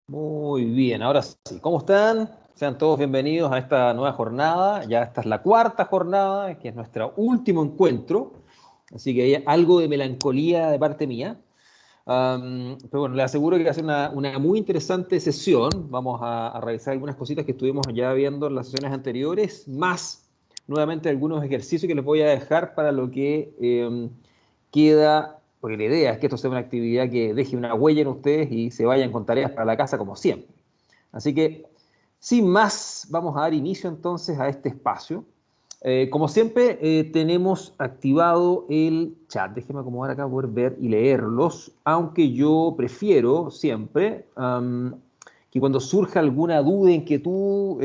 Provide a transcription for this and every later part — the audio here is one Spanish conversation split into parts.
Muy bien, ahora sí. ¿Cómo están? Sean todos bienvenidos a esta nueva jornada. Ya esta es la cuarta jornada, que es nuestro último encuentro. Así que hay algo de melancolía de parte mía. Pero bueno, les aseguro que va a ser una muy interesante sesión. Vamos a revisar algunas cositas que estuvimos ya viendo en las sesiones anteriores, más nuevamente algunos ejercicios que les voy a dejar para lo que queda, porque la idea es que esto sea una actividad que deje una huella en ustedes y se vayan con tareas para la casa como siempre. Así que, sin más, vamos a dar inicio entonces a este espacio. Como siempre, tenemos activado el chat. Déjenme acomodar acá, poder ver y leerlos, aunque yo prefiero siempre que cuando surja alguna duda, inquietud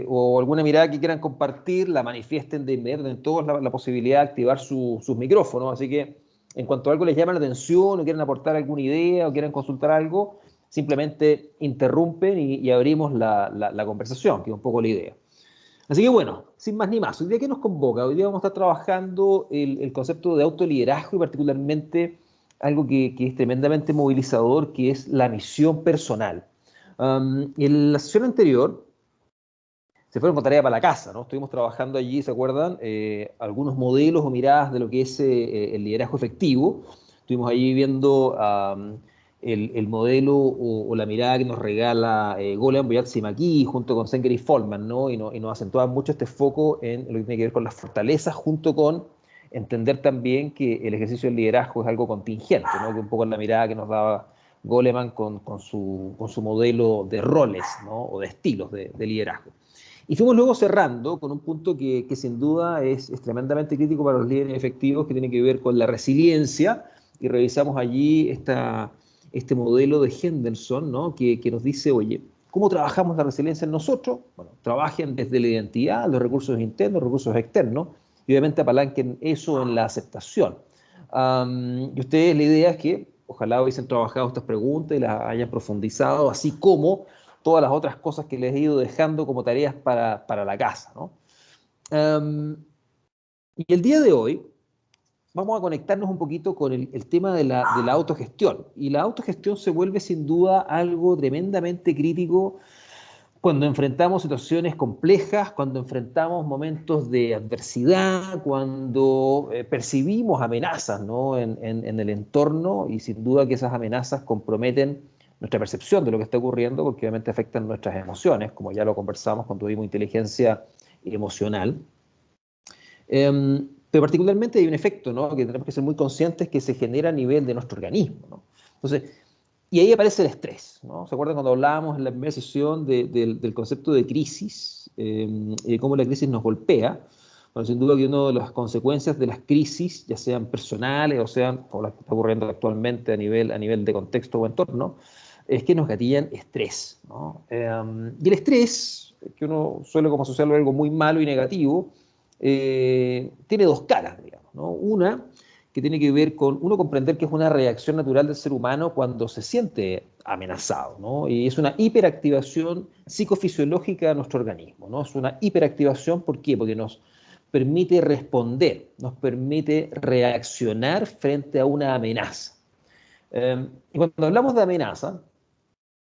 o alguna mirada que quieran compartir, la manifiesten de inmediato. En todos la posibilidad de activar sus micrófonos. Así que, en cuanto algo les llama la atención o quieren aportar alguna idea o quieren consultar algo, simplemente interrumpen y abrimos la conversación, que es un poco la idea. Así que bueno, sin más ni más, ¿hoy día qué nos convoca? Hoy día vamos a estar trabajando el concepto de autoliderazgo y particularmente algo que es tremendamente movilizador, que es la misión personal. En la sesión anterior se fueron con tarea para la casa, ¿no? Estuvimos trabajando allí, ¿se acuerdan? Algunos modelos o miradas de lo que es el liderazgo efectivo. Estuvimos allí viendo el modelo o la mirada que nos regala Goleman, Boyat-Simaki junto con Zenger y Folman, ¿no? Y nos acentuaba mucho este foco en lo que tiene que ver con las fortalezas, junto con entender también que el ejercicio del liderazgo es algo contingente, ¿no? Que un poco la mirada que nos daba Goleman con su modelo de roles, ¿no? O de estilos de liderazgo. Y fuimos luego cerrando con un punto que sin duda es tremendamente crítico para los líderes efectivos, que tiene que ver con la resiliencia, y revisamos allí este modelo de Henderson, ¿no? Que nos dice, oye, ¿cómo trabajamos la resiliencia en nosotros? Bueno, trabajen desde la identidad, los recursos internos, los recursos externos, y obviamente apalanquen eso en la aceptación. Y ustedes, la idea es que ojalá hubiesen trabajado estas preguntas y las hayan profundizado, así como todas las otras cosas que les he ido dejando como tareas para la casa, ¿no? Um, y el día de hoy vamos a conectarnos un poquito con el tema de la autogestión. Y la autogestión se vuelve sin duda algo tremendamente crítico cuando enfrentamos situaciones complejas, cuando enfrentamos momentos de adversidad, cuando percibimos amenazas, ¿no? en el entorno, y sin duda que esas amenazas comprometen nuestra percepción de lo que está ocurriendo, porque obviamente afectan nuestras emociones, como ya lo conversamos cuando tuvimos inteligencia emocional. Pero particularmente hay un efecto, ¿no? Que tenemos que ser muy conscientes, que se genera a nivel de nuestro organismo, ¿no? Entonces, y ahí aparece el estrés, ¿no? ¿Se acuerdan cuando hablábamos en la primera sesión del concepto de crisis y de cómo la crisis nos golpea? Bueno, sin duda que una de las consecuencias de las crisis, ya sean personales o sean como las que está ocurriendo actualmente a nivel de contexto o entorno, es que nos gatillan estrés, ¿no? Y el estrés, que uno suele como asociarlo a algo muy malo y negativo, tiene dos caras, digamos, ¿no? Una que tiene que ver con uno comprender que es una reacción natural del ser humano cuando se siente amenazado, ¿no? Y es una hiperactivación psicofisiológica de nuestro organismo, ¿no? Es una hiperactivación, ¿por qué? Porque nos permite responder, nos permite reaccionar frente a una amenaza. Y cuando hablamos de amenaza,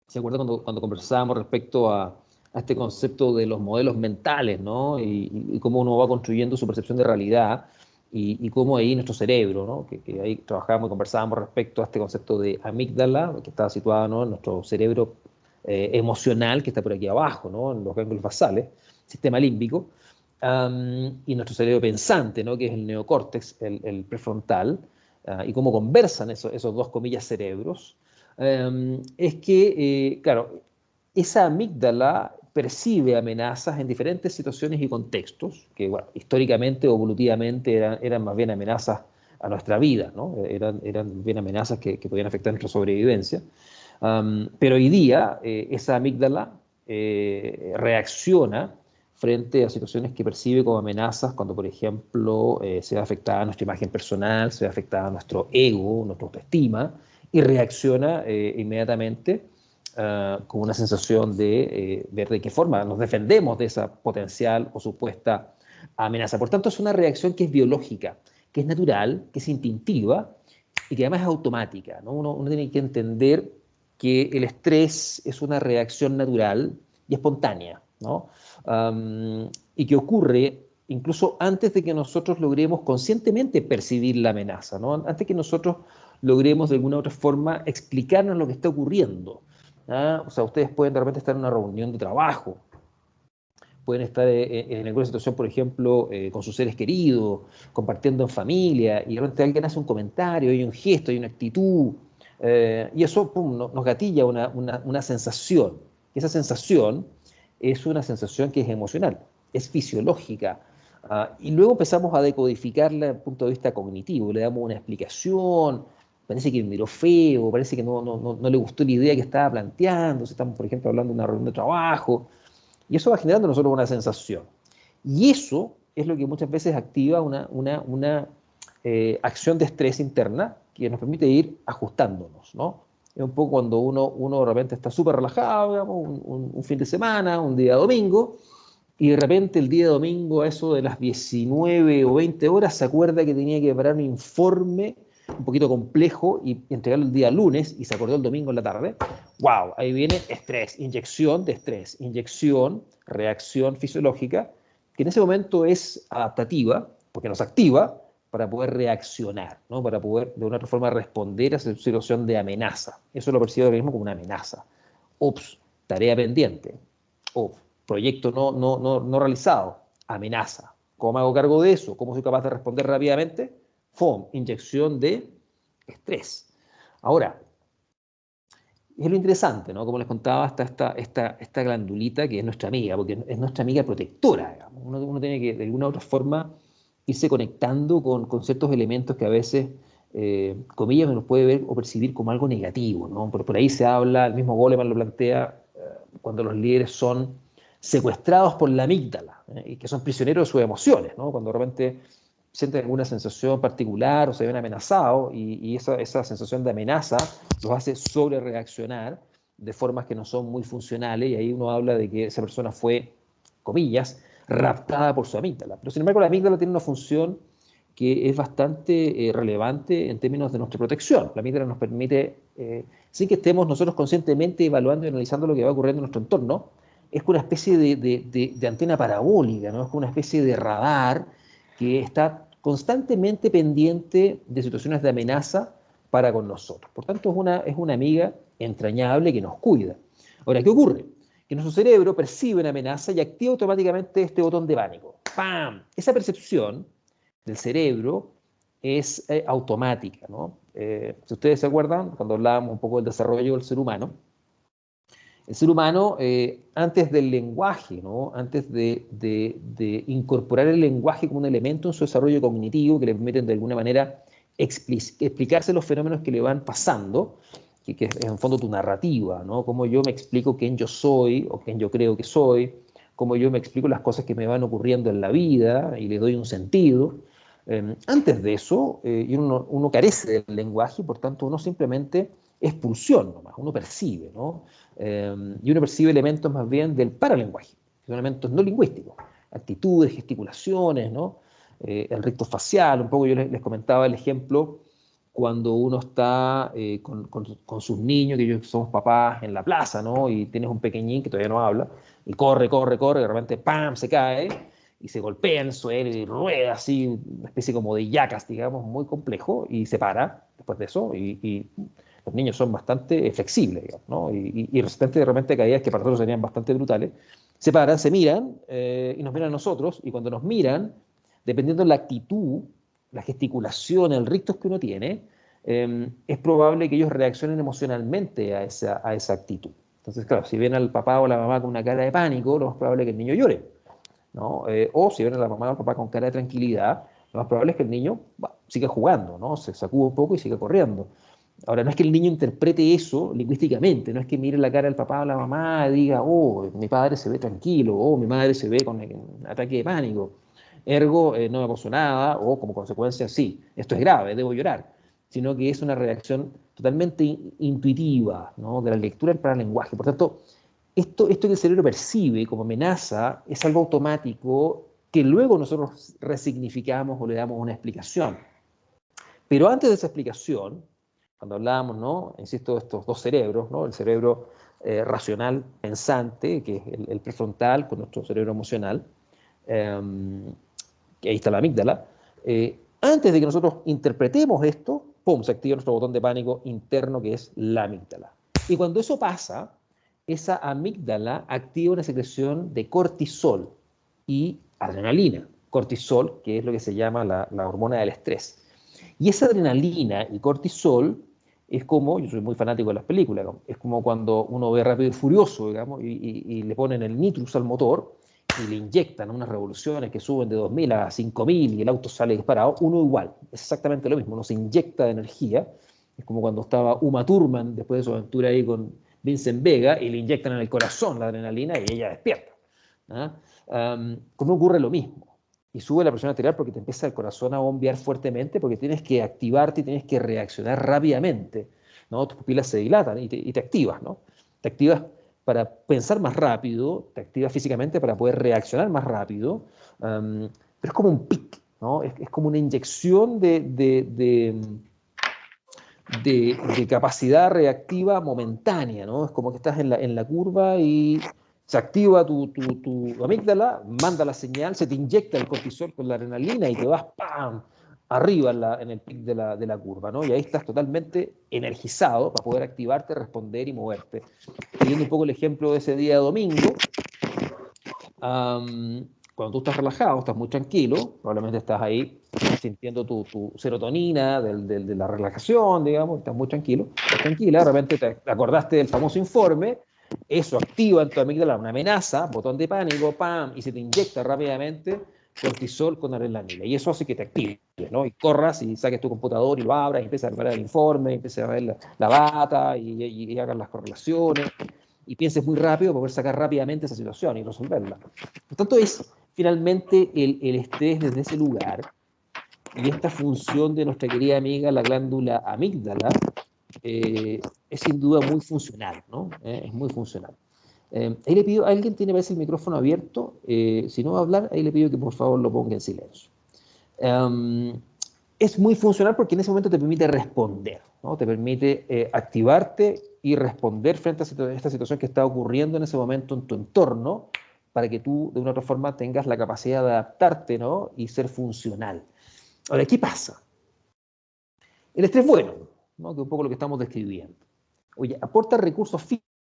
¿se acuerda cuando conversábamos respecto a este concepto de los modelos mentales, ¿no? Y cómo uno va construyendo su percepción de realidad y cómo ahí nuestro cerebro, ¿no? Que ahí trabajábamos y conversábamos respecto a este concepto de amígdala, que está situado, ¿no? En nuestro cerebro emocional, que está por aquí abajo, ¿no? En los ganglios basales, sistema límbico, y nuestro cerebro pensante, ¿no? Que es el neocórtex, el prefrontal, y cómo conversan esos dos comillas cerebros. Es que, claro, esa amígdala percibe amenazas en diferentes situaciones y contextos, que bueno, históricamente o evolutivamente eran más bien amenazas a nuestra vida, ¿no? Eran bien amenazas que podían afectar nuestra sobrevivencia. Pero hoy día esa amígdala reacciona frente a situaciones que percibe como amenazas cuando, por ejemplo, se ve afectada nuestra imagen personal, se ve afectada nuestro ego, nuestra autoestima, y reacciona inmediatamente con una sensación de ver de qué forma nos defendemos de esa potencial o supuesta amenaza. Por tanto, es una reacción que es biológica, que es natural, que es instintiva y que además es automática, ¿no? Uno tiene que entender que el estrés es una reacción natural y espontánea, ¿no? Y que ocurre incluso antes de que nosotros logremos conscientemente percibir la amenaza, ¿no? Antes que nosotros logremos de alguna u otra forma explicarnos lo que está ocurriendo. ¿Ah? O sea, ustedes pueden de repente estar en una reunión de trabajo, pueden estar en alguna situación, por ejemplo, con sus seres queridos, compartiendo en familia, y de repente alguien hace un comentario, hay un gesto, hay una actitud, y eso pum, nos gatilla una sensación. Esa sensación es una sensación que es emocional, es fisiológica, y luego empezamos a decodificarla desde el punto de vista cognitivo, le damos una explicación, parece que me miró feo, parece que no le gustó la idea que estaba planteando, si estamos, por ejemplo, hablando de una reunión de trabajo, y eso va generando en nosotros una sensación. Y eso es lo que muchas veces activa una acción de estrés interna que nos permite ir ajustándonos, ¿no? Es un poco cuando uno de repente está súper relajado, digamos, un fin de semana, un día domingo, y de repente el día domingo, a eso de las 19 o 20 horas, se acuerda que tenía que preparar un informe un poquito complejo y entregarlo el día lunes y se acordó el domingo en la tarde. ¡Wow! Ahí viene estrés, inyección de estrés, inyección, reacción fisiológica, que en ese momento es adaptativa, porque nos activa para poder reaccionar, ¿no? Para poder de una otra forma responder a esa situación de amenaza. Eso lo percibe el organismo como una amenaza. Ups, tarea pendiente. Ups, proyecto no realizado, amenaza. ¿Cómo me hago cargo de eso? ¿Cómo soy capaz de responder rápidamente? FOM, inyección de estrés. Ahora, es lo interesante, ¿no? Como les contaba, está esta glandulita que es nuestra amiga, porque es nuestra amiga protectora, digamos. Uno tiene que, de alguna u otra forma, irse conectando con ciertos elementos que a veces, comillas, nos puede ver o percibir como algo negativo, ¿no? Por ahí se habla, el mismo Goleman lo plantea, cuando los líderes son secuestrados por la amígdala, y que son prisioneros de sus emociones, ¿no? Cuando de repente sienten alguna sensación particular o se ven amenazados y esa sensación de amenaza los hace sobre reaccionar de formas que no son muy funcionales y ahí uno habla de que esa persona fue, comillas, raptada por su amígdala. Pero sin embargo la amígdala tiene una función que es bastante relevante en términos de nuestra protección. La amígdala nos permite, sin que estemos nosotros conscientemente evaluando y analizando lo que va ocurriendo en nuestro entorno, es como una especie de antena parabólica, ¿no? Es como una especie de radar que está constantemente pendiente de situaciones de amenaza para con nosotros. Por tanto, es una amiga entrañable que nos cuida. Ahora, ¿qué ocurre? Que nuestro cerebro percibe una amenaza y activa automáticamente este botón de pánico. ¡Pam! Esa percepción del cerebro es automática, ¿no? Si ustedes se acuerdan, cuando hablábamos un poco del desarrollo del ser humano, el ser humano, antes del lenguaje, ¿no? Antes de incorporar el lenguaje como un elemento en su desarrollo cognitivo que le permiten de alguna manera explicarse los fenómenos que le van pasando, que es en fondo tu narrativa, ¿no? Cómo yo me explico quién yo soy o quién yo creo que soy, cómo yo me explico las cosas que me van ocurriendo en la vida y le doy un sentido. Antes de eso, uno carece del lenguaje y por tanto uno simplemente es pulsión nomás, uno percibe, ¿no? Y uno percibe elementos más bien del paralenguaje, que son elementos no lingüísticos, actitudes, gesticulaciones, ¿no? El ricto facial, un poco yo les comentaba el ejemplo cuando uno está con sus niños, que ellos somos papás en la plaza, ¿no? Y tienes un pequeñín que todavía no habla, y corre, y de repente ¡pam! Se cae, y se golpea en el suelo, y rueda así, una especie como de yacas, digamos, muy complejo, y se para después de eso, y los niños son bastante flexibles, digamos, ¿no? Y resistentes de repente a caídas que para nosotros serían bastante brutales. Se paran, se miran y nos miran a nosotros, y cuando nos miran, dependiendo de la actitud, la gesticulación, el rictus que uno tiene, es probable que ellos reaccionen emocionalmente a esa actitud. Entonces, claro, si ven al papá o la mamá con una cara de pánico, lo más probable es que el niño llore, ¿no? O si ven a la mamá o al papá con cara de tranquilidad, lo más probable es que el niño siga jugando, ¿no? Se sacude un poco y siga corriendo. Ahora, no es que el niño interprete eso lingüísticamente, no es que mire la cara del papá o la mamá y diga, oh, mi padre se ve tranquilo, o mi madre se ve con un ataque de pánico, ergo no me pasó nada, o como consecuencia, sí, esto es grave, debo llorar, sino que es una reacción totalmente intuitiva, ¿no? De la lectura para el lenguaje. Por tanto, esto que el cerebro percibe como amenaza es algo automático que luego nosotros resignificamos o le damos una explicación. Pero antes de esa explicación, cuando hablábamos, ¿no? Insisto, de estos dos cerebros, ¿no? El cerebro racional pensante, que es el prefrontal, con nuestro cerebro emocional, que ahí está la amígdala. Antes de que nosotros interpretemos esto, ¡pum!, se activa nuestro botón de pánico interno, que es la amígdala. Y cuando eso pasa, esa amígdala activa una secreción de cortisol y adrenalina. Cortisol, que es lo que se llama la hormona del estrés. Y esa adrenalina y cortisol es como, yo soy muy fanático de las películas, ¿no? Es como cuando uno ve Rápido y Furioso, digamos, y le ponen el nitrus al motor y le inyectan unas revoluciones que suben de 2000 a 5000 y el auto sale disparado, uno igual, es exactamente lo mismo, uno se inyecta de energía, es como cuando estaba Uma Thurman después de su aventura ahí con Vincent Vega y le inyectan en el corazón la adrenalina y ella despierta. ¿Ah? ¿Cómo ocurre lo mismo? Y sube la presión arterial porque te empieza el corazón a bombear fuertemente porque tienes que activarte y tienes que reaccionar rápidamente, ¿no? Tus pupilas se dilatan y te activas, ¿no? Te activas para pensar más rápido, te activas físicamente para poder reaccionar más rápido, pero es como un pic, ¿no? Es como una inyección de capacidad reactiva momentánea, ¿no? Es como que estás en la curva y se activa tu amígdala, manda la señal, se te inyecta el cortisol con la adrenalina y te vas ¡pam! Arriba en el pic de la curva, ¿no? Y ahí estás totalmente energizado para poder activarte, responder y moverte. Siguiendo un poco el ejemplo de ese día de domingo, cuando tú estás relajado, estás muy tranquilo, probablemente estás ahí sintiendo tu serotonina de la relajación, digamos, estás muy tranquilo, estás tranquila, de repente te acordaste del famoso informe, eso activa en tu amígdala una amenaza, botón de pánico, ¡pam!, y se te inyecta rápidamente cortisol con adrenalina, y eso hace que te actives, ¿no? Y corras y saques tu computador y lo abras, y empieces a preparar el informe, y empieces a ver la data, y hagas las correlaciones, y pienses muy rápido para poder sacar rápidamente esa situación y resolverla. Por tanto, es finalmente el estrés desde ese lugar y esta función de nuestra querida amiga, la glándula amígdala, es sin duda muy funcional, ¿no? Es muy funcional. Ahí le pido, alguien tiene, parece, el micrófono abierto, si no va a hablar, ahí le pido que por favor lo ponga en silencio. Es muy funcional porque en ese momento te permite responder, ¿no? Te permite activarte y responder frente a esta situación que está ocurriendo en ese momento en tu entorno, para que tú de una u otra forma tengas la capacidad de adaptarte, ¿no? Y ser funcional. Ahora, ¿qué pasa? El estrés bueno, ¿no? Que es un poco lo que estamos describiendo. Oye, aporta recursos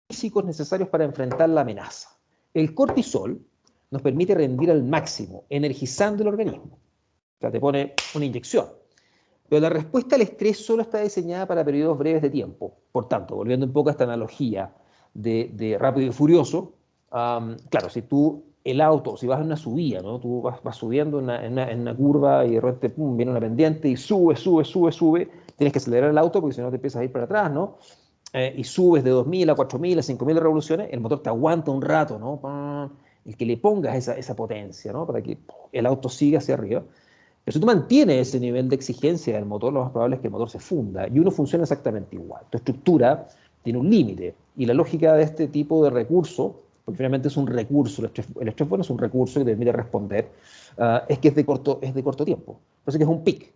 físicos necesarios para enfrentar la amenaza. El cortisol nos permite rendir al máximo, energizando el organismo. O sea, te pone una inyección. Pero la respuesta al estrés solo está diseñada para periodos breves de tiempo. Por tanto, volviendo un poco a esta analogía de Rápido y Furioso, claro, si tú, el auto, si vas en una subida, ¿no? Tú vas subiendo en una curva y de repente pum, viene una pendiente y sube, tienes que acelerar el auto porque si no te empiezas a ir para atrás, ¿no? Y subes de 2000 a 4000 a 5000 revoluciones, el motor te aguanta un rato, ¿no? El que le pongas esa potencia, ¿no? Para que el auto siga hacia arriba. Pero si tú mantienes ese nivel de exigencia del motor, lo más probable es que el motor se funda y uno funciona exactamente igual. Tu estructura tiene un límite y la lógica de este tipo de recurso, porque finalmente es un recurso, el estrés bueno es un recurso que te permite responder, es que es de corto tiempo. Por eso que es un pic.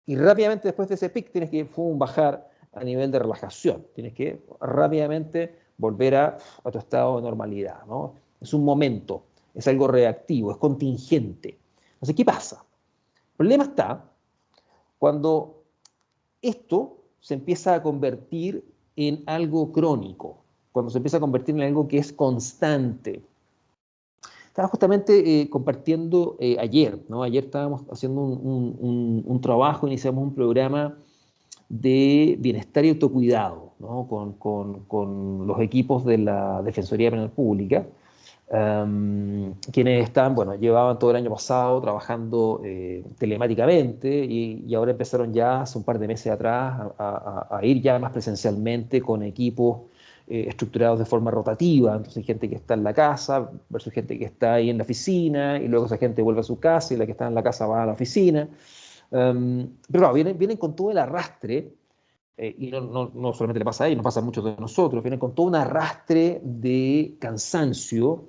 Y rápidamente después de ese pic tienes que bajar a nivel de relajación. Tienes que rápidamente volver a tu estado de normalidad, ¿no? Es un momento, es algo reactivo, es contingente. Entonces, ¿qué pasa? El problema está cuando esto se empieza a convertir en algo crónico, cuando se empieza a convertir en algo que es constante. Estaba justamente compartiendo ayer, ¿no? Ayer estábamos haciendo un trabajo, iniciamos un programa de bienestar y autocuidado, ¿no? Con los equipos de la Defensoría Penal Pública, quienes están, bueno, llevaban todo el año pasado trabajando telemáticamente y ahora empezaron ya hace un par de meses atrás a ir ya más presencialmente con equipos estructurados de forma rotativa. Entonces hay gente que está en la casa versus gente que está ahí en la oficina y luego esa gente vuelve a su casa y la que está en la casa va a la oficina. Pero claro, vienen con todo el arrastre, y no solamente le pasa a ellos, nos pasa a muchos de nosotros, vienen con todo un arrastre de cansancio,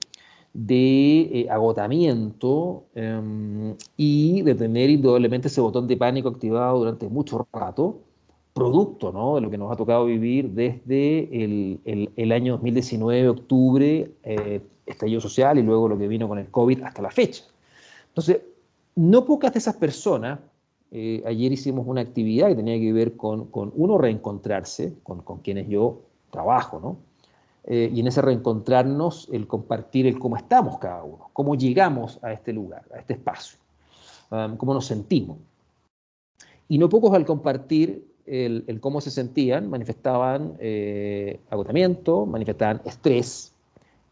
de agotamiento, y de tener indudablemente ese botón de pánico activado durante mucho rato, producto, ¿no?, de lo que nos ha tocado vivir desde el año 2019, octubre, estallido social y luego lo que vino con el COVID hasta la fecha. Entonces, no pocas de esas personas, ayer hicimos una actividad que tenía que ver con uno, reencontrarse con quienes yo trabajo, ¿no? Y en ese reencontrarnos, el compartir el cómo estamos cada uno, cómo llegamos a este lugar, a este espacio, cómo nos sentimos. Y no pocos al compartir el cómo se sentían, manifestaban agotamiento, manifestaban estrés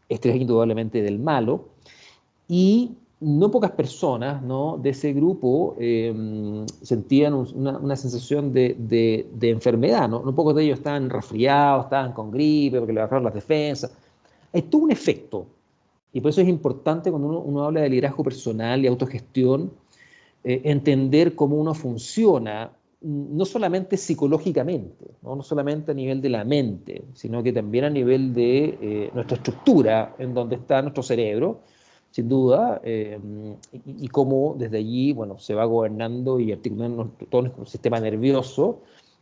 indudablemente del malo, y no pocas personas, ¿no?, de ese grupo sentían una sensación de enfermedad, ¿no? No pocos de ellos estaban resfriados, estaban con gripe, porque le bajaron las defensas. Hay todo un efecto, y por eso es importante cuando uno habla de liderazgo personal y autogestión, entender cómo uno funciona, no solamente psicológicamente, ¿no?, no solamente a nivel de la mente, sino que también a nivel de nuestra estructura, en donde está nuestro cerebro, sin duda, y cómo desde allí, bueno, se va gobernando y articulando todo nuestro sistema nervioso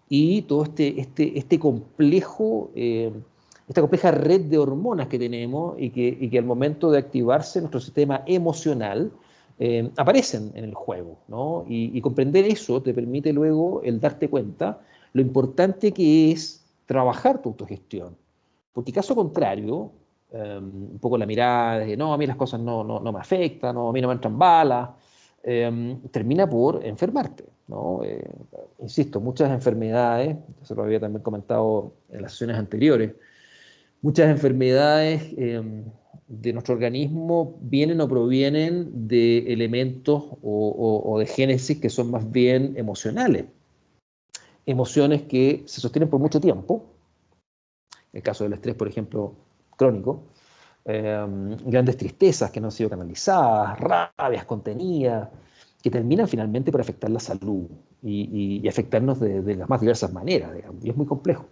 y todo este complejo, esta compleja red de hormonas que tenemos y que al momento de activarse nuestro sistema emocional, aparecen en el juego, ¿no? Y comprender eso te permite luego el darte cuenta lo importante que es trabajar tu autogestión. Porque caso contrario, un poco la mirada de no, a mí las cosas no me afectan, no, a mí no me entran balas, termina por enfermarte, ¿no? Insisto, muchas enfermedades, eso lo había también comentado en las sesiones anteriores, muchas enfermedades de nuestro organismo vienen o provienen de elementos o de génesis que son más bien emocionales. Emociones que se sostienen por mucho tiempo, en el caso del estrés, por ejemplo, crónico, grandes tristezas que no han sido canalizadas, rabias contenidas, que terminan finalmente por afectar la salud y afectarnos de las más diversas maneras, digamos, y es muy complejo.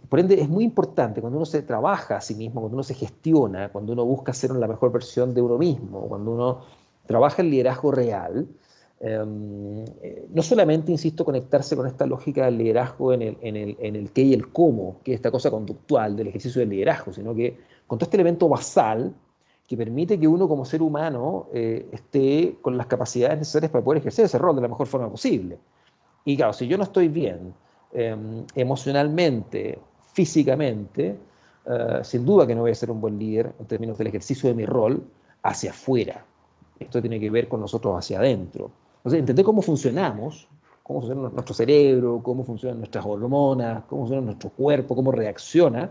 Por ende, es muy importante cuando uno se trabaja a sí mismo, cuando uno se gestiona, cuando uno busca ser la mejor versión de uno mismo, cuando uno trabaja el liderazgo real, no solamente, insisto, conectarse con esta lógica del liderazgo en el qué y el cómo, que es esta cosa conductual del ejercicio del liderazgo, sino que con todo este elemento basal que permite que uno como ser humano esté con las capacidades necesarias para poder ejercer ese rol de la mejor forma posible. Y claro, si yo no estoy bien emocionalmente, físicamente, sin duda que no voy a ser un buen líder en términos del ejercicio de mi rol hacia afuera. Esto tiene que ver con nosotros hacia adentro. Entonces, entender cómo funciona nuestro cerebro, cómo funcionan nuestras hormonas, cómo funciona nuestro cuerpo, cómo reacciona.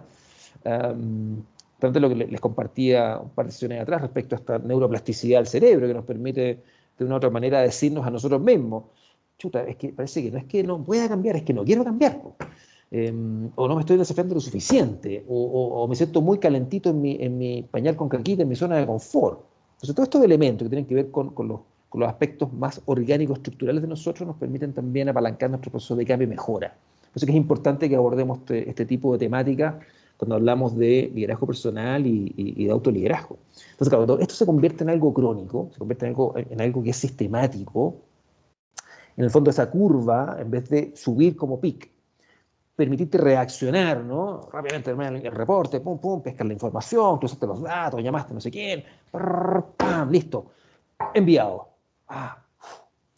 Tanto lo que les compartía un par de sesiones atrás respecto a esta neuroplasticidad del cerebro que nos permite de una u otra manera decirnos a nosotros mismos, chuta, es que parece que no es que no pueda cambiar, es que no quiero cambiar. O no me estoy desafiando lo suficiente, o me siento muy calentito en mi pañal con caquita, en mi zona de confort. Entonces, todos estos elementos que tienen que ver con los aspectos más orgánicos, estructurales de nosotros, nos permiten también apalancar nuestro proceso de cambio y mejora. Por eso que es importante que abordemos este tipo de temáticas cuando hablamos de liderazgo personal y de autoliderazgo. Entonces, claro, esto se convierte en algo crónico, se convierte en algo que es sistemático. En el fondo, esa curva, en vez de subir como pic, permitirte reaccionar, ¿no? Rápidamente el reporte, pum, pum, pescar la información, cruzaste los datos, llamaste a no sé quién, pam, listo, enviado.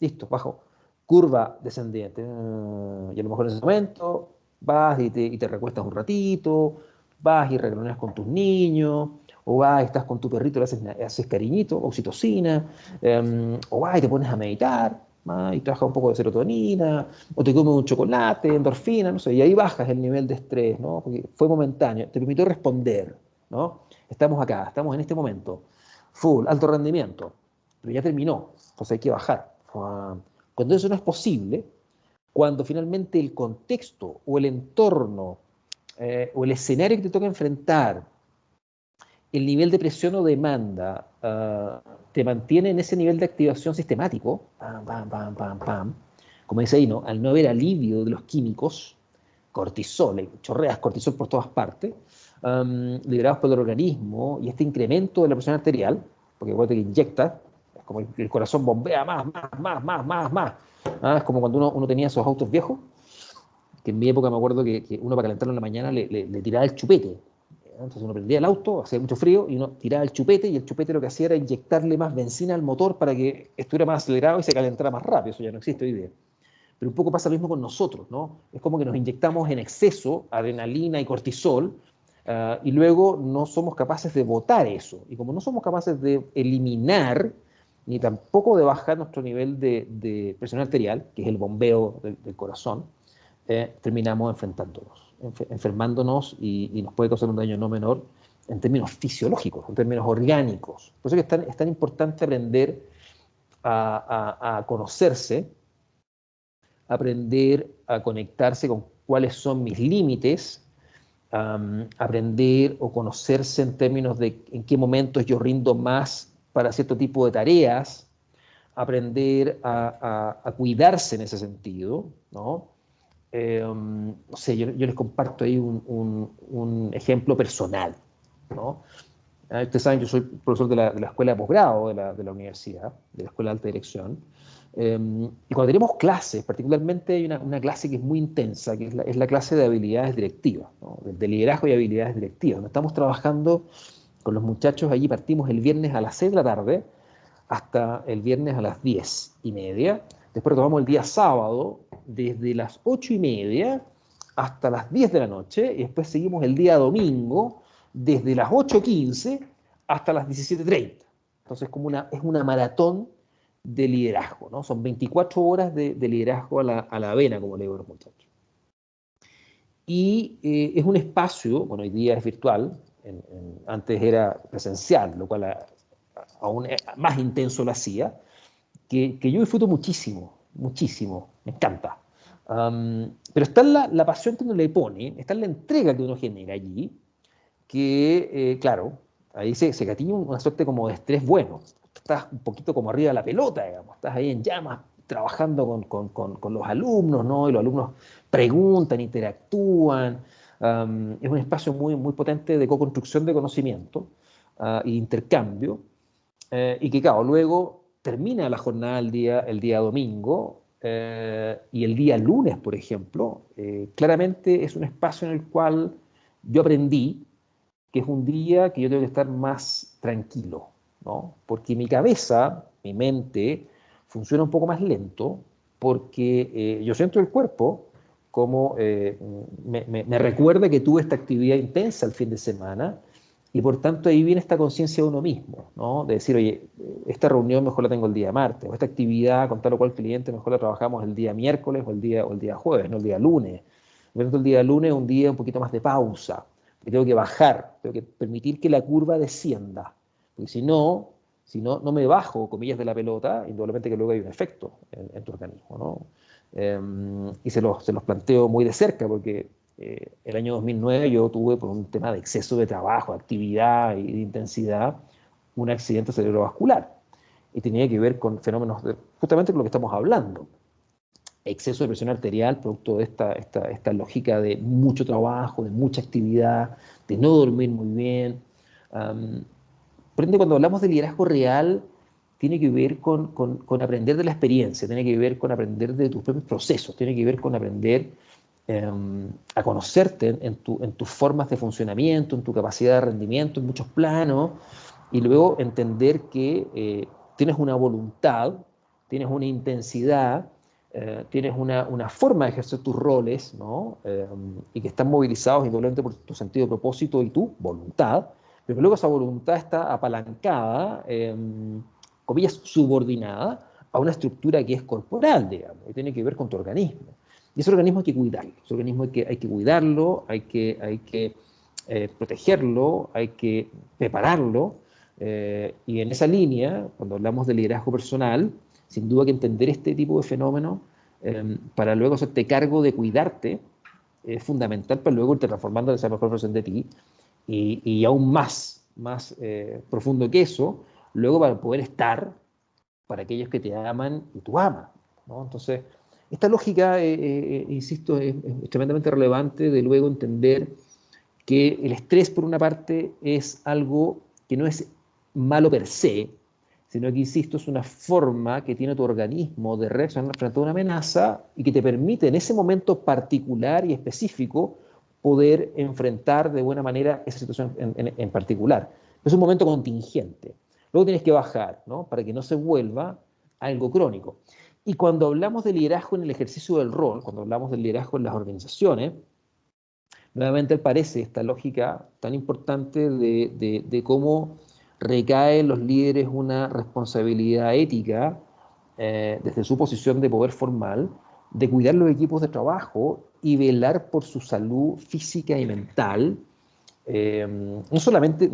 Listo, bajo. Curva descendiente. Y a lo mejor en ese momento vas y te recuestas un ratito, vas y reuniones con tus niños, o vas y estás con tu perrito, le haces cariñito, oxitocina, o vas y te pones a meditar, y trabajas un poco de serotonina, o te comes un chocolate, endorfina, no sé, y ahí bajas el nivel de estrés, ¿no? Porque fue momentáneo, te permitió responder, ¿no? Estamos acá, estamos en este momento, full, alto rendimiento, pero ya terminó, entonces hay que bajar. Cuando eso no es posible, cuando finalmente el contexto o el entorno o el escenario que te toca enfrentar, el nivel de presión o demanda te mantiene en ese nivel de activación sistemático, pam, pam, pam, pam, pam, como dice ahí, ¿no? Al no haber alivio de los químicos, cortisol, chorreas cortisol por todas partes, liberados por el organismo, y este incremento de la presión arterial, porque acuérdate que inyecta, es como el corazón bombea más. Es como cuando uno tenía esos autos viejos, que en mi época me acuerdo que uno para calentarlo en la mañana le tiraba el chupete. Entonces uno prendía el auto, hacía mucho frío, y uno tiraba el chupete, y el chupete lo que hacía era inyectarle más benzina al motor para que estuviera más acelerado y se calentara más rápido. Eso ya no existe hoy día. Pero un poco pasa lo mismo con nosotros, ¿no? Es como que nos inyectamos en exceso adrenalina y cortisol, y luego no somos capaces de botar eso. Y como no somos capaces de eliminar, ni tampoco de bajar nuestro nivel de presión arterial, que es el bombeo del corazón, terminamos enfermándonos y nos puede causar un daño no menor en términos fisiológicos, en términos orgánicos. Por eso que es tan importante aprender a conocerse, aprender a conectarse con cuáles son mis límites, aprender o conocerse en términos de en qué momentos yo rindo más para cierto tipo de tareas, aprender a cuidarse en ese sentido, ¿no? No sé, yo les comparto ahí un ejemplo personal, ¿no? Ustedes saben, yo soy profesor de la escuela de posgrado de la universidad, de la escuela de alta dirección, y cuando tenemos clases, particularmente hay una clase que es muy intensa, que es la clase de habilidades directivas, ¿no? De liderazgo y habilidades directivas, donde estamos trabajando con los muchachos. Allí partimos el viernes a las 6 de la tarde hasta el viernes a las 10:30. Después tomamos el día sábado desde las 8:30 hasta las 10 de la noche, y después seguimos el día domingo desde las 8:15 hasta las 17:30. Entonces es una maratón de liderazgo, ¿no? Son 24 horas de liderazgo a la avena, como le digo a los muchachos. Y es un espacio, bueno, hoy día es virtual, antes era presencial, lo cual aún más intenso lo hacía, que yo disfruto muchísimo, muchísimo, me encanta. Pero está la pasión que uno le pone, está la entrega que uno genera allí, que, claro, ahí se gatilla una suerte como de estrés bueno. Estás un poquito como arriba de la pelota, digamos, estás ahí en llamas, trabajando con los alumnos, ¿no? Y los alumnos preguntan, interactúan. Es un espacio muy, muy potente de co-construcción de conocimiento e intercambio, y que, claro, luego termina la jornada el día domingo, y el día lunes, por ejemplo, claramente es un espacio en el cual yo aprendí que es un día que yo tengo que estar más tranquilo, ¿no? Porque mi cabeza, mi mente, funciona un poco más lento, porque yo siento el cuerpo como me recuerda que tuve esta actividad intensa el fin de semana, y por tanto ahí viene esta conciencia de uno mismo, ¿no? De decir, oye, esta reunión mejor la tengo el día martes, o esta actividad con tal o cual cliente mejor la trabajamos el día miércoles o el día jueves, no el día lunes. Por tanto, el día lunes es un día un poquito más de pausa, que tengo que bajar, tengo que permitir que la curva descienda, porque si no me bajo, comillas, de la pelota, indudablemente que luego hay un efecto en tu organismo, ¿no? Y se los planteo muy de cerca, porque el año 2009 yo tuve, por un tema de exceso de trabajo, de actividad y de intensidad, un accidente cerebrovascular, y tenía que ver con fenómenos justamente con lo que estamos hablando: exceso de presión arterial, producto de esta lógica de mucho trabajo, de mucha actividad, de no dormir muy bien. Por ende, cuando hablamos de liderazgo real, tiene que ver con aprender de la experiencia, tiene que ver con aprender de tus propios procesos, tiene que ver con aprender a conocerte en tus formas de funcionamiento, en tu capacidad de rendimiento, en muchos planos, y luego entender que tienes una voluntad, tienes una intensidad, tienes una forma de ejercer tus roles, ¿no? Y que están movilizados indudablemente por tu sentido de propósito y tu voluntad, pero luego esa voluntad está apalancada, comillas, subordinada a una estructura que es corporal, digamos, y tiene que ver con tu organismo. Y ese organismo hay que cuidarlo, ese organismo hay que cuidarlo, hay que protegerlo, hay que prepararlo, y en esa línea, cuando hablamos de liderazgo personal, sin duda que entender este tipo de fenómenos, para luego hacerte cargo de cuidarte, es fundamental para luego irte transformando en esa mejor versión de ti, y aún más profundo que eso, luego para poder estar para aquellos que te aman y tú amas, ¿no? Entonces, esta lógica, insisto, es tremendamente relevante de luego entender que el estrés, por una parte, es algo que no es malo per se, sino que, insisto, es una forma que tiene tu organismo de reaccionar frente a una amenaza y que te permite en ese momento particular y específico poder enfrentar de buena manera esa situación en particular. Es un momento contingente. Luego tienes que bajar, ¿no? Para que no se vuelva algo crónico. Y cuando hablamos de liderazgo en el ejercicio del rol, cuando hablamos del liderazgo en las organizaciones, nuevamente aparece esta lógica tan importante de cómo recae en los líderes una responsabilidad ética desde su posición de poder formal, de cuidar los equipos de trabajo y velar por su salud física y mental, no solamente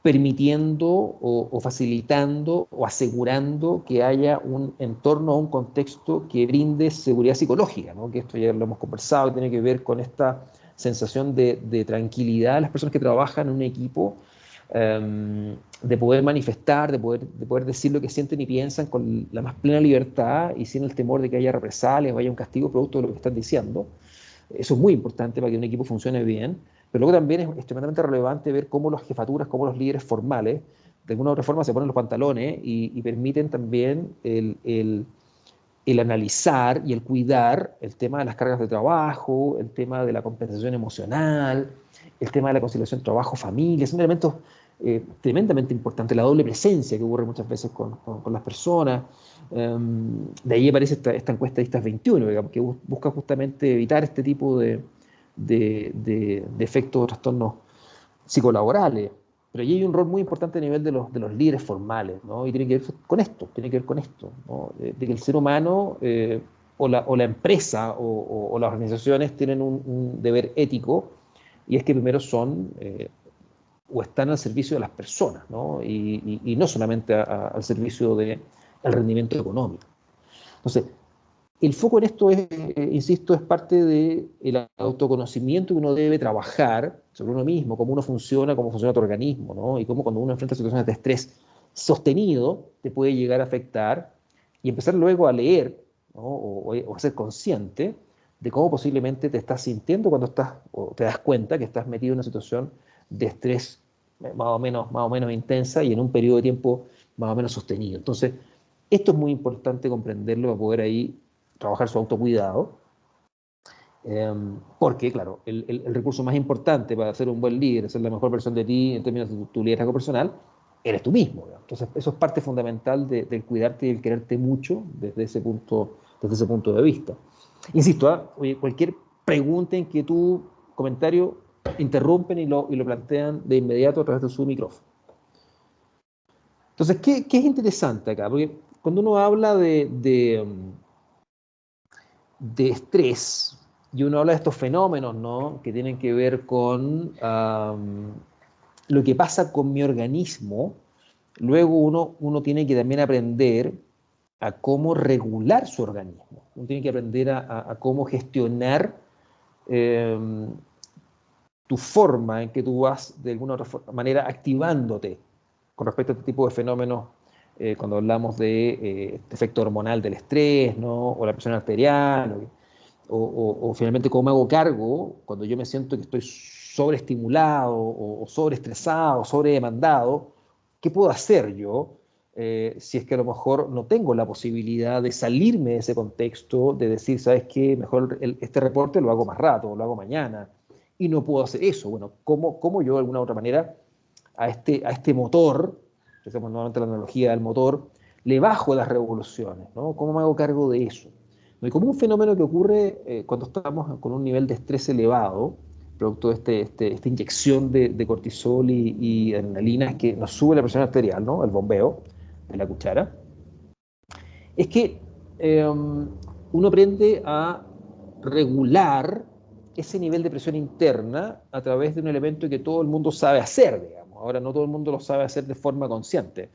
permitiendo o facilitando o asegurando que haya un entorno o un contexto que brinde seguridad psicológica, ¿no? Que esto ya lo hemos conversado, tiene que ver con esta sensación de tranquilidad de las personas que trabajan en un equipo, de poder manifestar, de poder decir lo que sienten y piensan con la más plena libertad y sin el temor de que haya represalias o haya un castigo producto de lo que están diciendo. Eso es muy importante para que un equipo funcione bien, pero luego también es tremendamente relevante ver cómo las jefaturas, cómo los líderes formales, de alguna u otra forma se ponen los pantalones y permiten también el analizar y el cuidar el tema de las cargas de trabajo, el tema de la compensación emocional, el tema de la conciliación trabajo-familia, son elementos tremendamente importantes, la doble presencia que ocurre muchas veces con las personas. De ahí aparece esta encuesta de estas 21, digamos, que busca justamente evitar este tipo de efectos o trastornos psicolaborales. Pero allí hay un rol muy importante a nivel de los líderes formales, ¿no? Y tiene que ver con esto, ¿no? De que el ser humano o la empresa o las organizaciones tienen un deber ético, y es que primero son o están al servicio de las personas, ¿no? Y no solamente al servicio del rendimiento económico. Entonces, el foco en esto es, insisto, es parte del autoconocimiento que uno debe trabajar sobre uno mismo, cómo uno funciona, cómo funciona tu organismo, ¿no? Y cómo cuando uno enfrenta situaciones de estrés sostenido te puede llegar a afectar, y empezar luego a leer, ¿no? O a ser consciente de cómo posiblemente te estás sintiendo cuando estás, o te das cuenta que estás metido en una situación de estrés más o menos intensa y en un periodo de tiempo más o menos sostenido. Entonces, esto es muy importante comprenderlo para poder ahí trabajar su autocuidado, porque, claro, el recurso más importante para ser un buen líder, ser la mejor versión de ti en términos de tu liderazgo personal, eres tú mismo, digamos. Entonces, eso es parte fundamental del cuidarte y el quererte mucho desde ese punto de vista. Insisto, oye, cualquier pregunta, inquietud, comentario, interrumpen y lo plantean de inmediato a través de su micrófono. Entonces, ¿qué es interesante acá? Porque cuando uno habla de estrés, y uno habla de estos fenómenos, ¿no? Que tienen que ver con lo que pasa con mi organismo, luego uno tiene que también aprender a cómo regular su organismo. Uno tiene que aprender a cómo gestionar eh, tu forma en que tú vas de alguna otra manera activándote con respecto a este tipo de fenómenos, cuando hablamos de este efecto hormonal del estrés, ¿no? O la presión arterial, o finalmente cómo me hago cargo cuando yo me siento que estoy sobreestimulado o sobreestresado, sobredemandado. ¿Qué puedo hacer yo si es que a lo mejor no tengo la posibilidad de salirme de ese contexto, de decir, ¿sabes qué? Mejor este reporte lo hago más rato, lo hago mañana, y no puedo hacer eso? Bueno, ¿cómo yo de alguna u otra manera a este motor, que hacemos nuevamente la analogía del motor, le bajo las revoluciones, ¿no? ¿Cómo me hago cargo de eso? ¿No? Y como un fenómeno que ocurre cuando estamos con un nivel de estrés elevado, producto de esta inyección de cortisol y adrenalina que nos sube la presión arterial, ¿no? El bombeo de la cuchara, es que uno aprende a regular ese nivel de presión interna a través de un elemento que todo el mundo sabe hacer, digamos. Ahora no todo el mundo lo sabe hacer de forma consciente,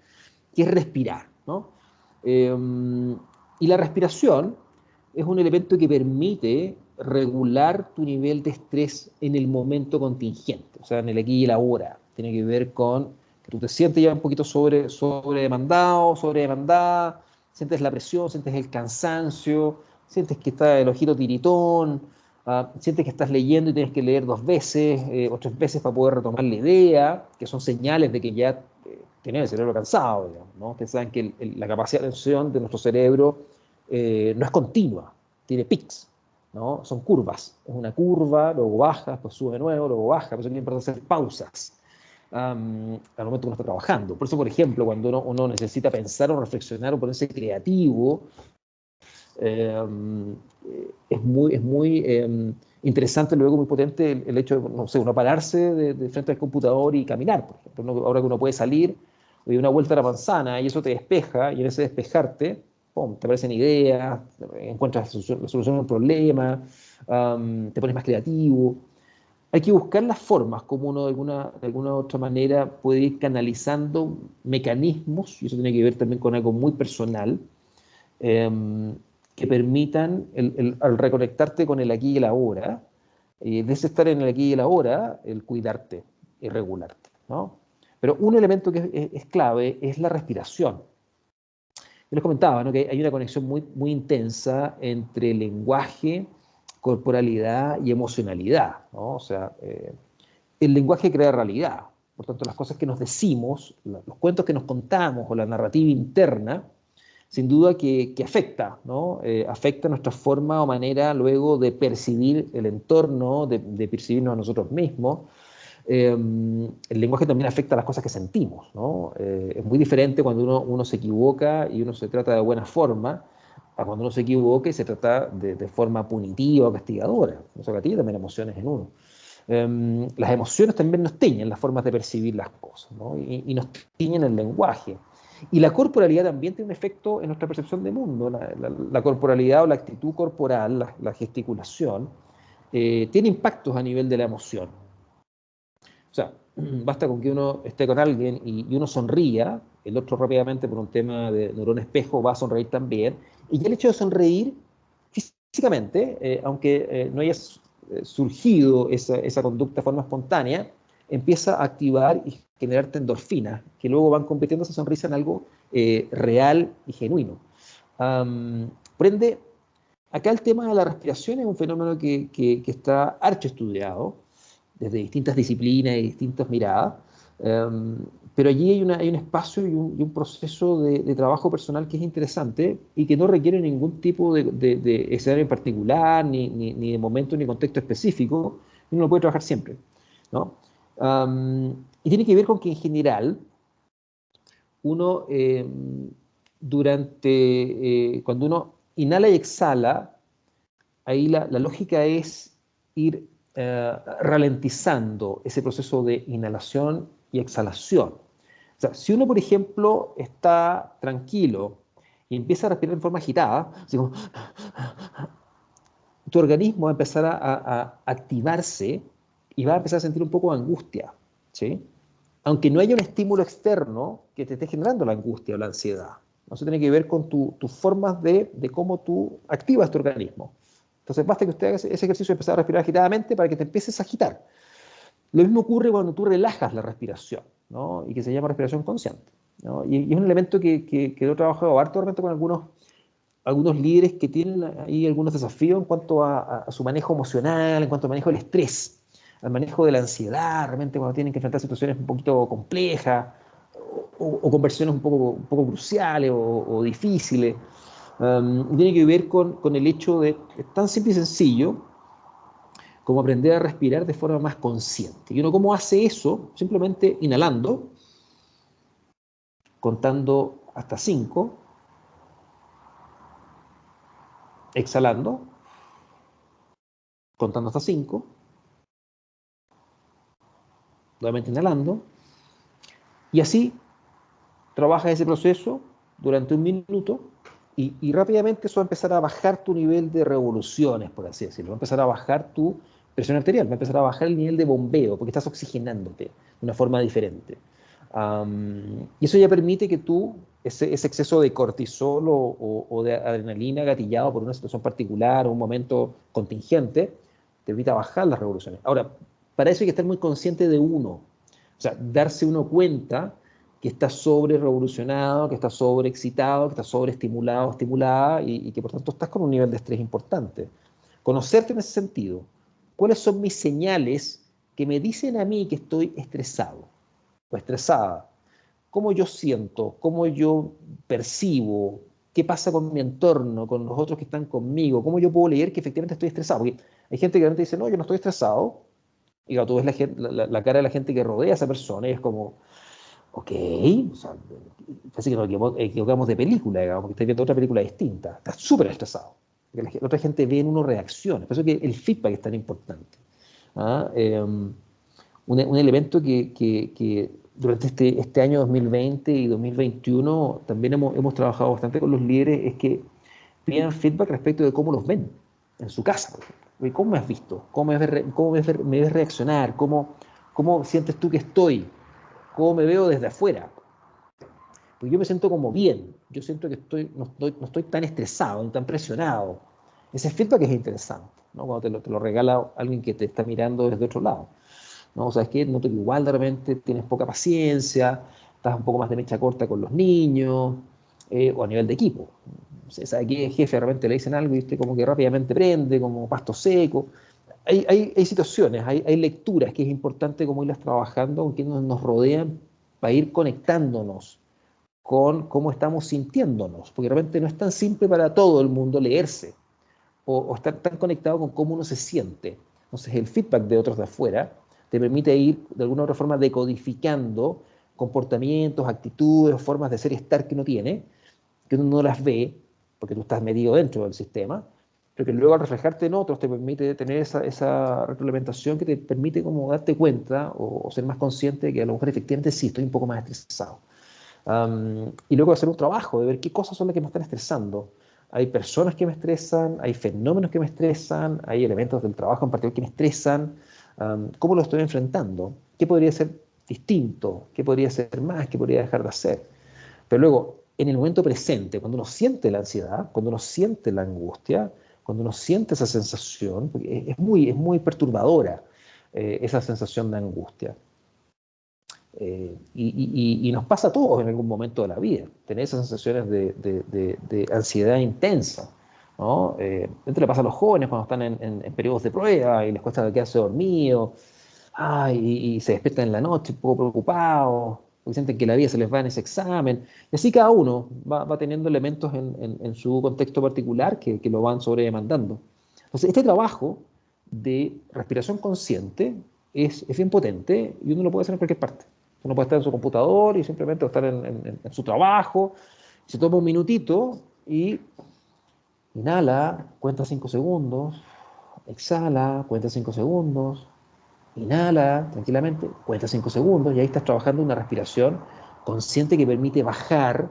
que es respirar, ¿no? Y la respiración es un elemento que permite regular tu nivel de estrés en el momento contingente, o sea, en el aquí y el ahora. Tiene que ver con que tú te sientes ya un poquito sobredemandado, sobredemandada, sientes la presión, sientes el cansancio, sientes que está el ojito tiritón, sientes que estás leyendo y tienes que leer 2 veces o 3 veces para poder retomar la idea, que son señales de que ya tiene el cerebro cansado, digamos, ¿no? Ustedes saben que la capacidad de atención de nuestro cerebro no es continua, tiene pics, ¿no? Son curvas. Es una curva, luego baja, después sube de nuevo, luego baja. Por eso es importante hacer pausas al momento que uno está trabajando. Por eso, por ejemplo, cuando uno necesita pensar o reflexionar o ponerse creativo, eh, es muy interesante, luego muy potente el hecho de, no sé, uno pararse de frente al computador y caminar, por ejemplo. Ahora que uno puede salir, doy una vuelta a la manzana y eso te despeja, y en ese despejarte, ¡pum!, te aparecen ideas, encuentras la solución a un problema, te pones más creativo. Hay que buscar las formas como uno de alguna otra manera puede ir canalizando mecanismos, y eso tiene que ver también con algo muy personal, eh, que permitan, al reconectarte con el aquí y el ahora, de ese estar en el aquí y el ahora, el cuidarte y regularte, ¿no? Pero un elemento que es clave es la respiración. Yo les comentaba, ¿no?, que hay una conexión muy, muy intensa entre lenguaje, corporalidad y emocionalidad, ¿no? O sea, el lenguaje crea realidad. Por tanto, las cosas que nos decimos, los cuentos que nos contamos o la narrativa interna, sin duda que afecta, ¿no? Afecta nuestra forma o manera luego de percibir el entorno, de percibirnos a nosotros mismos. El lenguaje también afecta a las cosas que sentimos, ¿no? Es muy diferente cuando uno se equivoca y uno se trata de buena forma, a cuando uno se equivoca y se trata de forma punitiva o castigadora. Eso que tiene también emociones en uno. Las emociones también nos tiñen las formas de percibir las cosas, ¿no? Y nos tiñen el lenguaje. Y la corporalidad también tiene un efecto en nuestra percepción de mundo. La corporalidad o la actitud corporal, la gesticulación, tiene impactos a nivel de la emoción. O sea, basta con que uno esté con alguien y uno sonría, el otro rápidamente por un tema de neurón espejo va a sonreír también, y ya el hecho de sonreír físicamente, aunque no haya surgido esa conducta de forma espontánea, empieza a activar y generarte endorfinas, que luego van convirtiendo esa sonrisa en algo real y genuino. Por ende, acá el tema de la respiración es un fenómeno que está archo estudiado desde distintas disciplinas y distintas miradas, pero allí hay un espacio y un proceso de trabajo personal que es interesante y que no requiere ningún tipo de escenario en particular, ni de momento ni contexto específico, y uno lo puede trabajar siempre, ¿no? Y tiene que ver con que en general uno, cuando uno inhala y exhala, ahí la lógica es ir ralentizando ese proceso de inhalación y exhalación. O sea, si uno, por ejemplo, está tranquilo y empieza a respirar en forma agitada, así como, tu organismo va a empezar a activarse y va a empezar a sentir un poco de angustia, ¿sí? Aunque no haya un estímulo externo que te esté generando la angustia o la ansiedad. Eso tiene que ver con tus formas de cómo tú activas tu organismo. Entonces basta que usted haga ese ejercicio de empezar a respirar agitadamente para que te empieces a agitar. Lo mismo ocurre cuando tú relajas la respiración, ¿no? Y que se llama respiración consciente, ¿no? Y es un elemento que yo he trabajado harto realmente con algunos líderes que tienen ahí algunos desafíos en cuanto a su manejo emocional, en cuanto al manejo del estrés, al manejo de la ansiedad, realmente cuando tienen que enfrentar situaciones un poquito complejas o conversaciones un poco cruciales o difíciles. Tiene que ver con el hecho de, es tan simple y sencillo como aprender a respirar de forma más consciente. ¿Y uno cómo hace eso? Simplemente inhalando, contando hasta 5, exhalando, contando hasta 5, nuevamente inhalando, y así trabajas ese proceso durante un minuto y rápidamente eso va a empezar a bajar tu nivel de revoluciones, por así decirlo, va a empezar a bajar tu presión arterial, va a empezar a bajar el nivel de bombeo, porque estás oxigenándote de una forma diferente. Y eso ya permite que tú, ese exceso de cortisol o de adrenalina gatillado por una situación particular o un momento contingente, te evita bajar las revoluciones. Ahora, para eso hay que estar muy consciente de uno, o sea, darse uno cuenta que está sobre revolucionado, que está sobre excitado, que está sobre estimulado, estimulada y que por tanto estás con un nivel de estrés importante. Conocerte en ese sentido. ¿Cuáles son mis señales que me dicen a mí que estoy estresado o estresada? cómo yo siento, cómo yo percibo, qué pasa con mi entorno, con los otros que están conmigo, cómo yo puedo leer que efectivamente estoy estresado. Porque hay gente que realmente dice, no, yo no estoy estresado. Y claro, tú ves la cara de la gente que rodea a esa persona y es como, ok, o sea, parece que nos equivocamos de película, digamos, porque estás viendo otra película distinta. Estás súper estresado. Porque la otra gente ve en uno reacciones. Por eso que el feedback es tan importante. ¿Ah? Un elemento que durante este año 2020 y 2021 también hemos trabajado bastante con los líderes es que pidan feedback respecto de cómo los ven en su casa, por ejemplo. Oye, ¿cómo me has visto? ¿Cómo me ves reaccionar? ¿Cómo sientes tú que estoy? ¿Cómo me veo desde afuera? Pues yo me siento como bien, yo siento que no estoy tan estresado, ni tan presionado. Ese feedback es interesante, ¿no? Cuando te lo regala alguien que te está mirando desde otro lado. ¿No? O sea, es que noto que igual de repente tienes poca paciencia, estás un poco más de mecha corta con los niños, o a nivel de equipo. O sea, ¿sabe qué? El jefe de repente le dicen algo y usted como que rápidamente prende, como pasto seco. Hay situaciones, hay lecturas que es importante como irlas trabajando con quienes nos rodean para ir conectándonos con cómo estamos sintiéndonos, porque de repente no es tan simple para todo el mundo leerse o estar tan conectado con cómo uno se siente. Entonces, el feedback de otros de afuera te permite ir de alguna u otra forma decodificando comportamientos, actitudes, formas de ser y estar que uno tiene, que uno no las ve, porque tú estás metido dentro del sistema, pero que luego al reflejarte en otros te permite tener esa retroalimentación que te permite como darte cuenta o ser más consciente de que a lo mejor efectivamente sí, estoy un poco más estresado. Y luego hacer un trabajo de ver qué cosas son las que me están estresando. Hay personas que me estresan, hay fenómenos que me estresan, hay elementos del trabajo en particular que me estresan. ¿Cómo lo estoy enfrentando? ¿Qué podría ser distinto? ¿Qué podría ser más? ¿Qué podría dejar de hacer? Pero luego, en el momento presente, cuando uno siente la ansiedad, cuando uno siente la angustia, cuando uno siente esa sensación, porque es muy perturbadora, esa sensación de angustia. Y nos pasa a todos en algún momento de la vida, tener esas sensaciones de ansiedad intensa, ¿no? Esto le pasa a los jóvenes cuando están en periodos de prueba y les cuesta quedarse dormidos, y se despiertan en la noche un poco preocupados, porque sienten que la vida se les va en ese examen. Y así cada uno va teniendo elementos en su contexto particular que lo van sobredemandando. Entonces, este trabajo de respiración consciente es bien potente y uno lo puede hacer en cualquier parte. Uno puede estar en su computador y simplemente estar en su trabajo, se toma un minutito y inhala, cuenta 5 segundos, exhala, cuenta 5 segundos, inhala tranquilamente, cuenta 5 segundos y ahí estás trabajando una respiración consciente que permite bajar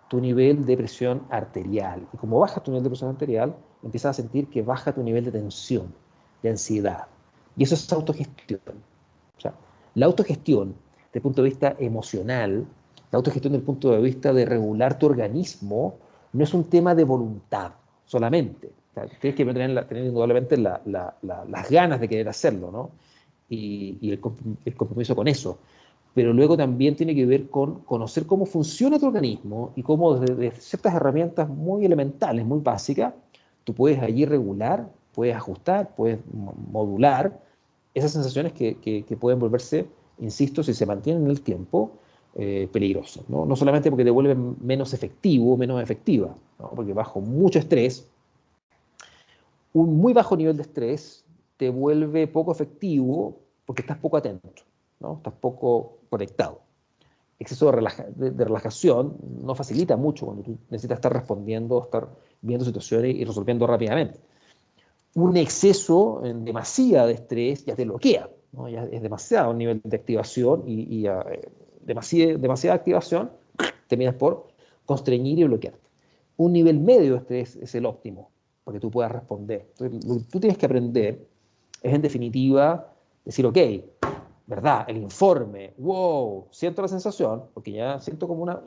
tu nivel de presión arterial. Y como bajas tu nivel de presión arterial, empiezas a sentir que baja tu nivel de tensión, de ansiedad. Y eso es autogestión. O sea, la autogestión desde el punto de vista emocional, la autogestión desde el punto de vista de regular tu organismo, no es un tema de voluntad solamente. O sea, tienes que tener indudablemente las ganas de querer hacerlo, ¿no? Y el compromiso con eso. Pero luego también tiene que ver con conocer cómo funciona tu organismo y cómo desde ciertas herramientas muy elementales, muy básicas, tú puedes allí regular, puedes ajustar, puedes modular esas sensaciones que pueden volverse, insisto, si se mantienen en el tiempo, peligrosas, ¿no? No solamente porque te vuelven menos efectivo, menos efectiva, ¿no? Porque bajo mucho estrés, un muy bajo nivel de estrés te vuelve poco efectivo porque estás poco atento, ¿no? Estás poco conectado. Exceso de relajación no facilita mucho cuando tú necesitas estar respondiendo, estar viendo situaciones y resolviendo rápidamente. Un exceso en demasía de estrés ya te bloquea, ¿no? Ya es demasiado el nivel de activación demasiada activación terminas por constreñir y bloquearte. Un nivel medio de estrés es el óptimo para que tú puedas responder. Entonces, lo que tú tienes que aprender es, en definitiva, decir, ok, ¿verdad? El informe, wow, siento la sensación, porque ya siento como una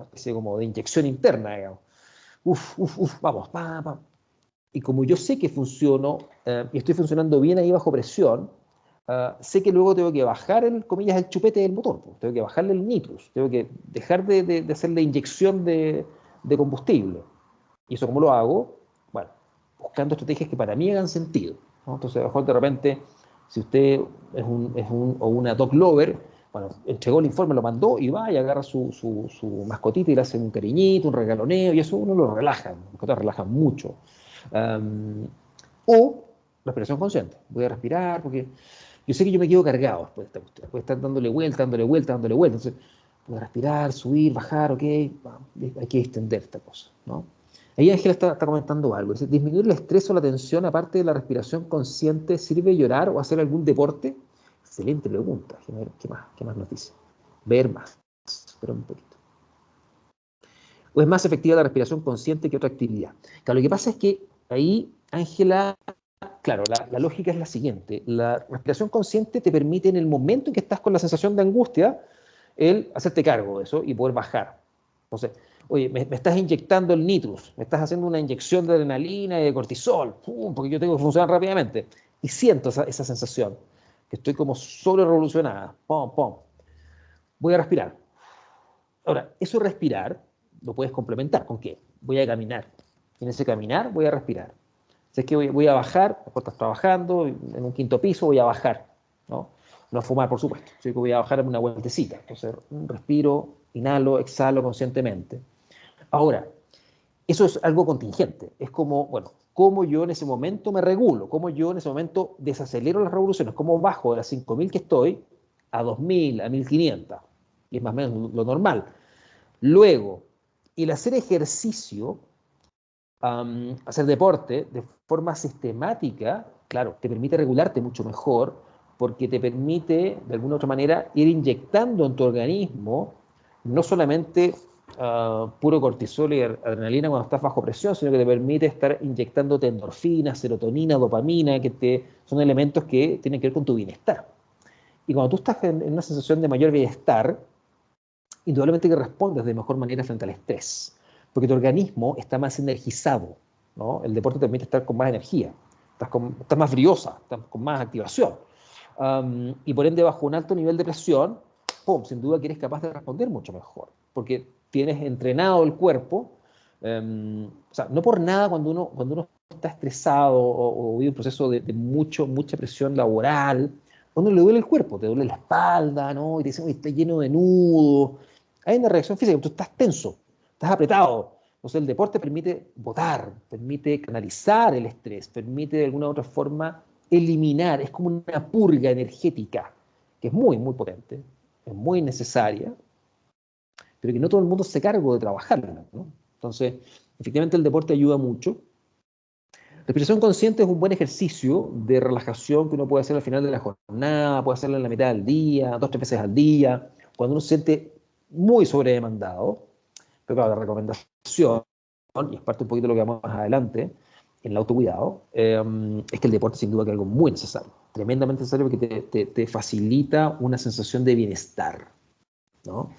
especie como de inyección interna, digamos. Uf, uf, uf, vamos, pa, pa. Y como yo sé que funciono y estoy funcionando bien ahí bajo presión, sé que luego tengo que bajar, comillas, el chupete del motor, pues. Tengo que bajarle el nitrus, tengo que dejar de hacer la inyección de combustible. ¿Y eso cómo lo hago? Bueno, buscando estrategias que para mí hagan sentido, ¿no? Entonces, a lo mejor de repente, si usted es un o una dog lover, Bueno, entregó el informe, lo mandó y va y agarra su mascotita y le hace un cariñito, un regaloneo, y eso uno lo relaja, las mascotas relajan mucho. Um, o respiración consciente. Voy a respirar porque yo sé que yo me quedo cargado después de esta cuestión. Voy a estar dándole vuelta, dándole vuelta, dándole vuelta. Entonces, voy a respirar, subir, bajar, ok, hay que extender esta cosa, ¿no? Ahí Ángela está comentando algo. Dice, disminuir el estrés o la tensión, aparte de la respiración consciente, ¿sirve llorar o hacer algún deporte? Excelente pregunta. ¿Qué más nos dice? Ver más. Espera un poquito. ¿O es más efectiva la respiración consciente que otra actividad? Claro, lo que pasa es que ahí, Ángela, claro, la lógica es la siguiente. La respiración consciente te permite en el momento en que estás con la sensación de angustia, el hacerte cargo de eso y poder bajar. Entonces, oye, me estás inyectando el nitrus, me estás haciendo una inyección de adrenalina y de cortisol, porque yo tengo que funcionar rápidamente. Y siento esa sensación, que estoy como sobre revolucionada. Pum, pum. Voy a respirar. Ahora, eso respirar lo puedes complementar con qué? Voy a caminar. En ese caminar voy a respirar. Si es que voy a bajar, mejor estás trabajando, en un quinto piso voy a bajar, ¿no? No a fumar, por supuesto. Si voy a bajar en una vueltecita. Entonces, respiro, inhalo, exhalo conscientemente. Ahora, eso es algo contingente. Es como, bueno, cómo yo en ese momento me regulo, cómo yo en ese momento desacelero las revoluciones, cómo bajo de las 5.000 que estoy a 2.000, a 1.500, y es más o menos lo normal. Luego, el hacer ejercicio, hacer deporte de forma sistemática, claro, te permite regularte mucho mejor, porque te permite, de alguna u otra manera, ir inyectando en tu organismo no solamente puro cortisol y adrenalina cuando estás bajo presión, sino que te permite estar inyectándote endorfina, serotonina, dopamina, son elementos que tienen que ver con tu bienestar. Y cuando tú estás en una sensación de mayor bienestar, indudablemente que respondes de mejor manera frente al estrés, porque tu organismo está más energizado, ¿no? El deporte te permite estar con más energía, estás más briosa, estás con más activación. Y por ende, bajo un alto nivel de presión, ¡pum!, sin duda que eres capaz de responder mucho mejor, porque tienes entrenado el cuerpo. O sea, no por nada cuando uno está estresado o vive un proceso de mucha presión laboral, a uno le duele el cuerpo, te duele la espalda, ¿no? Y te dicen, está lleno de nudos. Hay una reacción física, tú estás tenso, estás apretado. Entonces el deporte permite botar, permite canalizar el estrés, permite de alguna u otra forma eliminar, es como una purga energética, que es muy, muy potente, es muy necesaria, pero que no todo el mundo se carga de trabajarla, ¿no? Entonces, efectivamente el deporte ayuda mucho. Respiración consciente es un buen ejercicio de relajación que uno puede hacer al final de la jornada, puede hacerlo en la mitad del día, 2 o 3 veces al día, cuando uno se siente muy sobredemandado. Pero claro, la recomendación, y es parte un poquito de lo que vamos más adelante, en el autocuidado, es que el deporte sin duda que es algo muy necesario, tremendamente necesario porque te facilita una sensación de bienestar, ¿no?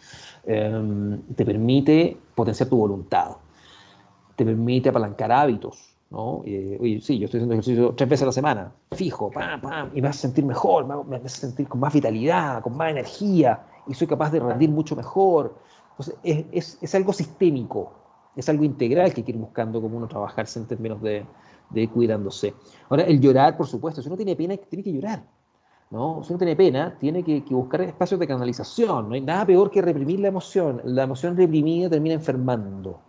Te permite potenciar tu voluntad, te permite apalancar hábitos, ¿no? Oye, sí, yo estoy haciendo ejercicio 3 veces a la semana, fijo, pam, pam, y me hace sentir mejor, me hace sentir con más vitalidad, con más energía, y soy capaz de rendir mucho mejor. Entonces, es algo sistémico, es algo integral que hay que ir buscando como uno trabajarse en términos de ir cuidándose. Ahora, el llorar, por supuesto, si uno tiene pena, tiene que llorar, ¿no? Si uno tiene pena, tiene que buscar espacios de canalización. No hay nada peor que reprimir la emoción. La emoción reprimida termina enfermando.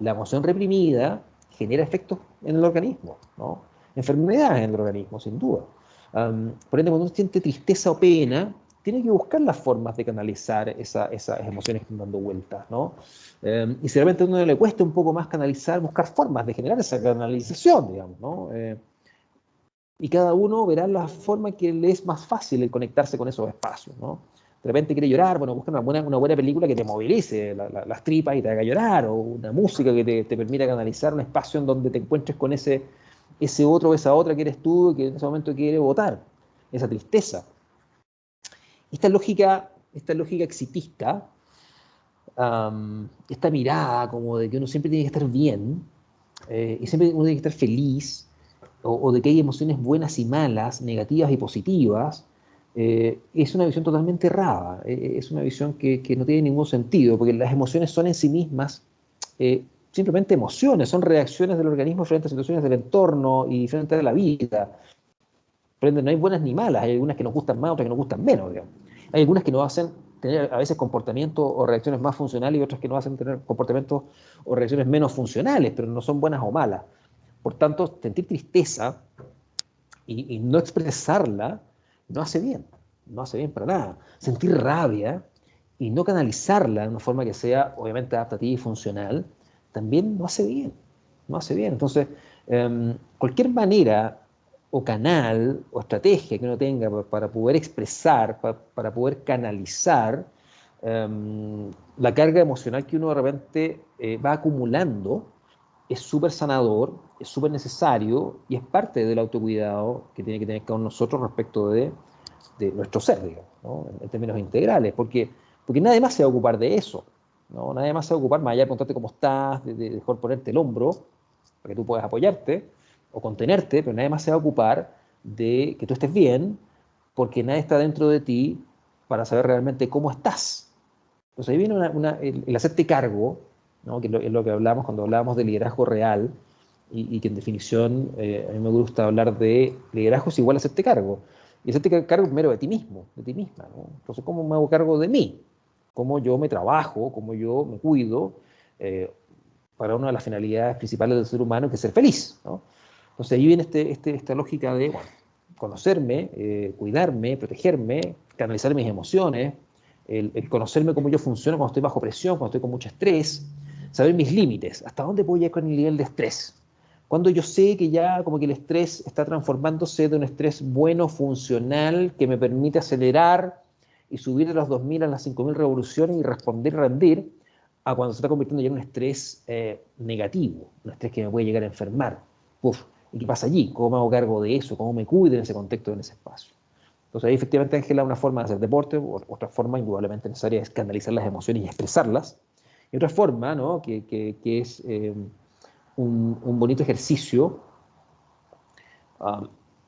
La emoción reprimida genera efectos en el organismo, ¿no? Enfermedades en el organismo, sin duda. Por ende, cuando uno siente tristeza o pena, tiene que buscar las formas de canalizar esas emociones que están dando vueltas, ¿no? Y si realmente a uno le cuesta un poco más canalizar, buscar formas de generar esa canalización, digamos, ¿no? Y cada uno verá la forma que le es más fácil el conectarse con esos espacios, ¿no? De repente quiere llorar, bueno, busca una buena película que te movilice las tripas y te haga llorar, o una música que te permita canalizar un espacio en donde te encuentres con ese otro o esa otra que eres tú, que en ese momento quiere botar esa tristeza. Esta lógica exitista, esta mirada como de que uno siempre tiene que estar bien, y siempre uno tiene que estar feliz, o de que hay emociones buenas y malas, negativas y positivas, es una visión totalmente errada, es una visión que no tiene ningún sentido, porque las emociones son en sí mismas simplemente emociones, son reacciones del organismo frente a situaciones del entorno y frente a la vida. Por ende, no hay buenas ni malas, hay algunas que nos gustan más, otras que nos gustan menos, digamos. Hay algunas que nos hacen tener a veces comportamientos o reacciones más funcionales y otras que nos hacen tener comportamientos o reacciones menos funcionales, pero no son buenas o malas. Por tanto, sentir tristeza y no expresarla no hace bien, no hace bien para nada. Sentir rabia y no canalizarla de una forma que sea obviamente adaptativa y funcional, también no hace bien, no hace bien. Entonces, cualquier manera o canal o estrategia que uno tenga para poder expresar, para poder canalizar la carga emocional que uno de repente va acumulando, es súper sanador, es súper necesario y es parte del autocuidado que tiene que tener cada uno de nosotros respecto de nuestro ser, digamos, ¿no? En términos integrales, porque nadie más se va a ocupar de eso, ¿no? Nadie más se va a ocupar, más allá de preguntarte cómo estás, de mejor ponerte el hombro para que tú puedas apoyarte o contenerte, pero nadie más se va a ocupar de que tú estés bien, porque nadie está dentro de ti para saber realmente cómo estás. Entonces ahí viene el hacerte cargo, ¿no? Que es lo que hablamos cuando hablábamos de liderazgo real, y que en definición a mí me gusta hablar de liderazgo es igual a hacerte cargo. Y hacerte cargo primero de ti mismo, de ti misma, ¿no? Entonces, ¿cómo me hago cargo de mí? ¿Cómo yo me trabajo? ¿Cómo yo me cuido? Eh, para una de las finalidades principales del ser humano, que es ser feliz, ¿no? Entonces ahí viene esta lógica de, bueno, conocerme, cuidarme, protegerme, canalizar mis emociones, el conocerme cómo yo funciono cuando estoy bajo presión, cuando estoy con mucho estrés, saber mis límites, hasta dónde puedo llegar con el nivel de estrés. Cuando yo sé que ya como que el estrés está transformándose de un estrés bueno, funcional, que me permite acelerar y subir de los 2000 a las 5000 revoluciones y responder y rendir, a cuando se está convirtiendo ya en un estrés negativo, un estrés que me puede llegar a enfermar. Uf, ¿y qué pasa allí? ¿Cómo me hago cargo de eso? ¿Cómo me cuido en ese contexto, en ese espacio? Entonces ahí efectivamente, Ángela, una forma de hacer deporte, otra forma indudablemente necesaria es canalizar las emociones y expresarlas. Y otra forma, ¿no? que es un bonito ejercicio um,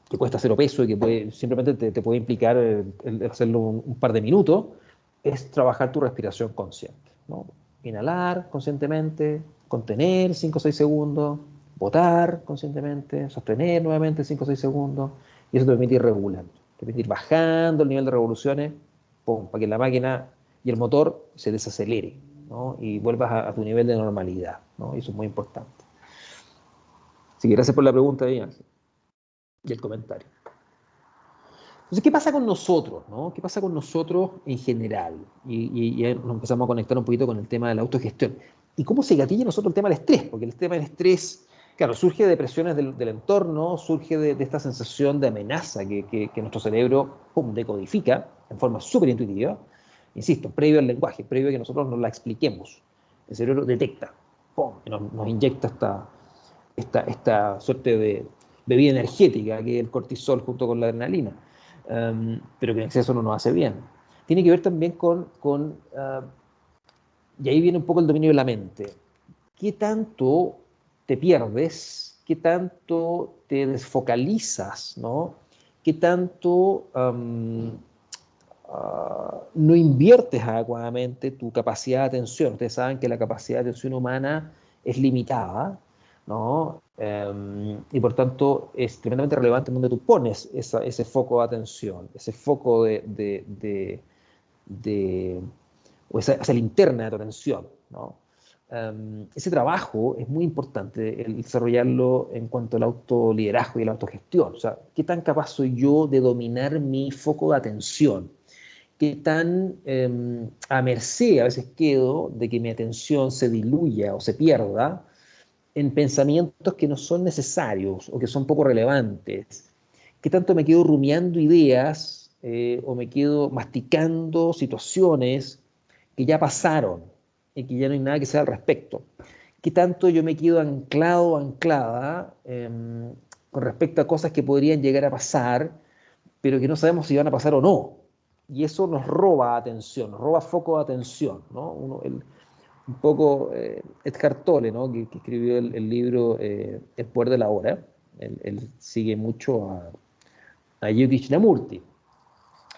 que cuesta cero peso y que simplemente te puede implicar el hacerlo un par de minutos, es trabajar tu respiración consciente, ¿no? Inhalar conscientemente, contener 5 o 6 segundos, botar conscientemente, sostener nuevamente 5 o 6 segundos, y eso te permite ir regulando, te permite ir bajando el nivel de revoluciones, pum, para que la máquina y el motor se desacelere, ¿no? Y vuelvas a tu nivel de normalidad, ¿no? Y eso es muy importante. Así que gracias por la pregunta ahí, Ángel, y el comentario. Entonces, ¿qué pasa con nosotros, no? ¿Qué pasa con nosotros en general? Y ahí nos empezamos a conectar un poquito con el tema de la autogestión. ¿Y cómo se gatilla en nosotros el tema del estrés? Porque el tema del estrés, claro, surge de presiones del entorno, surge de esta sensación de amenaza que nuestro cerebro, pum, decodifica en forma súper intuitiva. Insisto, previo al lenguaje, previo a que nosotros nos la expliquemos. El cerebro detecta, pum, y nos inyecta esta suerte de bebida energética, que es el cortisol junto con la adrenalina, pero que en exceso no nos hace bien. Tiene que ver también y ahí viene un poco el dominio de la mente. ¿Qué tanto te pierdes? ¿Qué tanto te desfocalizas? ¿No? ¿Qué tanto no inviertes adecuadamente tu capacidad de atención? Ustedes saben que la capacidad de atención humana es limitada, ¿no? Y por tanto es tremendamente relevante en donde tú pones ese foco de atención, ese foco de o esa linterna de tu atención, ¿no? Ese trabajo es muy importante el desarrollarlo en cuanto al autoliderazgo y la autogestión. O sea, ¿qué tan capaz soy yo de dominar mi foco de atención? ¿Qué tan a merced a veces quedo de que mi atención se diluya o se pierda en pensamientos que no son necesarios o que son poco relevantes? ¿Qué tanto me quedo rumiando ideas o me quedo masticando situaciones que ya pasaron y que ya no hay nada que sea al respecto? ¿Qué tanto yo me quedo anclado o anclada con respecto a cosas que podrían llegar a pasar, pero que no sabemos si van a pasar o no? Y eso nos roba atención, nos roba foco de atención, ¿no? Un poco Eckhart Tolle, ¿no? Que escribió el libro El poder de la hora. Él sigue mucho a Yogi Krishnamurti,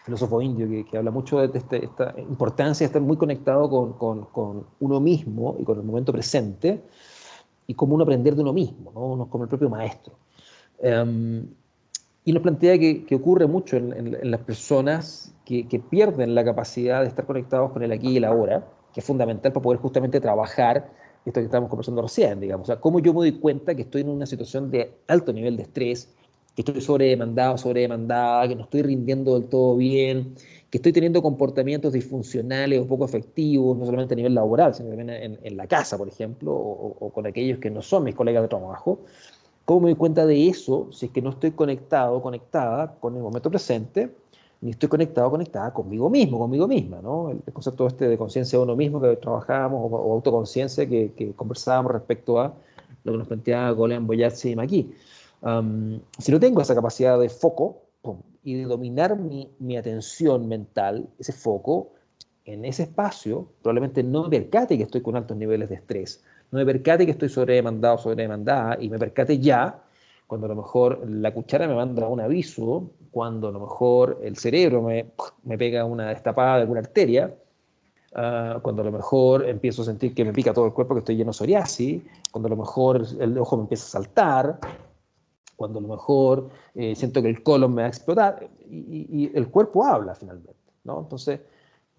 filósofo indio, que habla mucho de esta importancia de estar muy conectado con uno mismo y con el momento presente, y cómo uno aprender de uno mismo, ¿no? Uno como el propio maestro. Um, Y nos plantea que ocurre mucho en las personas que pierden la capacidad de estar conectados con el aquí y el ahora, que es fundamental para poder justamente trabajar esto que estamos conversando recién, digamos. O sea, cómo yo me doy cuenta que estoy en una situación de alto nivel de estrés, que estoy sobredemandado, sobredemandada, que no estoy rindiendo del todo bien, que estoy teniendo comportamientos disfuncionales o poco efectivos, no solamente a nivel laboral, sino también en la casa, por ejemplo, o con aquellos que no son mis colegas de trabajo. ¿Cómo me doy cuenta de eso si es que no estoy conectado, conectada con el momento presente, ni estoy conectado, conectada conmigo mismo, conmigo misma, ¿no? El concepto este de conciencia de uno mismo que trabajábamos, o autoconciencia que conversábamos respecto a lo que nos planteaba Goleman, Boyazzi y Maki. Si no tengo esa capacidad de foco, pum, y de dominar mi atención mental, ese foco, en ese espacio, probablemente no me percate que estoy con altos niveles de estrés, no me percate que estoy sobredemandado, sobredemandada, y me percate ya cuando a lo mejor la cuchara me manda un aviso, cuando a lo mejor el cerebro me pega una destapada de alguna arteria, cuando a lo mejor empiezo a sentir que me pica todo el cuerpo, que estoy lleno de psoriasis, cuando a lo mejor el ojo me empieza a saltar, cuando a lo mejor siento que el colon me va a explotar, y el cuerpo habla finalmente, ¿no? Entonces,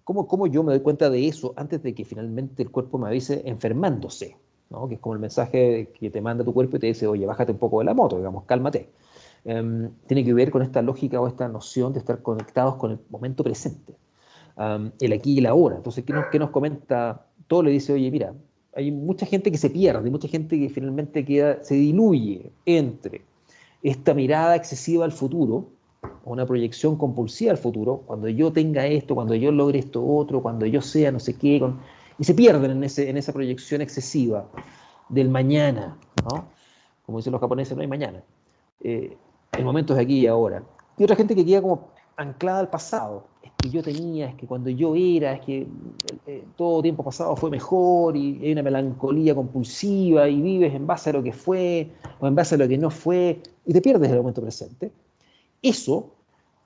¿cómo yo me doy cuenta de eso antes de que finalmente el cuerpo me avise enfermándose? ¿No? Que es como el mensaje que te manda tu cuerpo y te dice, oye, bájate un poco de la moto, digamos, cálmate. Tiene que ver con esta lógica o esta noción de estar conectados con el momento presente, el aquí y el ahora. Entonces, ¿qué nos comenta? Todo le dice, oye, mira, hay mucha gente que se pierde, hay mucha gente que finalmente se diluye entre esta mirada excesiva al futuro, una proyección compulsiva al futuro, cuando yo tenga esto, cuando yo logre esto otro, cuando yo sea no sé qué, y se pierden en esa proyección excesiva del mañana, ¿no? Como dicen los japoneses, no hay mañana. El momento es aquí y ahora. Y otra gente que queda como anclada al pasado. Es que yo tenía, es que cuando yo era, es que todo tiempo pasado fue mejor, y hay una melancolía compulsiva y vives en base a lo que fue o en base a lo que no fue y te pierdes el momento presente. Eso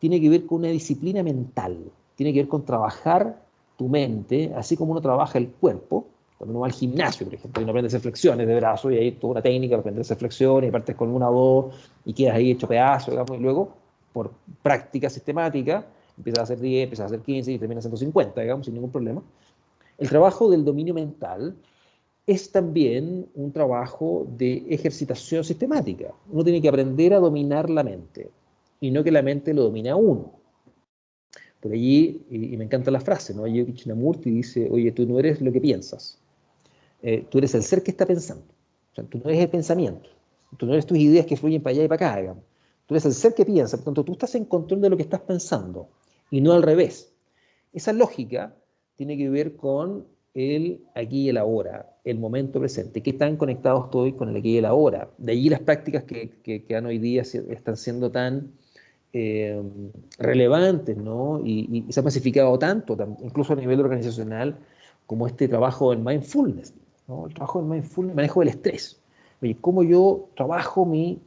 tiene que ver con una disciplina mental, tiene que ver con trabajar tu mente, así como uno trabaja el cuerpo. Cuando uno va al gimnasio, por ejemplo, y uno aprende a hacer flexiones de brazo, y hay toda una técnica para aprender a hacer flexiones, y partes con una o dos, y quedas ahí hecho pedazo, digamos, y luego, por práctica sistemática, empiezas a hacer 10, empiezas a hacer 15 y terminas haciendo 50, digamos, sin ningún problema. El trabajo del dominio mental es también un trabajo de ejercitación sistemática. Uno tiene que aprender a dominar la mente y no que la mente lo domine a uno. Por allí, y me encanta la frase, ¿no? Yogi Krishnamurti dice, oye, tú no eres lo que piensas, tú eres el ser que está pensando. O sea, tú no eres el pensamiento, tú no eres tus ideas que fluyen para allá y para acá, digamos. Tú eres el ser que piensa, por tanto, tú estás en control de lo que estás pensando y no al revés. Esa lógica tiene que ver con el aquí y el ahora, el momento presente. ¿Qué tan conectados estoy con el aquí y el ahora? De allí las prácticas que han hoy día están siendo tan eh, relevantes, ¿no? Y se ha masificado tanto, incluso a nivel organizacional, como este trabajo en mindfulness, ¿no? El trabajo en mindfulness, manejo del estrés. Oye, ¿cómo yo trabajo mi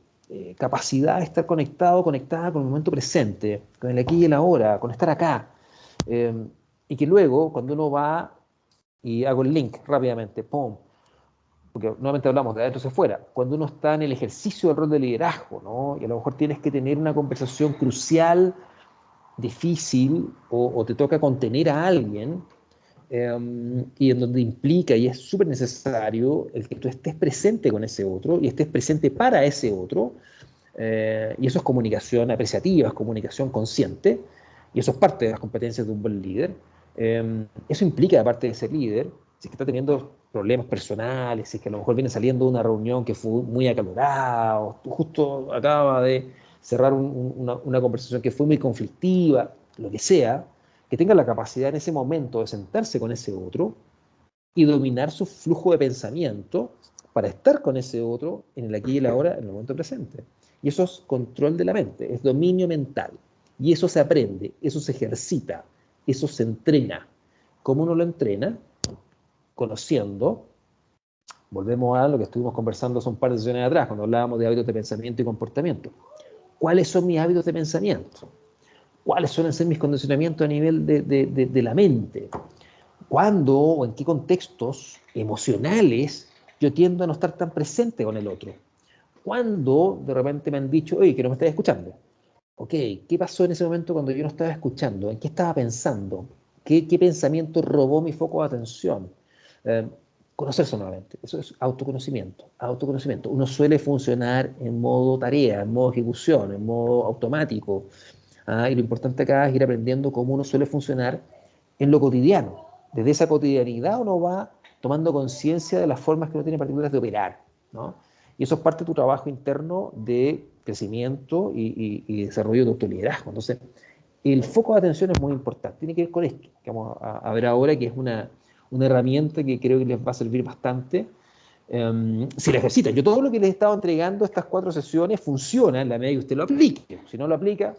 capacidad de estar conectado, conectada con el momento presente, con el aquí y el ahora, con estar acá? Eh, y que luego, cuando uno va, y hago el link rápidamente, ¡pum! Porque nuevamente hablamos de adentro hacia afuera, cuando uno está en el ejercicio del rol de liderazgo, ¿no? Y a lo mejor tienes que tener una conversación crucial, difícil, o te toca contener a alguien, y en donde implica y es súper necesario el que tú estés presente con ese otro y estés presente para ese otro, y eso es comunicación apreciativa, es comunicación consciente, y eso es parte de las competencias de un buen líder. Eso implica, aparte de ser líder, si es que está teniendo problemas personales, si es que a lo mejor viene saliendo de una reunión que fue muy acalorada, o justo acaba de cerrar una conversación que fue muy conflictiva, lo que sea, que tenga la capacidad en ese momento de sentarse con ese otro y dominar su flujo de pensamiento para estar con ese otro en el aquí y el ahora, en el momento presente. Y eso es control de la mente, es dominio mental. Y eso se aprende, eso se ejercita, eso se entrena. ¿Cómo uno lo entrena? Conociendo. Volvemos a lo que estuvimos conversando hace un par de sesiones atrás, cuando hablábamos de hábitos de pensamiento y comportamiento. ¿Cuáles son mis hábitos de pensamiento? ¿Cuáles suelen ser mis condicionamientos a nivel de la mente? ¿Cuándo o en qué contextos emocionales yo tiendo a no estar tan presente con el otro? ¿Cuándo de repente me han dicho, oye, que no me estás escuchando? ok, ¿qué pasó en ese momento cuando yo no estaba escuchando? ¿En qué estaba pensando? ¿Qué pensamiento robó mi foco de atención? Eh, Conocerse nuevamente, eso es autoconocimiento, autoconocimiento. Uno suele funcionar en modo tarea, en modo ejecución, en modo automático, y lo importante acá es ir aprendiendo cómo uno suele funcionar en lo cotidiano. Desde esa cotidianidad uno va tomando conciencia de las formas que uno tiene particulares de operar, ¿no? Y eso es parte de tu trabajo interno de crecimiento y desarrollo de autoliderazgo. Entonces, el foco de atención es muy importante. Tiene que ver con esto que vamos a ver ahora, que es una herramienta que creo que les va a servir bastante si la ejercitan. Yo todo lo que les he estado entregando, estas 4 sesiones, funciona en la medida que usted lo aplique. Si no lo aplica,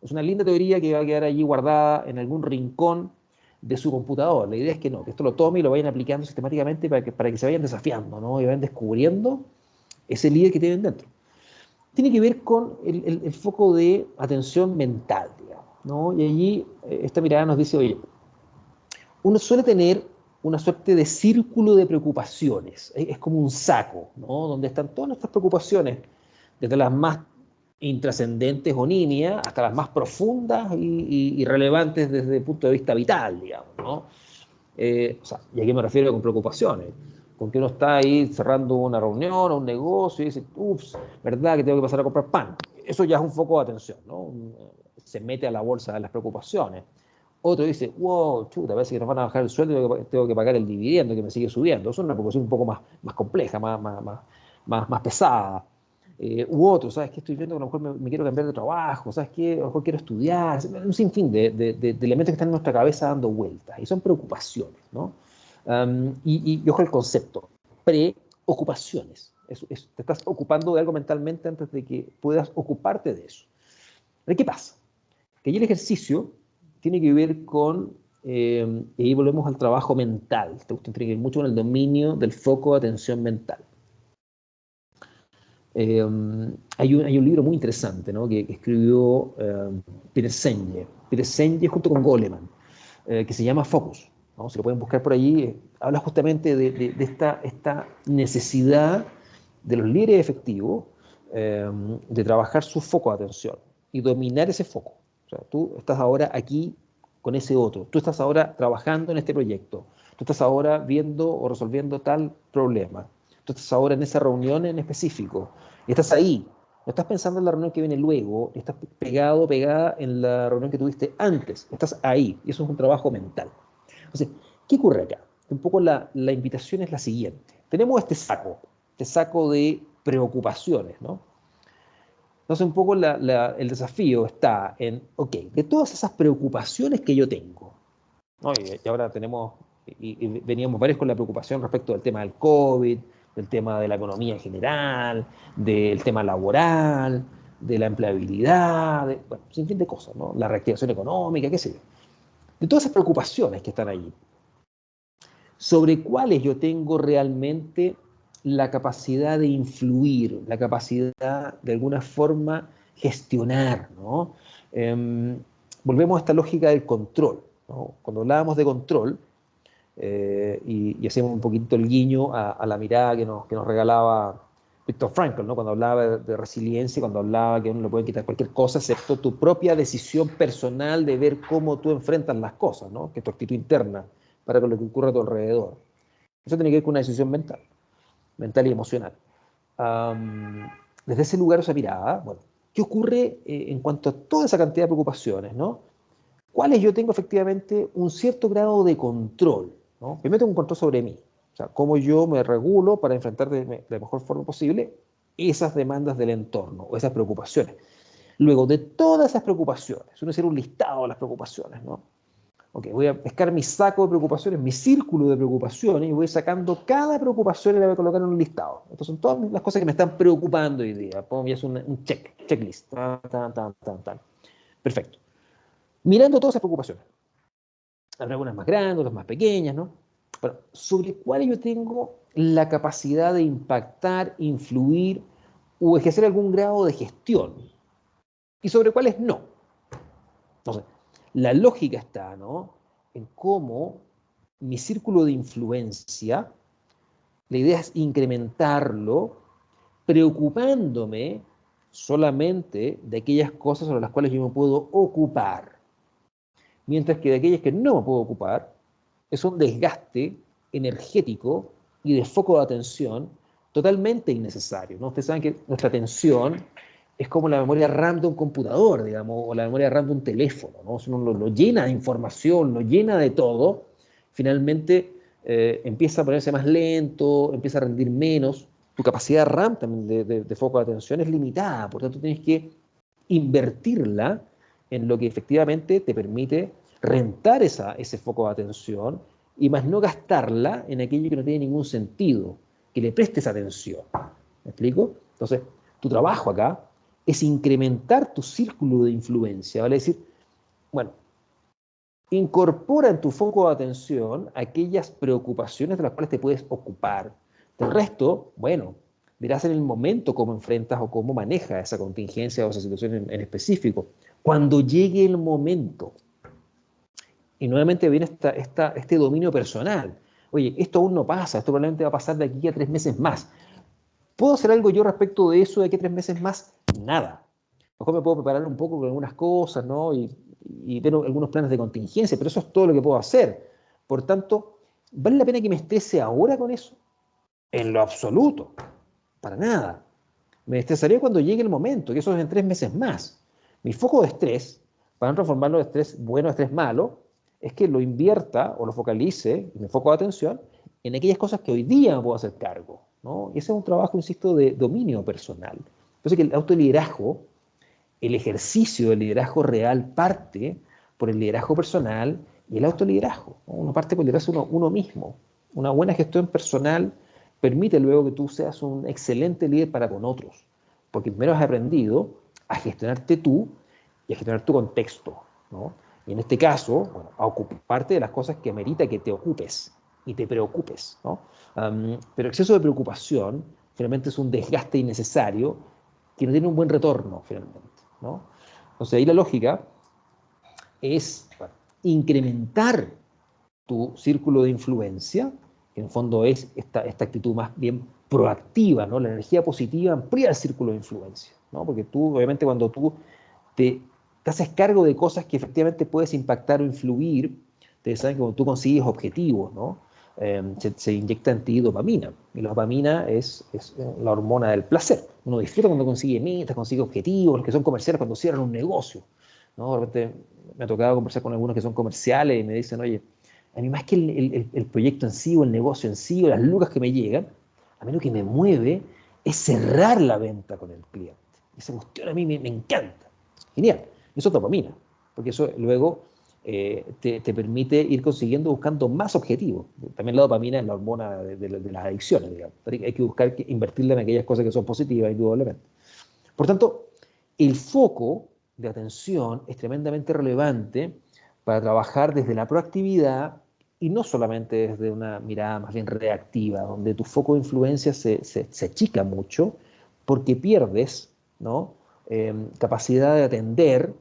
es una linda teoría que va a quedar allí guardada en algún rincón de su computador. La idea es que no, que esto lo tome y lo vayan aplicando sistemáticamente para que se vayan desafiando, ¿no? Y vayan descubriendo ese líder que tienen dentro. Tiene que ver con el foco de atención mental, digamos, ¿no? Y allí esta mirada nos dice, oye, uno suele tener una suerte de círculo de preocupaciones, es como un saco, ¿no? Donde están todas nuestras preocupaciones, desde las más intrascendentes o nimias hasta las más profundas y relevantes desde el punto de vista vital, digamos, ¿no? O sea, ¿y a qué me refiero con preocupaciones? Con que uno está ahí cerrando una reunión o un negocio y dice, ups, ¿verdad que tengo que pasar a comprar pan? Eso ya es un foco de atención, ¿no? Se mete a la bolsa de las preocupaciones. Otro dice, wow, chuta, parece que nos van a bajar el sueldo y tengo que pagar el dividendo que me sigue subiendo. Eso es una preocupación un poco más compleja, más pesada. U otro, ¿sabes qué? Estoy viendo que a lo mejor me quiero cambiar de trabajo, ¿sabes qué? A lo mejor quiero estudiar. Un sinfín de elementos que están en nuestra cabeza dando vueltas. Y son preocupaciones, ¿no? Y ojo el concepto, preocupaciones. Te estás ocupando de algo mentalmente antes de que puedas ocuparte de eso. ¿Pero qué pasa? Que allí el ejercicio tiene que ver con, y ahí volvemos al trabajo mental, tiene que ver mucho con el dominio del foco de atención mental. Eh, hay un libro muy interesante, ¿no? que escribió Peter Senge. Peter Senge junto con Goleman, que se llama Focus, ¿no? Si lo pueden buscar por allí, habla justamente de esta necesidad de los líderes efectivos de trabajar su foco de atención y dominar ese foco. O sea, tú estás ahora aquí con ese otro, tú estás ahora trabajando en este proyecto, tú estás ahora viendo o resolviendo tal problema, tú estás ahora en esa reunión en específico, y estás ahí, no estás pensando en la reunión que viene luego, estás pegado, pegada en la reunión que tuviste antes, estás ahí, y eso es un trabajo mental. Entonces, ¿qué ocurre acá? Un poco la invitación es la siguiente. Tenemos este saco de preocupaciones, ¿no? Entonces, un poco el desafío está en, ok, de todas esas preocupaciones que yo tengo, ¿no? Y ahora tenemos, y veníamos varios con la preocupación respecto del tema del COVID, del tema de la economía en general, del tema laboral, de la empleabilidad, bueno, sin fin de cosas, ¿no? La reactivación económica, qué sé yo. De todas esas preocupaciones que están allí, sobre cuáles yo tengo realmente la capacidad de influir, la capacidad de alguna forma gestionar, ¿no? Volvemos a esta lógica del control, ¿no? Cuando hablábamos de control, y hacemos un poquito el guiño a la mirada que nos regalaba Viktor Frankl, ¿no? Cuando hablaba de resiliencia, cuando hablaba que uno le puede quitar cualquier cosa, excepto tu propia decisión personal de ver cómo tú enfrentas las cosas, ¿no? Que es tu actitud interna para con lo que ocurre a tu alrededor. Eso tiene que ver con una decisión mental y emocional. Um, Desde ese lugar, esa mirada, bueno, ¿qué ocurre en cuanto a toda esa cantidad de preocupaciones, ¿no? ¿Cuáles yo tengo efectivamente un cierto grado de control? ¿No? Primero tengo un control sobre mí, o sea, cómo yo me regulo para enfrentar de la mejor forma posible esas demandas del entorno o esas preocupaciones. Luego, de todas esas preocupaciones, uno hacer un listado de las preocupaciones, ¿no? Ok, voy a pescar mi saco de preocupaciones, mi círculo de preocupaciones y voy sacando cada preocupación y la voy a colocar en un listado. Estas son todas las cosas que me están preocupando hoy día. Pongo ya un checklist. Tan. Perfecto. Mirando todas esas preocupaciones. Habrá algunas más grandes, otras más pequeñas, ¿no? Bueno, sobre cuáles yo tengo la capacidad de impactar, influir o ejercer algún grado de gestión y sobre cuáles no. Entonces, la lógica está, ¿no? En cómo mi círculo de influencia, la idea es incrementarlo, preocupándome solamente de aquellas cosas sobre las cuales yo me puedo ocupar, mientras que de aquellas que no me puedo ocupar, es un desgaste energético y de foco de atención totalmente innecesario, ¿no? Ustedes saben que nuestra atención es como la memoria RAM de un computador, digamos, o la memoria RAM de un teléfono, ¿no? Si uno lo llena de información, lo llena de todo, finalmente empieza a ponerse más lento, empieza a rendir menos. Tu capacidad RAM también de foco de atención es limitada, por tanto tienes que invertirla en lo que efectivamente te permite rentar ese foco de atención y más no gastarla en aquello que no tiene ningún sentido, que le prestes atención. ¿Me explico? Entonces, tu trabajo acá es incrementar tu círculo de influencia, ¿vale? Es decir, bueno, incorpora en tu foco de atención aquellas preocupaciones de las cuales te puedes ocupar. Del resto, bueno, verás en el momento cómo enfrentas o cómo manejas esa contingencia o esa situación en específico. Cuando llegue el momento, y nuevamente viene este dominio personal. Oye, esto aún no pasa, esto probablemente va a pasar de aquí a 3 meses más. ¿Puedo hacer algo yo respecto de eso de aquí a 3 meses más? Nada. Mejor me puedo preparar un poco con algunas cosas, ¿no? Y ver algunos planes de contingencia, pero eso es todo lo que puedo hacer. Por tanto, ¿vale la pena que me estrese ahora con eso? En lo absoluto. Para nada. Me estresaría cuando llegue el momento, que eso es en 3 meses más. Mi foco de estrés, para no transformarlo de estrés bueno a estrés malo, es que lo invierta o lo focalice, mi foco de atención, en aquellas cosas que hoy día me puedo hacer cargo, ¿no? Y ese es un trabajo, insisto, de dominio personal. Entonces, que el autoliderazgo, el ejercicio del liderazgo real parte por el liderazgo personal y el autoliderazgo, ¿no? Uno parte por liderarse uno mismo. Una buena gestión personal permite luego que tú seas un excelente líder para con otros, porque primero has aprendido a gestionarte tú y a gestionar tu contexto, ¿no? Y en este caso, bueno, a ocuparte de las cosas que amerita que te ocupes y te preocupes, ¿no? Pero exceso de preocupación finalmente es un desgaste innecesario que no tiene un buen retorno finalmente, ¿no? Entonces ahí la lógica es, bueno, incrementar tu círculo de influencia, que en el fondo es esta actitud más bien proactiva, ¿no? La energía positiva amplía el círculo de influencia, ¿no? Porque tú, obviamente, cuando tú te, te haces cargo de cosas que efectivamente puedes impactar o influir, ustedes saben que cuando tú consigues objetivos, ¿no? Se inyecta en ti dopamina, y la dopamina es la hormona del placer. Uno disfruta cuando consigue metas, consigue objetivos, los que son comerciales cuando cierran un negocio, ¿no? De repente me ha tocado conversar con algunos que son comerciales y me dicen, oye, a mí más que el proyecto en sí o el negocio en sí o las lucas que me llegan, a mí lo que me mueve es cerrar la venta con el cliente. Esa cuestión a mí me encanta. Genial. Eso es dopamina, porque eso luego te permite ir consiguiendo, buscando más objetivos. También la dopamina es la hormona de las adicciones, digamos. Hay que buscar invertirla en aquellas cosas que son positivas, indudablemente. Por tanto, el foco de atención es tremendamente relevante para trabajar desde la proactividad y no solamente desde una mirada más bien reactiva, donde tu foco de influencia se achica mucho porque pierdes, ¿no? Capacidad de atender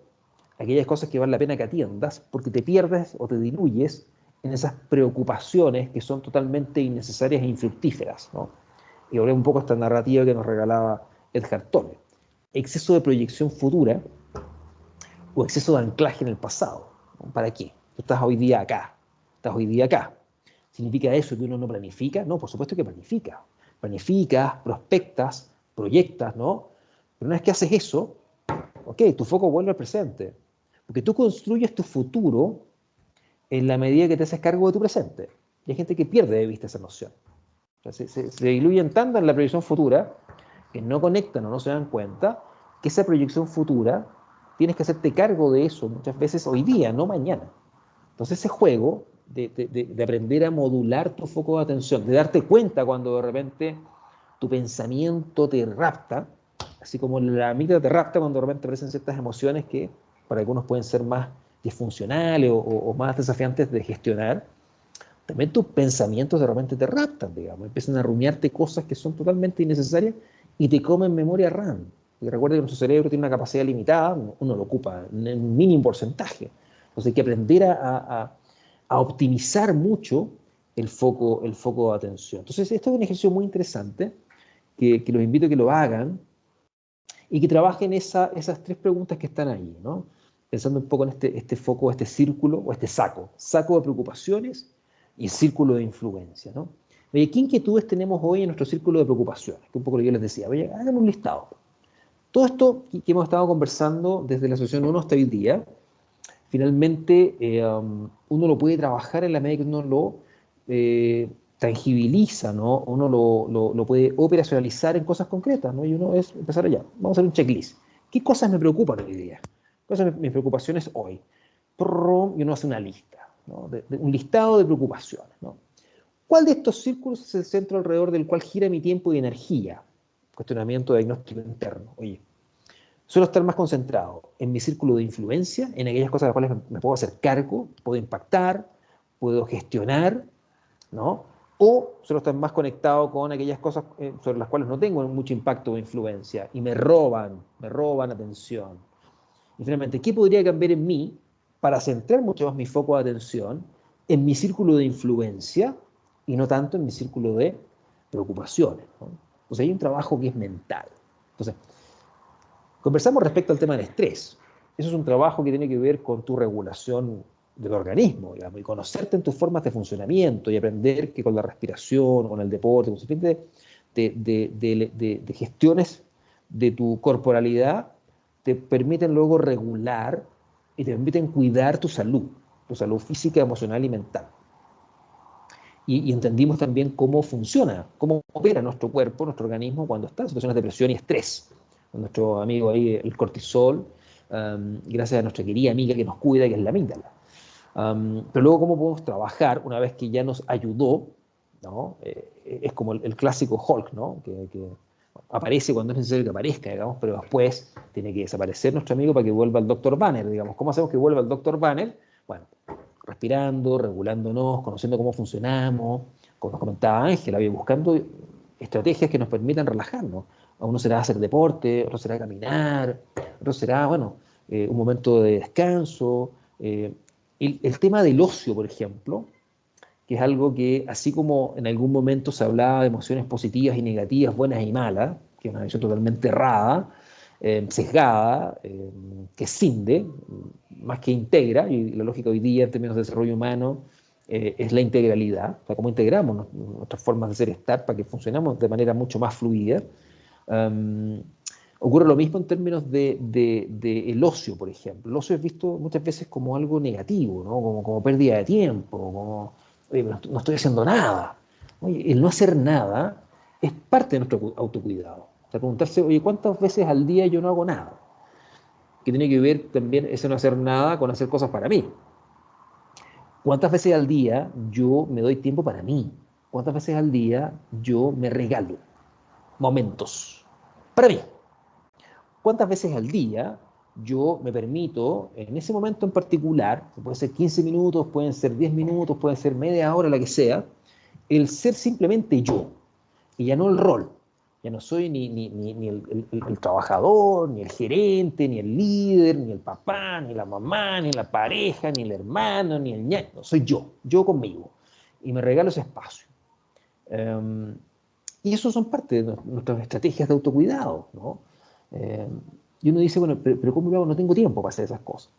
aquellas cosas que vale la pena que atiendas, porque te pierdes o te diluyes en esas preocupaciones que son totalmente innecesarias e infructíferas, ¿no? Y ahora un poco esta narrativa que nos regalaba Edgar Tolle. Exceso de proyección futura o exceso de anclaje en el pasado, ¿no? ¿Para qué? Tú estás hoy día acá, estás hoy día acá. ¿Significa eso que uno no planifica? No, por supuesto que planifica. Planificas, prospectas, proyectas, ¿no? Pero una vez que haces eso, ok, tu foco vuelve al presente. Porque tú construyes tu futuro en la medida que te haces cargo de tu presente. Y hay gente que pierde de vista esa noción. O sea, se diluyen tanto en la proyección futura que no conectan o no se dan cuenta que esa proyección futura tienes que hacerte cargo de eso muchas veces hoy día, no mañana. Entonces ese juego de aprender a modular tu foco de atención, de darte cuenta cuando de repente tu pensamiento te rapta, así como la amígdala te rapta cuando de repente aparecen ciertas emociones que para algunos pueden ser más disfuncionales o más desafiantes de gestionar, también tus pensamientos de repente te raptan, digamos, empiezan a rumiarte cosas que son totalmente innecesarias y te comen memoria RAM. Y recuerda que nuestro cerebro tiene una capacidad limitada, uno lo ocupa en un mínimo porcentaje. Entonces hay que aprender a optimizar mucho el foco de atención. Entonces esto es un ejercicio muy interesante que los invito a que lo hagan y que trabajen esas tres preguntas que están ahí, ¿no? Pensando un poco en este foco, este círculo, o este saco de preocupaciones y círculo de influencia, ¿no? Oye, ¿qué inquietudes tenemos hoy en nuestro círculo de preocupaciones? Que un poco lo que yo les decía, oye, hagan un listado. Todo esto que hemos estado conversando desde la sesión 1 hasta hoy día, finalmente uno lo puede trabajar en la medida que uno lo tangibiliza, ¿no? Uno lo puede operacionalizar en cosas concretas, ¿no? Y uno es empezar allá. Vamos a hacer un checklist. ¿Qué cosas me preocupan hoy día? ¿Cuáles son mis preocupaciones hoy? Y uno hace una lista, ¿no? Un listado de preocupaciones, ¿no? ¿Cuál de estos círculos es el centro alrededor del cual gira mi tiempo y energía? Cuestionamiento de diagnóstico interno. Oye, suelo estar más concentrado en mi círculo de influencia, en aquellas cosas de las cuales me puedo hacer cargo, puedo impactar, puedo gestionar, ¿no? O suelo estar más conectado con aquellas cosas sobre las cuales no tengo mucho impacto o influencia y me roban atención. Y finalmente, ¿qué podría cambiar en mí para centrar mucho más mi foco de atención en mi círculo de influencia y no tanto en mi círculo de preocupaciones, ¿no? Entonces hay un trabajo que es mental. Entonces, conversamos respecto al tema del estrés. Eso es un trabajo que tiene que ver con tu regulación del organismo, digamos, y conocerte en tus formas de funcionamiento y aprender que con la respiración, con el deporte, con un sinfín de gestiones de tu corporalidad te permiten luego regular y te permiten cuidar tu salud física, emocional y mental. Y entendimos también cómo funciona, cómo opera nuestro cuerpo, nuestro organismo cuando está en situaciones de presión y estrés. Con nuestro amigo ahí, el cortisol, gracias a nuestra querida amiga que nos cuida, que es la amígdala. Pero luego, ¿cómo podemos trabajar una vez que ya nos ayudó? ¿No? Es como el clásico Hulk, ¿no? Que aparece cuando es necesario que aparezca, digamos, pero después tiene que desaparecer nuestro amigo para que vuelva el Dr. Banner, digamos. ¿Cómo hacemos que vuelva el Dr. Banner? Bueno, respirando, regulándonos, conociendo cómo funcionamos, como nos comentaba Ángela, buscando estrategias que nos permitan relajarnos. A uno será hacer deporte, otro será caminar, otro será, bueno, un momento de descanso. El tema del ocio, por ejemplo, que es algo que, así como en algún momento se hablaba de emociones positivas y negativas, buenas y malas, que es una visión totalmente errada, sesgada, que cinde, más que integra, y la lógica hoy día en términos de desarrollo humano es la integralidad, o sea, cómo integramos nuestras formas de ser estar para que funcionemos de manera mucho más fluida. Um, Ocurre lo mismo en términos de el ocio, por ejemplo. El ocio es visto muchas veces como algo negativo, ¿no? Como pérdida de tiempo, como, oye, no estoy haciendo nada. Oye, el no hacer nada es parte de nuestro autocuidado. O sea, preguntarse, oye, ¿cuántas veces al día yo no hago nada? Que tiene que ver también ese no hacer nada con hacer cosas para mí. ¿Cuántas veces al día yo me doy tiempo para mí? ¿Cuántas veces al día yo me regalo momentos para mí? ¿Cuántas veces al día yo me permito, en ese momento en particular, puede ser 15 minutos, pueden ser 10 minutos, puede ser media hora, la que sea, el ser simplemente yo, y ya no el rol? Ya no soy ni el trabajador, ni el gerente, ni el líder, ni el papá, ni la mamá, ni la pareja, ni el hermano, ni el ñato. Soy yo conmigo. Y me regalo ese espacio. Y eso son parte de nuestras estrategias de autocuidado, ¿no? Y uno dice, bueno, pero ¿cómo lo hago? No tengo tiempo para hacer esas cosas.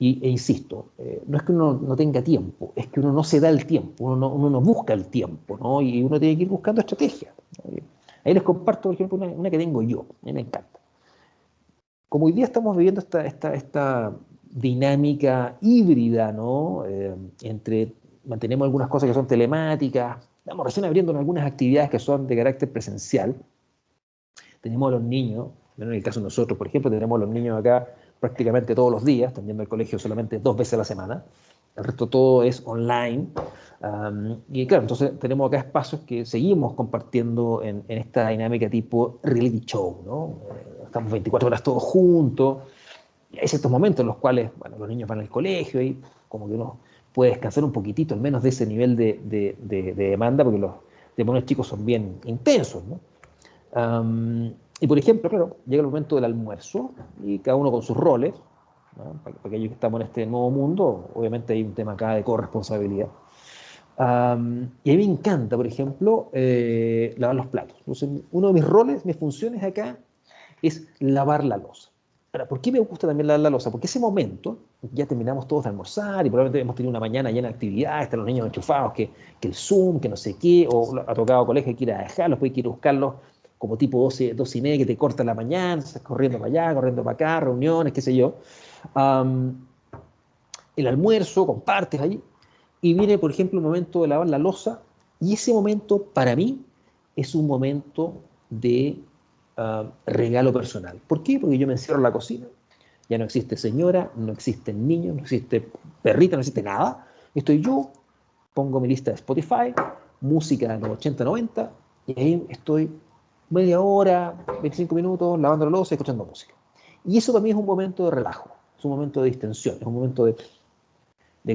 Insisto, no es que uno no tenga tiempo, es que uno no se da el tiempo, uno no busca el tiempo, ¿no? Y uno tiene que ir buscando estrategias, ¿no? Ahí les comparto, por ejemplo, una que tengo yo, a mí me encanta. Como hoy día estamos viviendo esta dinámica híbrida, ¿no? Entre, mantenemos algunas cosas que son telemáticas, estamos recién abriendo algunas actividades que son de carácter presencial. Tenemos a los niños, en el caso de nosotros, por ejemplo, tenemos a los niños acá prácticamente todos los días, están yendo al colegio solamente 2 veces a la semana, el resto todo es online. Y claro, entonces tenemos acá espacios que seguimos compartiendo en esta dinámica tipo reality show, ¿no? Estamos 24 horas todos juntos, y hay ciertos momentos en los cuales, bueno, los niños van al colegio y como que uno puede descansar un poquitito, al menos de ese nivel de demanda, porque los demonios chicos son bien intensos, ¿no? Y por ejemplo, claro, llega el momento del almuerzo y cada uno con sus roles, ¿no? Para aquellos que estamos en este nuevo mundo, obviamente hay un tema acá de corresponsabilidad. Y a mí me encanta, por ejemplo, lavar los platos. Entonces, uno de mis roles, mis funciones acá es lavar la loza. Ahora, ¿por qué me gusta también lavar la loza? Porque ese momento, ya terminamos todos de almorzar y probablemente hemos tenido una mañana llena de actividades, están los niños enchufados, que el Zoom, que no sé qué, o ha tocado colegio, hay que ir a dejarlos, puede que ir a buscarlos como tipo 12, 12 y media, que te corta la mañana, estás corriendo para allá, corriendo para acá, reuniones, qué sé yo. Um, el almuerzo, compartes ahí, y viene, por ejemplo, el momento de lavar la loza, y ese momento, para mí, es un momento de regalo personal. ¿Por qué? Porque yo me encierro en la cocina, ya no existe señora, no existen niños, no existe perrita, no existe nada. Estoy yo, pongo mi lista de Spotify, música de los 80, 90, y ahí estoy media hora, 25 minutos, lavando la loza y escuchando música. Y eso para mí es un momento de relajo, es un momento de distensión, es un momento de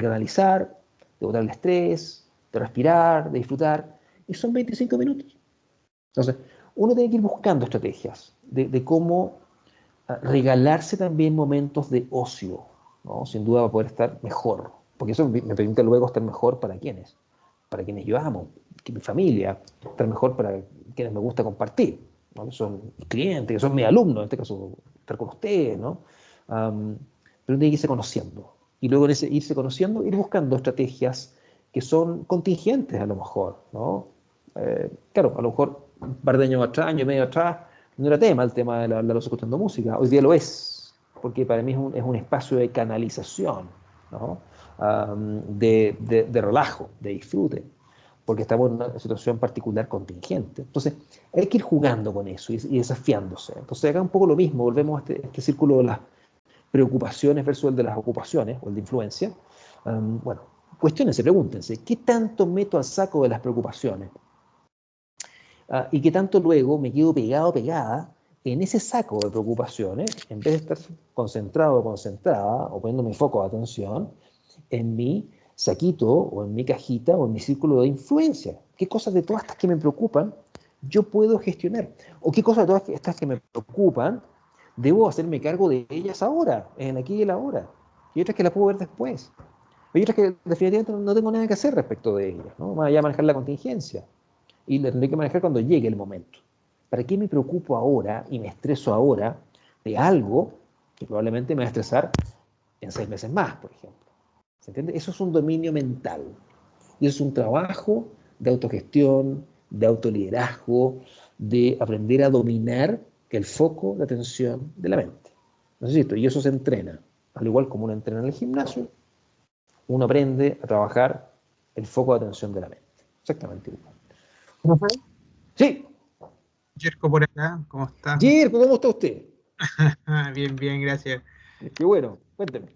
canalizar, de botar el estrés, de respirar, de disfrutar. Y son 25 minutos. Entonces, uno tiene que ir buscando estrategias de cómo regalarse también momentos de ocio, ¿no? Sin duda va a poder estar mejor, porque eso me permite luego estar mejor para quienes yo amo, que mi familia, estar mejor para quienes me gusta compartir, ¿no? Que son mis clientes, que son mis alumnos, en este caso, estar con ustedes, ¿no? Pero tiene que irse conociendo. Y luego en ese irse conociendo, ir buscando estrategias que son contingentes a lo mejor, ¿no? Claro, a lo mejor un par de años atrás, año y medio atrás, no era tema el tema de la loza escuchando música. Hoy día lo es, porque para mí es un espacio de canalización, ¿no? De relajo, de disfrute, porque estamos en una situación particular contingente. Entonces, hay que ir jugando con eso y desafiándose. Entonces, acá un poco lo mismo, volvemos a este círculo de las preocupaciones versus el de las ocupaciones o el de influencia. Bueno, cuestionense, pregúntense, ¿qué tanto meto al saco de las preocupaciones? Y qué tanto luego me quedo pegado o pegada en ese saco de preocupaciones, en vez de estar concentrado o concentrada, o poniendo mi foco de atención, en mi saquito, o en mi cajita, o en mi círculo de influencia. ¿Qué cosas de todas estas que me preocupan yo puedo gestionar? ¿O qué cosas de todas estas que me preocupan debo hacerme cargo de ellas ahora, en aquí y el ahora? Y otras que las puedo ver después. Hay otras que definitivamente no tengo nada que hacer respecto de ellas, ¿no? Más allá de manejar la contingencia. Y la tendré que manejar cuando llegue el momento. ¿Para qué me preocupo ahora y me estreso ahora de algo que probablemente me va a estresar en 6 meses más, por ejemplo? ¿Se entiende? Eso es un dominio mental. Y eso es un trabajo de autogestión, de autoliderazgo, de aprender a dominar el foco de atención de la mente. ¿No? Y eso se entrena. Al igual como uno entrena en el gimnasio, uno aprende a trabajar el foco de atención de la mente. Exactamente igual. Profe, Sí, Yerko por acá, ¿cómo está? Jirko, ¿cómo está usted? Bien, bien, gracias. Qué bueno, cuénteme.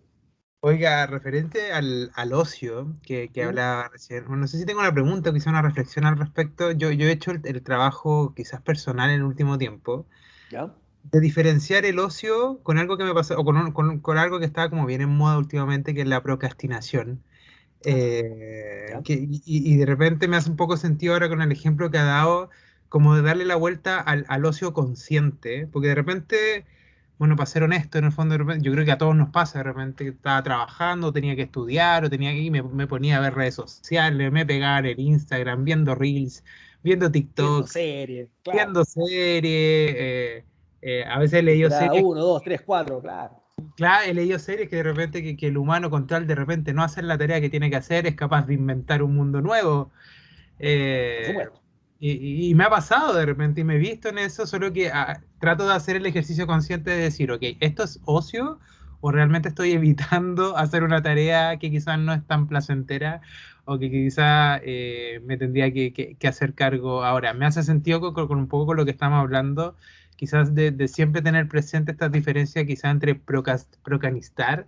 Oiga, referente al ocio que ¿Mm? hablaba recién, bueno, no sé si tengo una pregunta o quizá una reflexión al respecto. Yo he hecho el trabajo quizás personal en el último tiempo ¿Ya? de diferenciar el ocio con algo que me pasó, o con algo que estaba como bien en moda últimamente, que es la procrastinación. ¿Ya? Y de repente me hace un poco sentido ahora con el ejemplo que ha dado, como de darle la vuelta al ocio consciente, porque de repente, bueno, para ser honesto, en el fondo, yo creo que a todos nos pasa, de repente que estaba trabajando, tenía que estudiar, o tenía que ir, me ponía a ver redes sociales, me pegaba en el Instagram, viendo Reels, viendo Viendo TikTok, series, claro. viendo series, a veces he leído Temporada series. uno, 2, 3, 4, claro. Claro, he leído series que de repente que el humano con tal de repente no hacer la tarea que tiene que hacer es capaz de inventar un mundo nuevo. Por Eh, supuesto. y me ha pasado de repente y me he visto en eso, solo que trato de hacer el ejercicio consciente de decir, ok, ¿esto es ocio o realmente estoy evitando hacer una tarea que quizás no es tan placentera o que quizás me tendría que hacer cargo ahora? Me hace sentido con un poco con lo que estamos hablando, quizás de siempre tener presente esta diferencia quizás entre procrastinar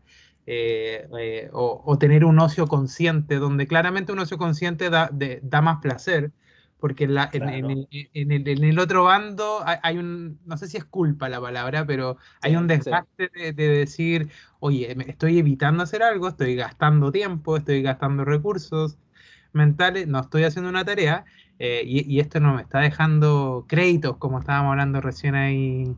o tener un ocio consciente, donde claramente un ocio consciente da más placer, porque Claro. en el otro bando hay un, no sé si es culpa la palabra, pero hay un Sí, sí. desgaste de decir, oye, estoy evitando hacer algo, estoy gastando tiempo, estoy gastando recursos mentales, no estoy haciendo una tarea, y esto no me está dejando créditos, como estábamos hablando recién ahí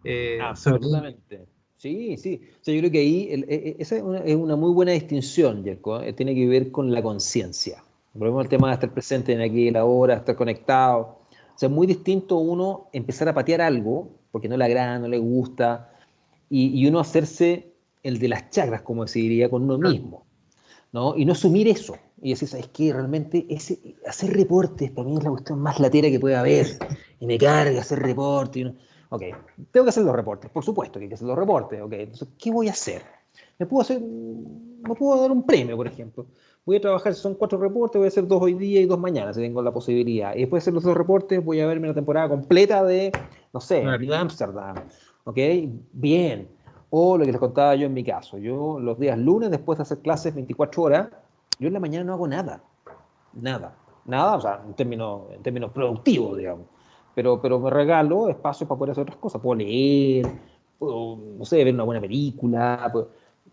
sobre... Absolutamente. Sí, sí. O sea, yo creo que ahí esa es una muy buena distinción, Yerko. Tiene que ver con la conciencia. Volvemos al tema de estar presente en aquí y la hora, estar conectado. O sea, es muy distinto uno empezar a patear algo porque no le agrada, no le gusta, y uno hacerse el de las chakras, como se diría, con uno mismo, ¿no? Y no asumir eso. Y decir, ¿sabes qué? Realmente hacer reportes para mí es la cuestión más latera que puede haber. Y me carga hacer reportes. Ok, tengo que hacer los reportes, por supuesto que hay que hacer los reportes. Ok, entonces, ¿qué voy a hacer? Me puedo dar un premio, por ejemplo. Voy a trabajar, si son 4 reportes, voy a hacer 2 hoy día y 2 mañana, si tengo la posibilidad. Y después de hacer los 2 reportes, voy a verme la temporada completa de, no sé, Claro. New Amsterdam. ¿Ok? Bien. O lo que les contaba yo en mi caso. Yo los días lunes, después de hacer clases 24 horas, yo en la mañana no hago nada. Nada. Nada, o sea, en términos productivos, digamos. Pero me regalo espacios para poder hacer otras cosas. Puedo leer, puedo, no sé, ver una buena película.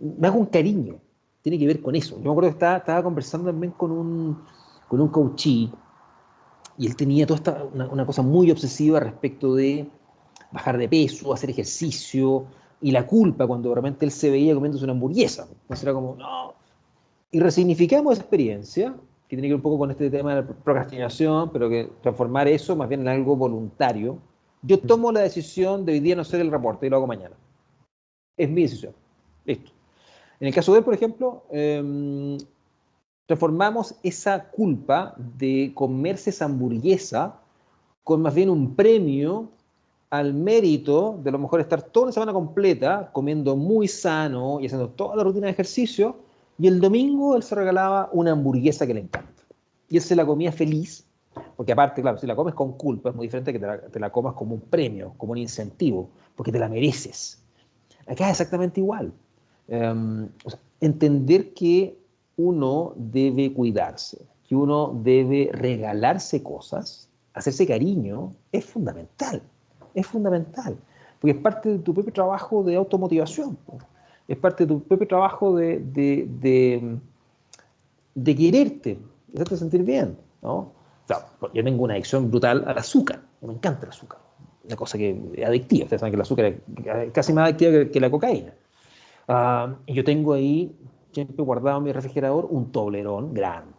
Me hago un cariño. Tiene que ver con eso. Yo me acuerdo que estaba conversando también con un coachee y él tenía toda una cosa muy obsesiva respecto de bajar de peso, hacer ejercicio y la culpa cuando realmente él se veía comiéndose una hamburguesa. Entonces era como, no. Y resignificamos esa experiencia, que tiene que ver un poco con este tema de la procrastinación, pero que transformar eso más bien en algo voluntario. Yo tomo la decisión de hoy día no hacer el reporte y lo hago mañana. Es mi decisión. Listo. En el caso de él, por ejemplo, transformamos esa culpa de comerse esa hamburguesa con más bien un premio al mérito de a lo mejor estar toda una semana completa comiendo muy sano y haciendo toda la rutina de ejercicio, y el domingo él se regalaba una hamburguesa que le encanta. Y él se la comía feliz, porque aparte, claro, si la comes con culpa es muy diferente que te la comas como un premio, como un incentivo, porque te la mereces. Acá es exactamente igual. O sea, entender que uno debe cuidarse, que uno debe regalarse cosas, hacerse cariño, es fundamental. Es fundamental. Porque es parte de tu propio trabajo de automotivación. Es parte de tu propio trabajo de quererte, de hacerte sentir bien, ¿no? O sea, yo tengo una adicción brutal al azúcar. Me encanta el azúcar. Una cosa que es adictiva. Ustedes saben que el azúcar es casi más adictiva que la cocaína. Y yo tengo ahí, siempre guardado en mi refrigerador, un Toblerón grande.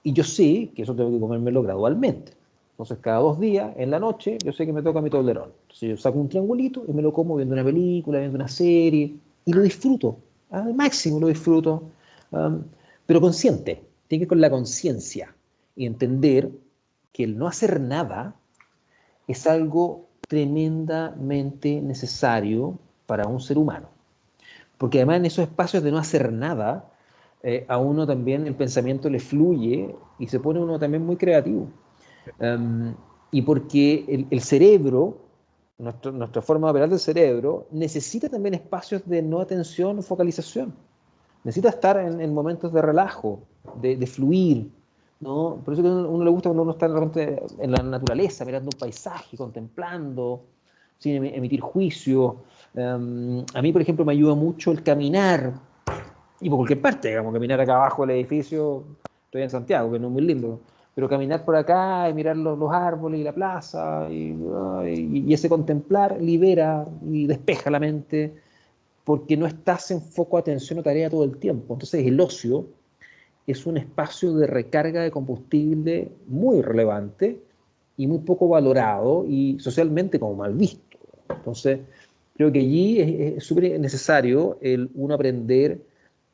Y yo sé que eso tengo que comérmelo gradualmente. Entonces, cada 2 días, en la noche, yo sé que me toca mi Toblerón. Entonces, yo saco un triangulito y me lo como viendo una película, viendo una serie, y lo disfruto. Al máximo lo disfruto. Um, pero consciente. Tiene que ir con la conciencia y entender que el no hacer nada es algo tremendamente necesario para un ser humano. Porque además en esos espacios de no hacer nada, a uno también el pensamiento le fluye y se pone uno también muy creativo. Um, y porque el cerebro, nuestra forma de operar del cerebro, necesita también espacios de no atención o focalización. Necesita estar en momentos de relajo, de fluir, ¿no? Por eso que a uno le gusta cuando uno está en la naturaleza, mirando un paisaje, contemplando, sin emitir juicio. A mí, por ejemplo, me ayuda mucho el caminar, y por cualquier parte, digamos, caminar acá abajo del edificio, estoy en Santiago, que no es muy lindo, pero caminar por acá y mirar los árboles y la plaza, y ese contemplar libera y despeja la mente, porque no estás en foco de atención o tarea todo el tiempo. Entonces el ocio es un espacio de recarga de combustible muy relevante y muy poco valorado y socialmente como mal visto. Entonces, creo que allí es súper necesario el uno aprender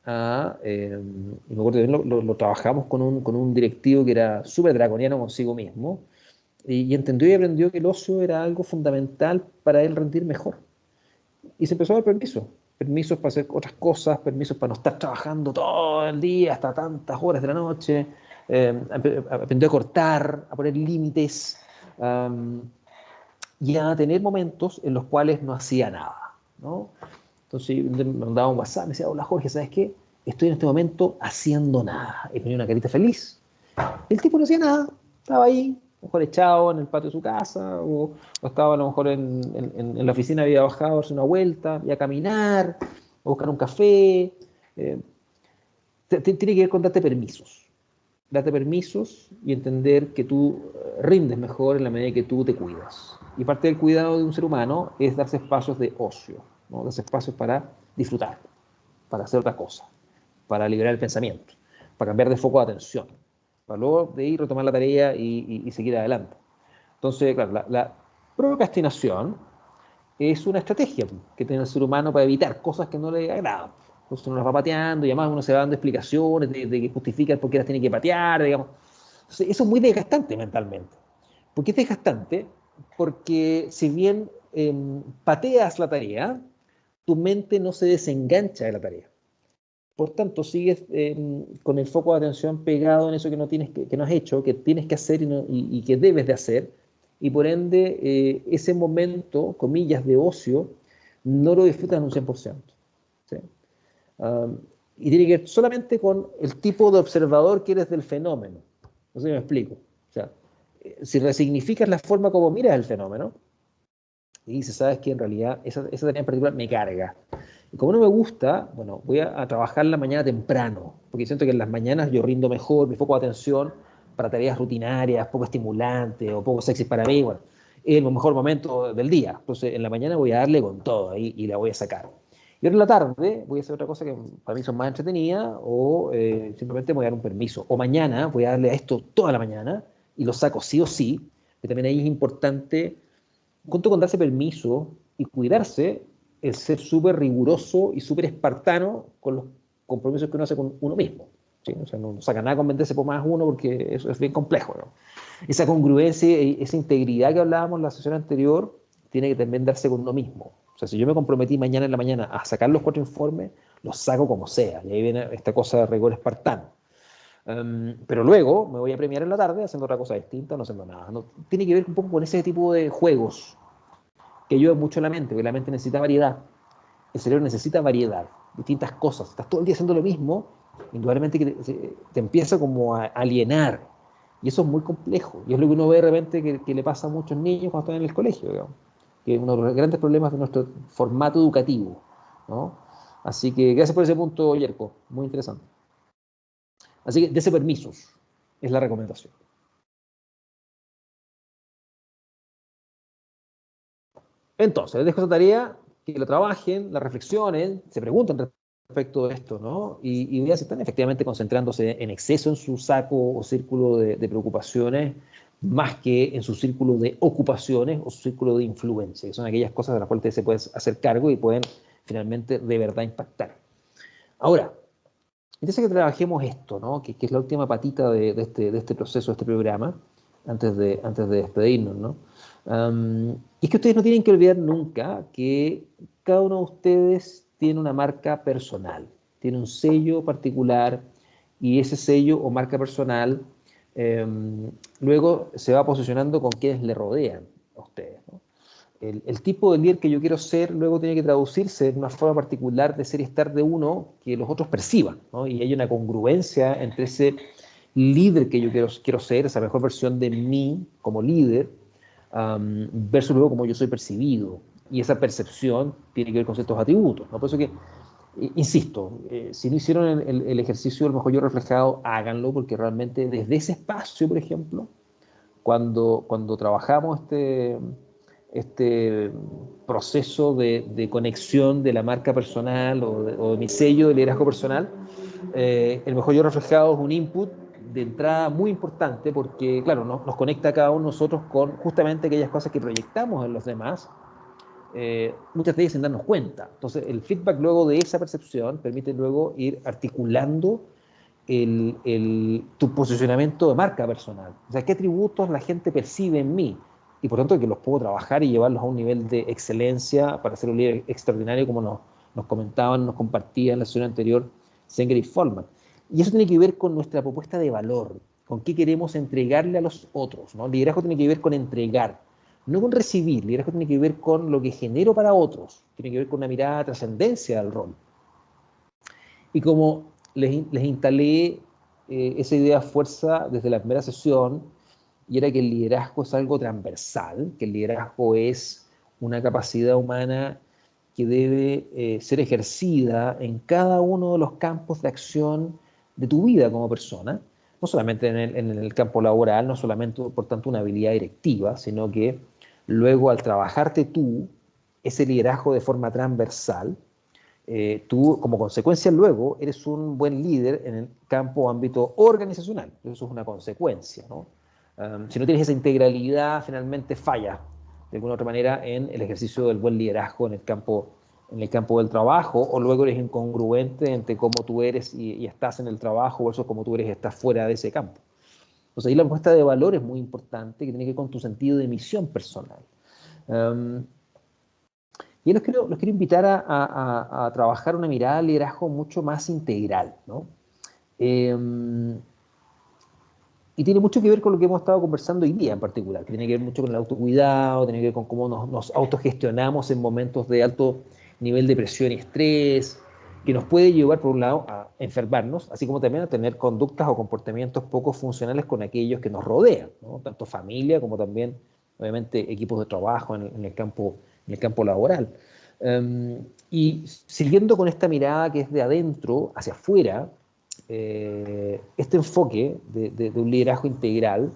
y me acuerdo que lo trabajamos con un directivo que era súper draconiano consigo mismo, y entendió y aprendió que el ocio era algo fundamental para él rendir mejor. Y se empezó a dar permisos para hacer otras cosas, permisos para no estar trabajando todo el día hasta tantas horas de la noche, aprendió a cortar, a poner límites, um, y a tener momentos en los cuales no hacía nada, ¿no? Entonces me mandaba un WhatsApp, me decía, hola Jorge, ¿sabes qué? Estoy en este momento haciendo nada. Y ponía una carita feliz. El tipo no hacía nada, estaba ahí, a lo mejor echado en el patio de su casa, o estaba a lo mejor en la oficina, había bajado a darse una vuelta, y a caminar, a buscar un café. Tiene que ver con darte permisos y entender que tú rindes mejor en la medida que tú te cuidas. Y parte del cuidado de un ser humano es darse espacios de ocio, ¿no? Darse espacios para disfrutar, para hacer otra cosa, para liberar el pensamiento, para cambiar de foco de atención, para luego de ir retomar la tarea y seguir adelante. Entonces, claro, procrastinación es una estrategia que tiene el ser humano para evitar cosas que no le agradan. Entonces uno las va pateando y además uno se va dando explicaciones de que justifica por qué las tiene que patear, digamos. Entonces, eso es muy desgastante mentalmente. ¿Por qué es desgastante? Porque si bien pateas la tarea, tu mente no se desengancha de la tarea. Por tanto, sigues con el foco de atención pegado en eso que no, que no has hecho, que tienes que hacer y que debes de hacer, y por ende ese momento, comillas, de ocio, no lo disfrutas en un 100%. ¿Sí? Um, y tiene que ver solamente con el tipo de observador que eres del fenómeno. No sé si me explico. O sea, si resignificas la forma como miras el fenómeno, y dices, sabes que en realidad esa tarea en particular me carga. Y como no me gusta, bueno, voy a trabajar la mañana temprano, porque siento que en las mañanas yo rindo mejor, mi foco de atención para tareas rutinarias, poco estimulantes o poco sexy para mí, bueno, es el mejor momento del día. Entonces, en la mañana voy a darle con todo ahí y la voy a sacar. Y ahora en la tarde voy a hacer otra cosa que para mí son más entretenidas o simplemente voy a dar un permiso. O mañana voy a darle a esto toda la mañana y lo saco sí o sí. Que también ahí es importante, junto con darse permiso y cuidarse, el ser súper riguroso y súper espartano con los compromisos que uno hace con uno mismo. ¿Sí? O sea, no saca nada con venderse por más uno porque eso es bien complejo, ¿no? Esa congruencia y esa integridad que hablábamos en la sesión anterior tiene que también darse con uno mismo. O sea, si yo me comprometí mañana en la mañana a sacar los 4 informes, los saco como sea. Y ahí viene esta cosa de rigor espartano. Pero luego me voy a premiar en la tarde haciendo otra cosa distinta, no haciendo nada. No, tiene que ver un poco con ese tipo de juegos que ayudan mucho a la mente, porque la mente necesita variedad. El cerebro necesita variedad, distintas cosas. Estás todo el día haciendo lo mismo, indudablemente que te empieza como a alienar. Y eso es muy complejo. Y es lo que uno ve de repente que le pasa a muchos niños cuando están en el colegio, digamos, que es uno de los grandes problemas de nuestro formato educativo, ¿no? Así que gracias por ese punto, Yerko. Muy interesante. Así que dese permisos, es la recomendación. Entonces, les dejo esa tarea, que lo trabajen, la reflexionen, se pregunten respecto de esto, ¿no? Y vean si están efectivamente concentrándose en exceso en su saco o círculo de preocupaciones, más que en su círculo de ocupaciones o su círculo de influencia, que son aquellas cosas de las cuales ustedes se pueden hacer cargo y pueden finalmente de verdad impactar. Ahora, interesa que trabajemos esto, ¿no? Que es la última patita de este proceso, de este programa, antes de despedirnos, ¿no? Y es que ustedes no tienen que olvidar nunca que cada uno de ustedes tiene una marca personal, tiene un sello particular y ese sello o marca personal luego se va posicionando con quienes le rodean a ustedes, ¿no? El tipo de líder que yo quiero ser luego tiene que traducirse en una forma particular de ser y estar de uno que los otros perciban, ¿no? Y hay una congruencia entre ese líder que yo quiero ser, esa mejor versión de mí como líder, versus luego como yo soy percibido. Y esa percepción tiene que ver con ciertos atributos, ¿no? Por eso que, insisto, si no hicieron el ejercicio del mejor yo reflejado, háganlo, porque realmente desde ese espacio, por ejemplo, cuando trabajamos este proceso de conexión de la marca personal o de mi sello de liderazgo personal, el mejor yo reflejado es un input de entrada muy importante porque, claro, nos conecta a cada uno de nosotros con justamente aquellas cosas que proyectamos en los demás, muchas de ellas sin darnos cuenta. Entonces, el feedback luego de esa percepción permite luego ir articulando tu posicionamiento de marca personal. O sea, qué atributos la gente percibe en mí y por tanto que los puedo trabajar y llevarlos a un nivel de excelencia para ser un líder extraordinario como nos comentaban, nos compartían en la sesión anterior Senger y Folman. Y eso tiene que ver con nuestra propuesta de valor, con qué queremos entregarle a los otros, ¿no? Liderazgo tiene que ver con entregar, no con recibir. Liderazgo tiene que ver con lo que genero para otros, tiene que ver con una mirada de trascendencia del rol. Y como les instalé esa idea fuerza desde la primera sesión, y era que el liderazgo es algo transversal, que el liderazgo es una capacidad humana que debe ser ejercida en cada uno de los campos de acción de tu vida como persona, no solamente en el campo laboral, no solamente, por tanto, una habilidad directiva, sino que luego al trabajarte tú, ese liderazgo de forma transversal, tú como consecuencia luego eres un buen líder en el campo o ámbito organizacional. Eso es una consecuencia, ¿no? Si no tienes esa integralidad, finalmente falla de alguna otra manera en el ejercicio del buen liderazgo en el campo del trabajo, o luego eres incongruente entre cómo tú eres y estás en el trabajo versus cómo tú eres y estás fuera de ese campo. Entonces ahí la propuesta de valor es muy importante, que tiene que ver con tu sentido de misión personal. Y los quiero invitar a trabajar una mirada de liderazgo mucho más integral, ¿no? Y tiene mucho que ver con lo que hemos estado conversando hoy día en particular, que tiene que ver mucho con el autocuidado, tiene que ver con cómo nos autogestionamos en momentos de alto nivel de presión y estrés, que nos puede llevar, por un lado, a enfermarnos, así como también a tener conductas o comportamientos poco funcionales con aquellos que nos rodean, ¿no? Tanto familia como también, obviamente, equipos de trabajo en el campo laboral. Y siguiendo con esta mirada que es de adentro hacia afuera, este enfoque de un liderazgo integral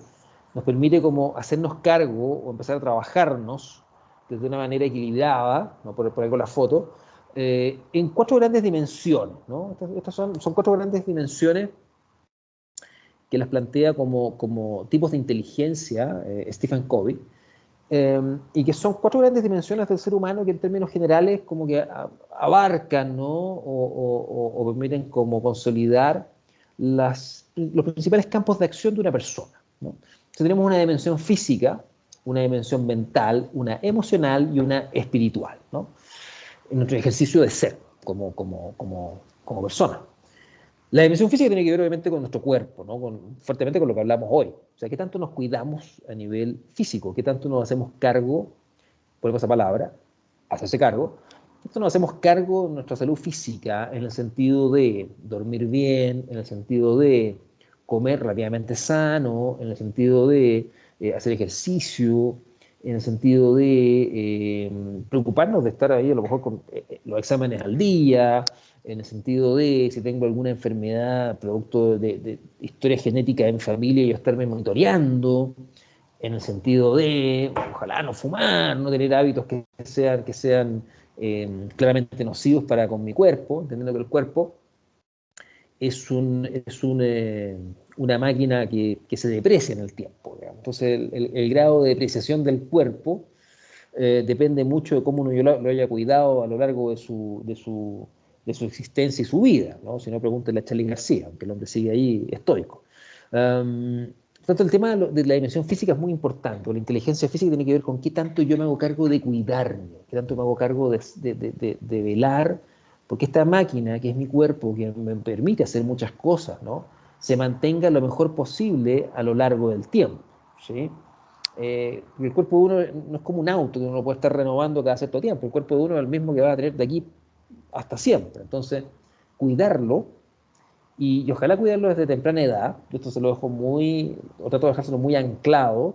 nos permite como hacernos cargo o empezar a trabajarnos desde una manera equilibrada, ¿no? por ahí con la foto, en cuatro grandes dimensiones, ¿no? Estas son cuatro grandes dimensiones que las plantea como tipos de inteligencia Stephen Covey, y que son cuatro grandes dimensiones del ser humano que en términos generales como que abarcan, ¿no? o permiten como consolidar los principales campos de acción de una persona, ¿no? Entonces tenemos una dimensión física, una dimensión mental, una emocional y una espiritual, ¿no? En nuestro ejercicio de ser como persona. La dimensión física tiene que ver obviamente con nuestro cuerpo, ¿no? Fuertemente con lo que hablamos hoy. O sea, ¿qué tanto nos cuidamos a nivel físico? ¿Qué tanto nos hacemos cargo, por esa palabra, hacerse cargo? ¿Qué tanto nos hacemos cargo de nuestra salud física en el sentido de dormir bien, en el sentido de comer relativamente sano, en el sentido de hacer ejercicio, en el sentido de preocuparnos de estar ahí a lo mejor con los exámenes al día, en el sentido de si tengo alguna enfermedad producto de historia genética en familia y yo estarme monitoreando, en el sentido de ojalá no fumar, no tener hábitos que sean claramente nocivos para con mi cuerpo, entendiendo que el cuerpo es una máquina que se deprecia en el tiempo, digamos. Entonces el grado de depreciación del cuerpo depende mucho de cómo uno lo haya cuidado a lo largo de su existencia y su vida, ¿no? Si no, pregúntenle a Charly García, aunque el hombre sigue ahí estoico. Por tanto, el tema de la dimensión física es muy importante. La inteligencia física tiene que ver con qué tanto yo me hago cargo de cuidarme, qué tanto me hago cargo de velar, porque esta máquina, que es mi cuerpo, que me permite hacer muchas cosas, ¿no? Se mantenga lo mejor posible a lo largo del tiempo, ¿sí? El cuerpo de uno no es como un auto que uno puede estar renovando cada cierto tiempo. El cuerpo de uno es el mismo que va a tener de aquí hasta siempre. Entonces, cuidarlo y ojalá cuidarlo desde temprana edad. Yo esto se lo dejo o trato de dejárselo muy anclado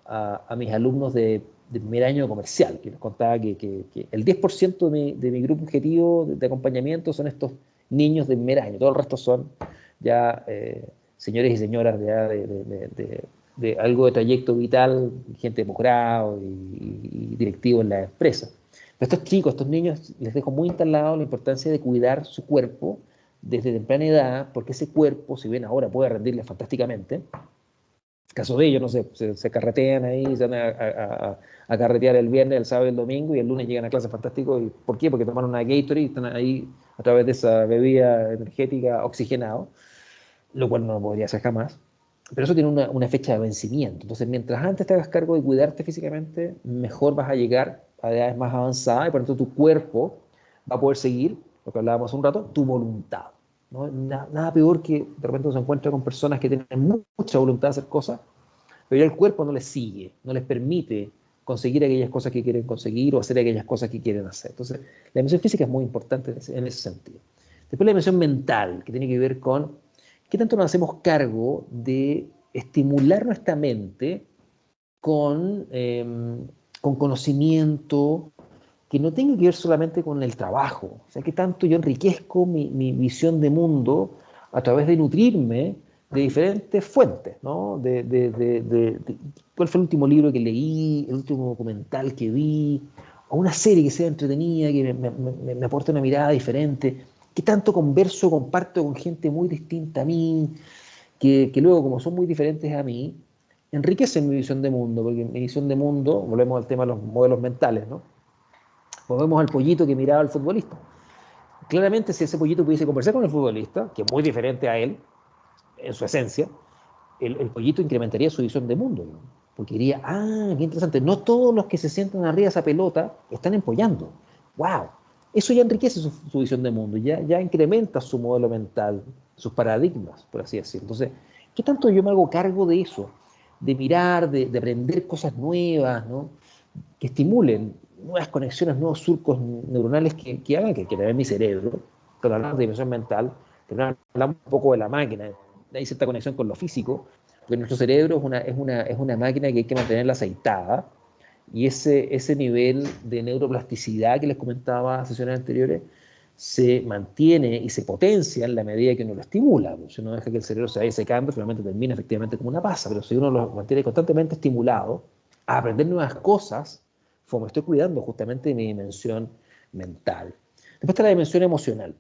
a mis alumnos de primer año comercial, que les contaba que el 10% de mi grupo objetivo de acompañamiento son estos niños de primer año. Todo el resto son ya señores y señoras de algo de trayecto vital, gente de posgrado y directivos en la empresa. Pero estos chicos, estos niños, les dejo muy instalado la importancia de cuidar su cuerpo desde temprana edad, porque ese cuerpo, si bien ahora puede rendirles fantásticamente, caso de ellos, no sé, se carretean ahí, se van a carretear el viernes, el sábado y el domingo, y el lunes llegan a clase fantástico. ¿Y por qué? Porque tomaron una Gatorade y están ahí a través de esa bebida energética oxigenado, lo cual no lo podría hacer jamás. Pero eso tiene una fecha de vencimiento. Entonces, mientras antes te hagas cargo de cuidarte físicamente, mejor vas a llegar a edades más avanzadas y por lo tanto tu cuerpo va a poder seguir, lo que hablábamos hace un rato, tu voluntad, ¿no? Nada peor que de repente uno se encuentra con personas que tienen mucha voluntad de hacer cosas, pero ya el cuerpo no les sigue, no les permite conseguir aquellas cosas que quieren conseguir o hacer aquellas cosas que quieren hacer. Entonces, la dimensión física es muy importante en ese sentido. Después la dimensión mental, que tiene que ver con qué tanto nos hacemos cargo de estimular nuestra mente con conocimiento que no tenga que ver solamente con el trabajo. O sea, qué tanto yo enriquezco mi visión de mundo a través de nutrirme de diferentes fuentes, ¿no? ¿Cuál fue el último libro que leí, el último documental que vi, o una serie que sea entretenida, que me aporte una mirada diferente? ¿Qué tanto converso, comparto con gente muy distinta a mí, que luego, como son muy diferentes a mí, enriquecen mi visión de mundo, porque mi visión de mundo, volvemos al tema de los modelos mentales, ¿no? Volvemos al pollito que miraba al futbolista. Claramente, si ese pollito pudiese conversar con el futbolista, que es muy diferente a él, en su esencia, el pollito incrementaría su visión de mundo, ¿no? Porque diría, ah, qué interesante, no todos los que se sientan arriba de esa pelota están empollando. ¡Wow! Eso ya enriquece su visión de mundo, ya incrementa su modelo mental, sus paradigmas, por así decirlo. Entonces, ¿qué tanto yo me hago cargo de eso? De mirar, de aprender cosas nuevas, ¿no? Que estimulen nuevas conexiones, nuevos surcos neuronales que hagan que en mi cerebro, cuando hablamos de dimensión mental, hablamos un poco de la máquina, hay cierta conexión con lo físico, porque nuestro cerebro es una máquina que hay que mantenerla aceitada, y ese nivel de neuroplasticidad que les comentaba en sesiones anteriores se mantiene y se potencia en la medida que uno lo estimula. Si uno deja que el cerebro se vaya secando, finalmente termina efectivamente como una pasa, pero si uno lo mantiene constantemente estimulado a aprender nuevas cosas, como estoy cuidando justamente mi dimensión mental. Después está la dimensión emocional,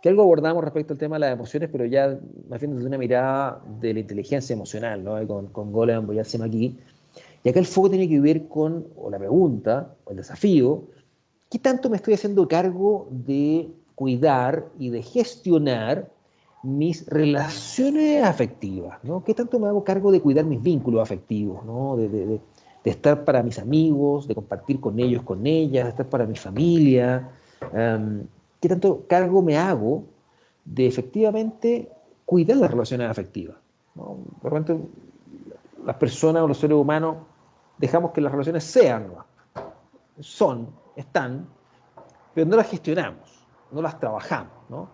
que algo abordamos respecto al tema de las emociones, pero ya más bien desde una mirada de la inteligencia emocional, ¿no? Con Goleman, Boyacem aquí. Y acá el foco tiene que ver con, o la pregunta, o el desafío, ¿qué tanto me estoy haciendo cargo de cuidar y de gestionar mis relaciones afectivas, ¿no? ¿Qué tanto me hago cargo de cuidar mis vínculos afectivos, ¿no? De estar para mis amigos, de compartir con ellos, con ellas, de estar para mi familia. ¿Qué tanto cargo me hago de efectivamente cuidar las relaciones afectivas, ¿no? De repente las personas o los seres humanos dejamos que las relaciones sean, ¿no? Son, están, pero no las gestionamos, no las trabajamos, ¿no?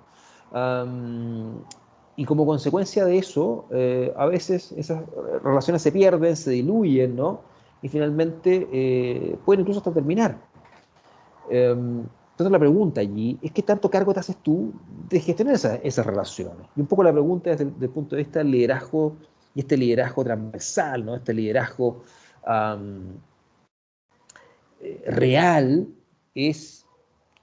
Y como consecuencia de eso, a veces esas relaciones se pierden, se diluyen, ¿no? Y finalmente pueden incluso hasta terminar. Entonces la pregunta allí es qué tanto cargo te haces tú de gestionar esas relaciones. Y un poco la pregunta desde el punto de vista del liderazgo, y este liderazgo transversal, ¿no? Este liderazgo um, real es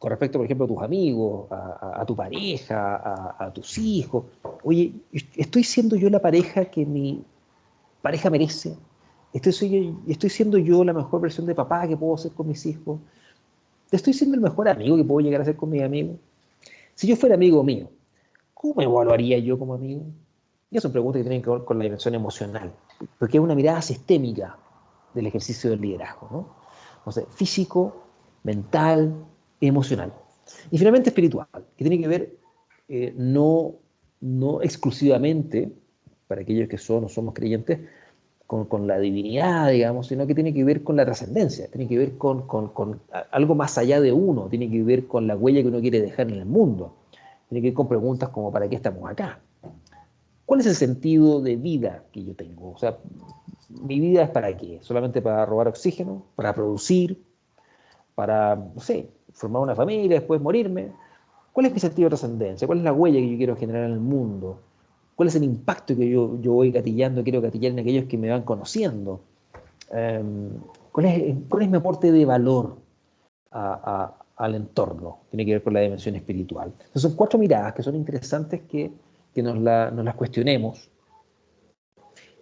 con respecto, por ejemplo, a tus amigos, a tu pareja, a tus hijos. Oye, ¿estoy siendo yo la pareja que mi pareja merece? ¿Estoy siendo yo la mejor versión de papá que puedo ser con mis hijos? ¿Estoy siendo el mejor amigo que puedo llegar a ser con mis amigos? Si yo fuera amigo mío, ¿cómo me evaluaría yo como amigo? Y esas son preguntas que tienen que ver con la dimensión emocional, porque es una mirada sistémica del ejercicio del liderazgo, ¿no? Entonces, físico, mental, emocional. Y finalmente espiritual, que tiene que ver no exclusivamente, para aquellos que son o somos creyentes, con la divinidad, digamos, sino que tiene que ver con la trascendencia, tiene que ver con algo más allá de uno, tiene que ver con la huella que uno quiere dejar en el mundo, tiene que ver con preguntas como ¿para qué estamos acá? ¿Cuál es el sentido de vida que yo tengo? O sea, ¿mi vida es para qué? ¿Solamente para robar oxígeno? ¿Para producir? ¿Para, no sé, formar una familia, después morirme? ¿Cuál es mi sentido de trascendencia? ¿Cuál es la huella que yo quiero generar en el mundo? ¿Cuál es el impacto que yo voy gatillando, quiero gatillar en aquellos que me van conociendo? ¿Cuál es mi aporte de valor al entorno? Tiene que ver con la dimensión espiritual. Entonces son cuatro miradas que son interesantes que nos las cuestionemos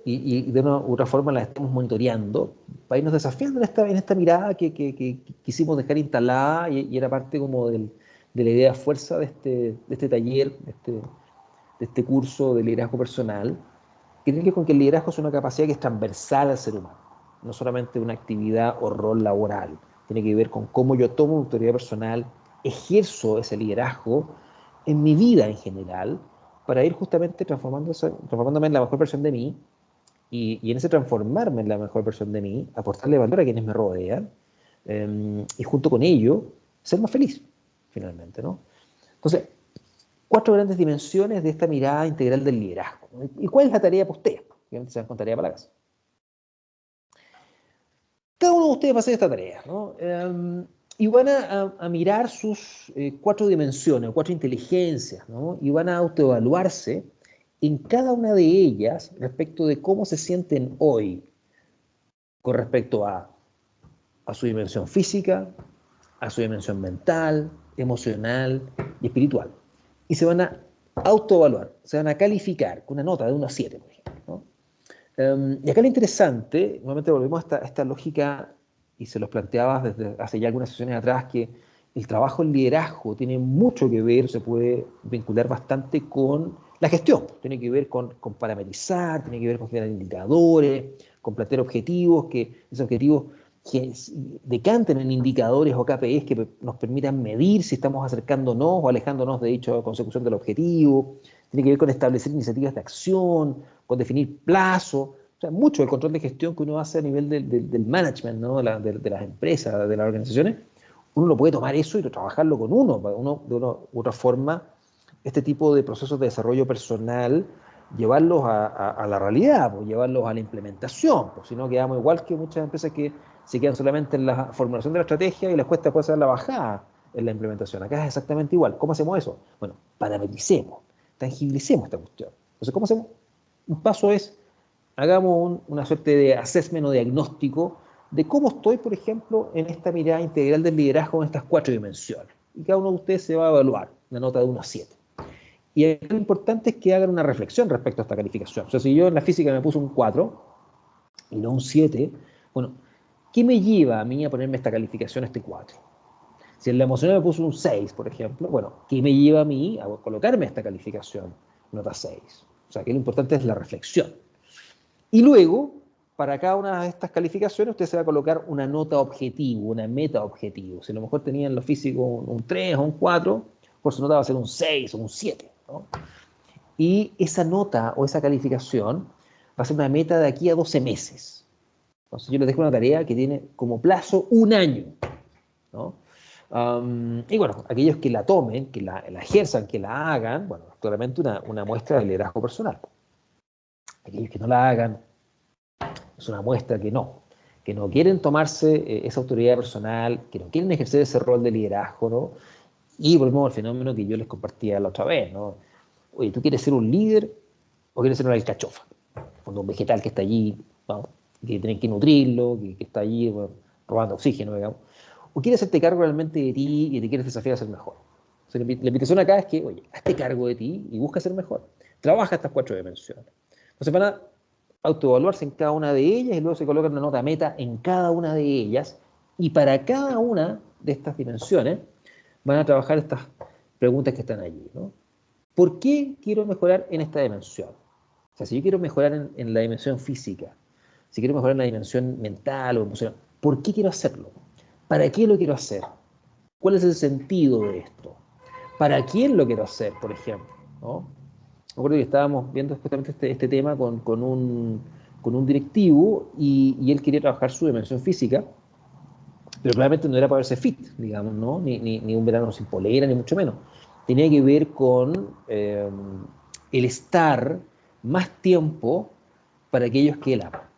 y de una u otra forma las estemos monitoreando para irnos desafiando en esta mirada que quisimos dejar instalada y era parte como de la idea fuerza de este taller, de este curso de liderazgo personal, que tiene que ver con que el liderazgo es una capacidad que es transversal al ser humano, no solamente una actividad o rol laboral, tiene que ver con cómo yo tomo autoridad personal, ejerzo ese liderazgo en mi vida en general, para ir justamente transformándome en la mejor versión de mí, y en ese transformarme en la mejor versión de mí, aportarle valor a quienes me rodean, y junto con ello, ser más feliz, finalmente, ¿no? Entonces, cuatro grandes dimensiones de esta mirada integral del liderazgo. ¿Y cuál es la tarea para ustedes? Obviamente se van con tarea para la casa. Cada uno de ustedes va a hacer esta tarea, ¿no? Y van a mirar sus cuatro dimensiones, cuatro inteligencias, ¿no? Y van a autoevaluarse en cada una de ellas respecto de cómo se sienten hoy con respecto a su dimensión física, a su dimensión mental, emocional y espiritual. Y se van a autoevaluar, se van a calificar con una nota de 1 a 7, por ejemplo, ¿no? Y acá lo interesante, nuevamente volvemos a esta lógica, y se los planteaba desde hace ya algunas sesiones atrás, que el trabajo en liderazgo tiene mucho que ver, se puede vincular bastante con la gestión, tiene que ver con parametrizar, tiene que ver con generar indicadores, con plantear objetivos, que esos objetivos que decanten en indicadores o KPIs que nos permitan medir si estamos acercándonos o alejándonos de dicha consecución del objetivo, tiene que ver con establecer iniciativas de acción, con definir plazos, o sea, mucho del control de gestión que uno hace a nivel del management, ¿no? de las empresas, de las organizaciones, uno lo puede tomar eso y trabajarlo con uno de una u otra forma, este tipo de procesos de desarrollo personal, llevarlos a la realidad, pues, llevarlos a la implementación, pues, si no quedamos igual que muchas empresas que se quedan solamente en la formulación de la estrategia y les cuesta después hacer la bajada en la implementación. Acá es exactamente igual. ¿Cómo hacemos eso? Bueno, parametricemos, tangibilicemos esta cuestión. Entonces, ¿cómo hacemos? Un paso es, hagamos una suerte de assessment o diagnóstico de cómo estoy, por ejemplo, en esta mirada integral del liderazgo en estas 4 dimensiones. Y cada uno de ustedes se va a evaluar una nota de 1 a 7. Y lo importante es que hagan una reflexión respecto a esta calificación. O sea, si yo en la física me puse un 4 y no un 7, bueno, ¿qué me lleva a mí a ponerme esta calificación, este 4? Si en la emocional me puse un 6, por ejemplo, bueno, ¿qué me lleva a mí a colocarme esta calificación, nota 6? O sea, que lo importante es la reflexión. Y luego, para cada una de estas calificaciones, usted se va a colocar una nota objetivo, una meta objetivo. Si a lo mejor tenía en lo físico un 3 o un 4, por su nota va a ser un 6 o un 7, ¿no? Y esa nota o esa calificación va a ser una meta de aquí a 12 meses. Entonces yo les dejo una tarea que tiene como plazo un año, ¿no? Y bueno, aquellos que la tomen, que la ejerzan, que la hagan, bueno, claramente una muestra de liderazgo personal. Aquellos que no la hagan, es una muestra que no quieren tomarse esa autoridad personal, que no quieren ejercer ese rol de liderazgo, ¿no? Y volvemos al fenómeno que yo les compartía la otra vez, ¿no? Oye, ¿tú quieres ser un líder o quieres ser una alcachofa? Un vegetal que está allí, ¿no? Que tienen que nutrirlo, que está allí, bueno, robando oxígeno, digamos. O quieres hacerte cargo realmente de ti y te quieres desafiar a ser mejor. O sea, la invitación acá es que, oye, hazte cargo de ti y busca ser mejor. Trabaja estas 4 dimensiones. Entonces van a autoevaluarse en cada una de ellas y luego se colocan una nota meta en cada una de ellas. Y para cada una de estas dimensiones van a trabajar estas preguntas que están allí, ¿no? ¿Por qué quiero mejorar en esta dimensión? O sea, si yo quiero mejorar en la dimensión física, si quiero mejorar en la dimensión mental o emocional, ¿por qué quiero hacerlo? ¿Para qué lo quiero hacer? ¿Cuál es el sentido de esto? ¿Para quién lo quiero hacer, por ejemplo? ¿No? Me acuerdo que estábamos viendo justamente este tema con un directivo y él quería trabajar su dimensión física, pero claramente no era para verse fit, digamos, ¿no? Ni un verano sin polera, ni mucho menos. Tenía que ver con el estar más tiempo para aquellos que él ama.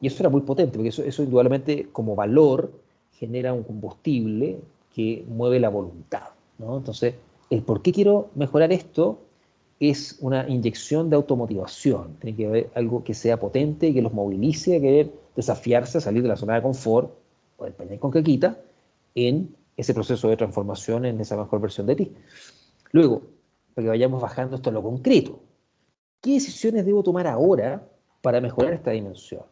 Y eso era muy potente, porque eso indudablemente como valor genera un combustible que mueve la voluntad, ¿no? Entonces, el por qué quiero mejorar esto es una inyección de automotivación. Tiene que haber algo que sea potente, que los movilice a querer desafiarse, a salir de la zona de confort, o del pañal con caquita, en ese proceso de transformación, en esa mejor versión de ti. Luego, para que vayamos bajando esto a lo concreto, ¿qué decisiones debo tomar ahora para mejorar esta dimensión?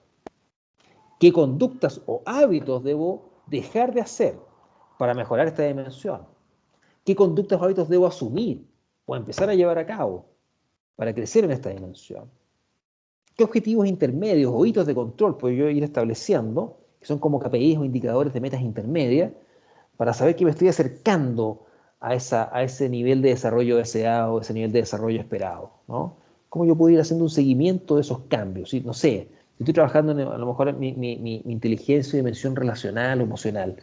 ¿Qué conductas o hábitos debo dejar de hacer para mejorar esta dimensión? ¿Qué conductas o hábitos debo asumir o empezar a llevar a cabo para crecer en esta dimensión? ¿Qué objetivos intermedios o hitos de control puedo yo ir estableciendo, que son como KPIs o indicadores de metas intermedias, para saber que me estoy acercando a ese nivel de desarrollo deseado, ese nivel de desarrollo esperado, ¿no? ¿Cómo yo puedo ir haciendo un seguimiento de esos cambios? ¿Sí? No sé, si estoy trabajando en, a lo mejor en mi inteligencia y dimensión relacional o emocional,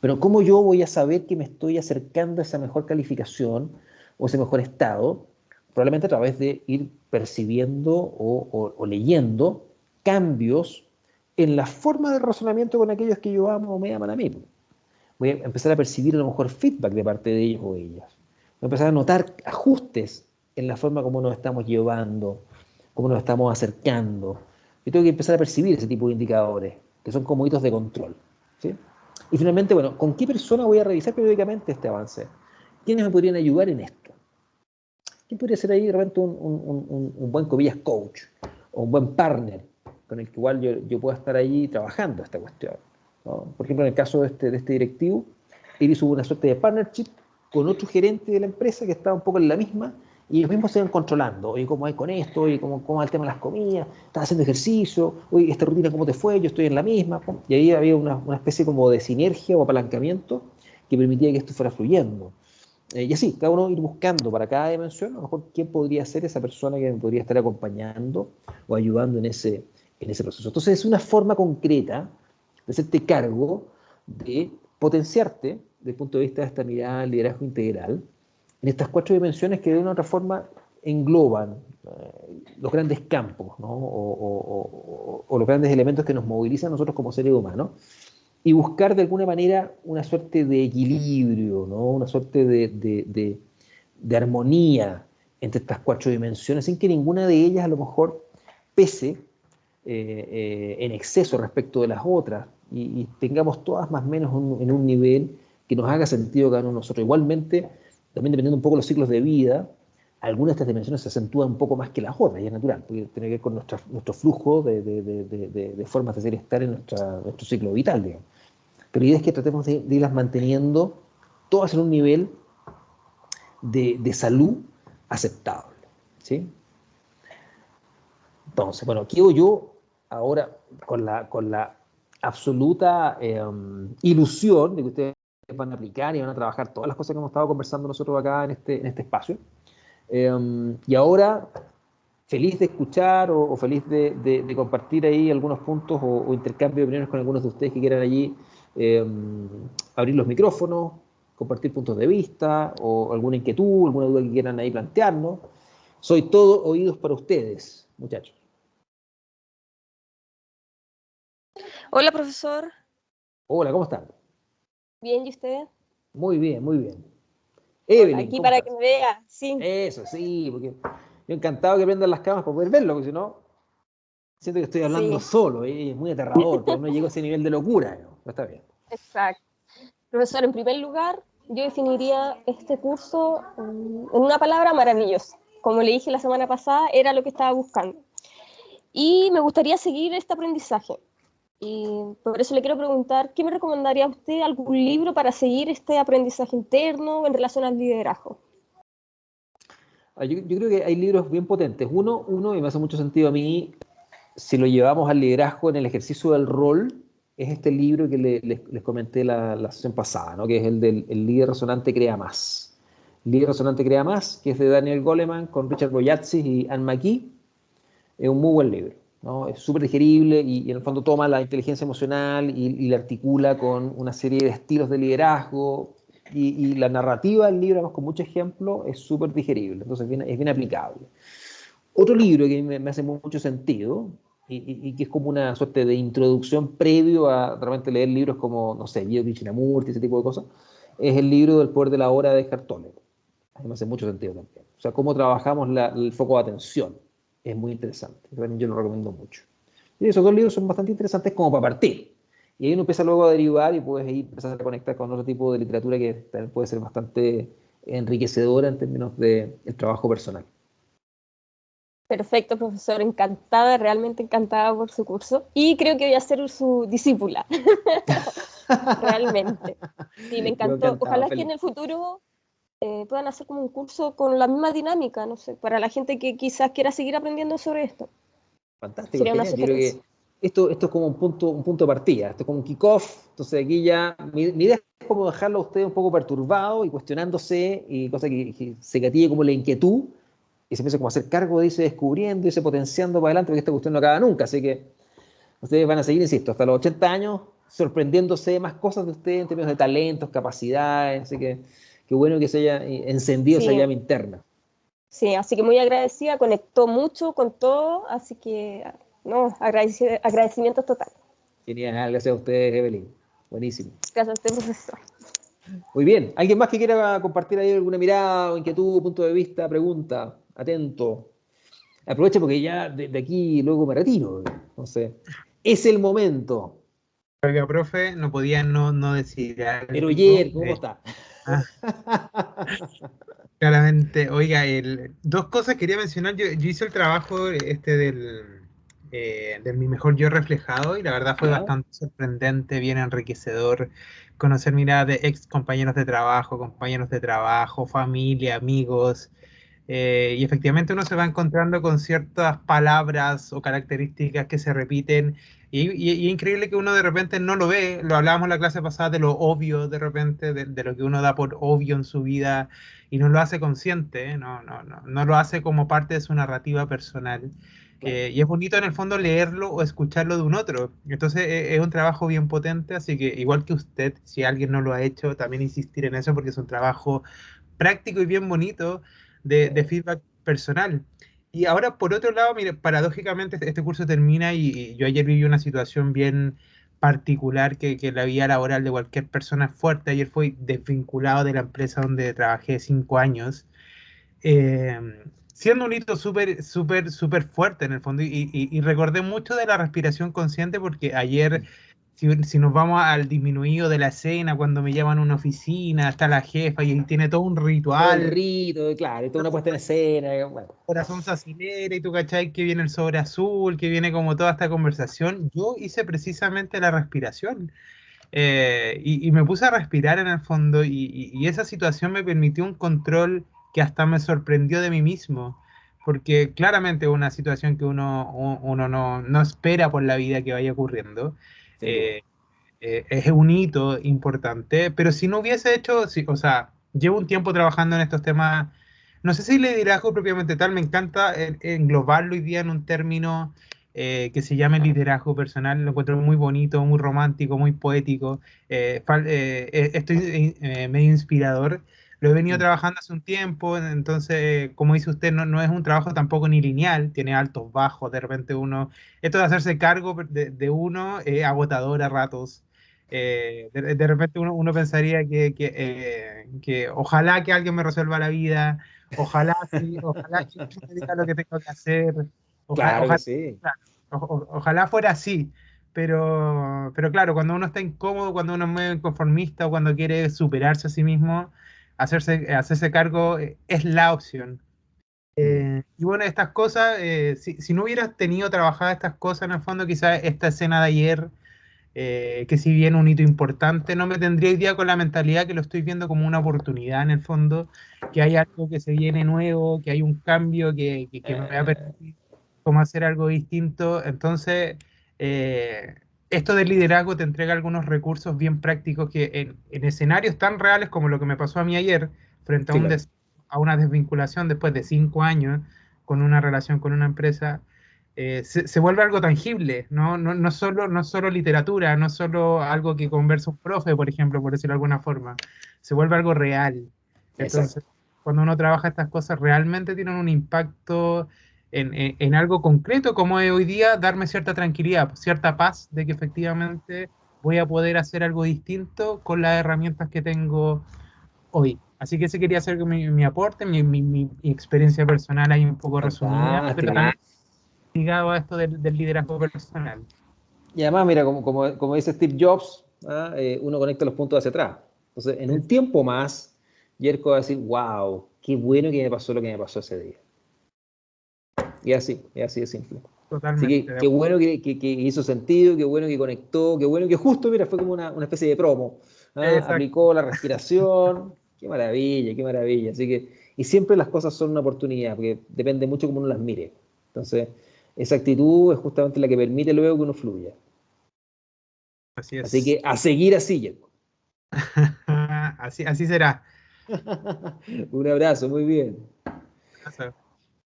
pero ¿cómo yo voy a saber que me estoy acercando a esa mejor calificación o ese mejor estado? Probablemente a través de ir percibiendo o leyendo cambios en la forma de razonamiento con aquellos que yo amo o me aman a mí. Voy a empezar a percibir a lo mejor feedback de parte de ellos o ellas. Voy a empezar a notar ajustes en la forma como nos estamos llevando, cómo nos estamos acercando. Yo tengo que empezar a percibir ese tipo de indicadores, que son como hitos de control, ¿sí? Y finalmente, bueno, ¿con qué persona voy a revisar periódicamente este avance? ¿Quiénes me podrían ayudar en esto? ¿Quién podría ser ahí de repente un buen comillas coach? o un buen partner con el que igual yo pueda estar ahí trabajando esta cuestión, ¿no? Por ejemplo, en el caso de este directivo, él hizo una suerte de partnership con otro gerente de la empresa que estaba un poco en la misma, y ellos mismos se iban controlando. Oye, ¿cómo hay con esto? Oye, ¿cómo va el tema de las comidas? ¿Estás haciendo ejercicio? Oye, ¿esta rutina cómo te fue? Yo estoy en la misma. Y ahí había una especie como de sinergia o apalancamiento que permitía que esto fuera fluyendo. Y así, cada uno ir buscando para cada dimensión, a lo mejor quién podría ser esa persona que me podría estar acompañando o ayudando en ese proceso. Entonces es una forma concreta de hacerte cargo de potenciarte desde el punto de vista de esta mirada del liderazgo integral en estas 4 dimensiones que de una u otra forma engloban los grandes campos, ¿no? O los grandes elementos que nos movilizan a nosotros como seres humanos, y buscar de alguna manera una suerte de equilibrio, ¿no? Una suerte de armonía entre estas 4 dimensiones, sin que ninguna de ellas a lo mejor pese en exceso respecto de las otras, y tengamos todas más o menos en un nivel que nos haga sentido cada uno de nosotros. Igualmente, también dependiendo un poco de los ciclos de vida, algunas de estas dimensiones se acentúan un poco más que las otras, y es natural, porque tiene que ver con nuestro flujo de formas de ser y estar en nuestro ciclo vital, digamos. Pero la idea es que tratemos de irlas manteniendo todas en un nivel de salud aceptable, ¿sí? Entonces, bueno, quedo yo ahora con la absoluta ilusión de que ustedes van a aplicar y van a trabajar todas las cosas que hemos estado conversando nosotros acá en este espacio. Y ahora, feliz de escuchar o feliz de compartir ahí algunos puntos o intercambio de opiniones con algunos de ustedes que quieran allí eh, abrir los micrófonos, compartir puntos de vista o alguna inquietud, alguna duda que quieran ahí plantearnos. Soy todo oídos para ustedes, muchachos. Hola, profesor. Hola, ¿cómo están? Bien, ¿y usted? Muy bien, muy bien. Hola, Evelyn, aquí ¿cómo para estás? que me vea. Sí, Eso, sí, porque yo encantado que prendan las cámaras para poder verlo, porque si no, siento que estoy hablando sí, solo, y es muy aterrador, pero no llego a ese nivel de locura, ¿no? Pero está bien. exacto. Profesor, en primer lugar, yo definiría este curso en una palabra: maravilloso. Como le dije la semana pasada, era lo que estaba buscando. Y me gustaría seguir este aprendizaje. Y por eso le quiero preguntar, ¿qué me recomendaría usted, algún libro para seguir este aprendizaje interno en relación al liderazgo? Yo creo que hay libros bien potentes. Uno, y me hace mucho sentido a mí, si lo llevamos al liderazgo en el ejercicio del rol, es este libro que les comenté la sesión pasada, ¿no? Que es el del El líder resonante crea más. El líder resonante crea más, que es de Daniel Goleman con Richard Boyatzis y Anne McKee. Es un muy buen libro, ¿no? Es súper digerible y en el fondo toma la inteligencia emocional y la articula con una serie de estilos de liderazgo, y la narrativa del libro, además con muchos ejemplos, es súper digerible, entonces es bien aplicable. Otro libro que me hace mucho sentido y que es como una suerte de introducción previo a realmente leer libros como, no sé, Guido Krishnamurti, ese tipo de cosas, es el libro del poder de la hora de Eckhart Tolle. A mí me hace mucho sentido también. O sea, cómo trabajamos el foco de atención. Es muy interesante. Yo lo recomiendo mucho. Y esos 2 libros son bastante interesantes como para partir. Y ahí uno empieza luego a derivar y puedes ahí empezar a conectar con otro tipo de literatura que también puede ser bastante enriquecedora en términos del trabajo personal. Perfecto, profesor, encantada, realmente encantada por su curso. Y creo que voy a ser su discípula, realmente. Sí, me Yo encantó. encantado, Ojalá que feliz. en el futuro puedan hacer como un curso con la misma dinámica, no sé, para la gente que quizás quiera seguir aprendiendo sobre esto. Fantástico, Sería una genial. Yo creo sugerencia. que esto es como un punto de partida, esto es como un kickoff. Entonces aquí ya, mi idea es como dejarlo a usted un poco perturbado y cuestionándose, y cosa que se gatille como la inquietud y se empieza como a hacer cargo de irse descubriendo, irse potenciando para adelante, porque esta cuestión no acaba nunca. Así que ustedes van a seguir, insisto, hasta los 80 años, sorprendiéndose de más cosas de ustedes en términos de talentos, capacidades. Así que qué bueno que se haya encendido esa Sí, llama interna. sí, así que muy agradecida, conectó mucho con todo, así que, no, agradecimientos total. Genial, gracias a ustedes, Evelyn. Buenísimo. Gracias a usted, profesor. Muy bien. ¿Alguien más que quiera compartir ahí alguna mirada, o inquietud, punto de vista, pregunta? Atento. Aprovecha porque ya de aquí luego me retiro. Entonces, es el momento. Oiga, profe, no podía no decir Pero algo. oye, ¿cómo está? Ah, claramente, oiga, dos cosas quería mencionar. Yo hice el trabajo este de mi mejor yo reflejado, y la verdad fue ¿Ya? bastante sorprendente, bien enriquecedor conocer miradas de ex compañeros de trabajo, familia, amigos, y efectivamente uno se va encontrando con ciertas palabras o características que se repiten, y es increíble que uno de repente no lo ve. Lo hablábamos en la clase pasada de lo obvio, de repente, de lo que uno da por obvio en su vida y no lo hace consciente, ¿eh? No lo hace como parte de su narrativa personal. Claro. Y es bonito en el fondo leerlo o escucharlo de un otro. Entonces es un trabajo bien potente, así que igual que usted, si alguien no lo ha hecho, también insistir en eso porque es un trabajo práctico y bien bonito de feedback personal. Y ahora, por otro lado, mire, paradójicamente este curso termina y yo ayer viví una situación bien particular que la vida laboral de cualquier persona es fuerte. Ayer fui desvinculado de la empresa donde trabajé 5 años, eh, siendo un hito súper fuerte en el fondo. Y recordé mucho de la respiración consciente porque ayer, si nos vamos al disminuido de la escena, cuando me llaman a una oficina, está la jefa y tiene todo un Todo el ritual, rito, claro, y toda una puesta en escena, bueno. corazón se acelera y tú cachai que viene el sobre azul, que viene como toda esta conversación. Yo hice precisamente la respiración, y me puse a respirar en el fondo, y esa situación me permitió un control que hasta me sorprendió de mí mismo, porque claramente es una situación que uno no espera por la vida que vaya ocurriendo. Sí, pues. Eh, es un hito importante, pero si no hubiese hecho, o sea, llevo un tiempo trabajando en estos temas, no sé si liderazgo propiamente tal, me encanta englobarlo hoy día en un término que se llama liderazgo personal, lo encuentro muy bonito, muy romántico, muy poético, estoy medio inspirador. Lo he venido Mm. trabajando hace un tiempo, entonces, como dice usted, no es un trabajo tampoco ni lineal, tiene altos, bajos, de repente uno, esto de hacerse cargo de uno es agotador a ratos. De repente uno pensaría que ojalá que alguien me resuelva la vida, ojalá que alguien me diga lo que tengo que hacer, Claro que ojalá, sí. claro, ojalá fuera así, pero claro, cuando uno está incómodo, cuando uno es muy inconformista o cuando quiere superarse a sí mismo, hacerse cargo es la opción. Mm. Y bueno, estas cosas, si no hubieras tenido trabajadas estas cosas en el fondo, quizás esta escena de ayer, que si bien un hito importante, no me tendría hoy día con la mentalidad que lo estoy viendo como una oportunidad en el fondo, que hay algo que se viene nuevo, que hay un cambio que me va a Eh, permitir cómo hacer algo distinto. Entonces, esto del liderazgo te entrega algunos recursos bien prácticos que en escenarios tan reales como lo que me pasó a mí ayer, frente a, sí, claro. a una desvinculación después de 5 años con una relación con una empresa, se vuelve algo tangible, no solo literatura, no solo algo que conversa un profe, por ejemplo, por decirlo de alguna forma, se vuelve algo real. Entonces, Exacto. cuando uno trabaja estas cosas, realmente tienen un impacto en algo concreto, como es hoy día darme cierta tranquilidad, cierta paz de que efectivamente voy a poder hacer algo distinto con las herramientas que tengo hoy. Así que ese quería ser mi aporte, mi experiencia personal ahí un poco resumida, pero Fantástico. también ligado a esto del liderazgo personal. Y además, mira, como dice Steve Jobs, ¿ah? Uno conecta los puntos hacia atrás. Entonces, en un tiempo más, Yerko va a decir, wow, qué bueno que me pasó lo que me pasó ese día. Y así de simple. Así Totalmente. que qué bueno que hizo sentido, qué bueno que conectó, qué bueno que justo, mira, fue como una especie de promo. ¿Ah? Exacto. Aplicó la respiración, qué maravilla, qué maravilla. Así que, y siempre las cosas son una oportunidad, porque depende mucho cómo uno las mire. Entonces, esa actitud es justamente la que permite luego que uno fluya. Así Así es. que a seguir así, Yerko. Así será. Un abrazo, muy bien.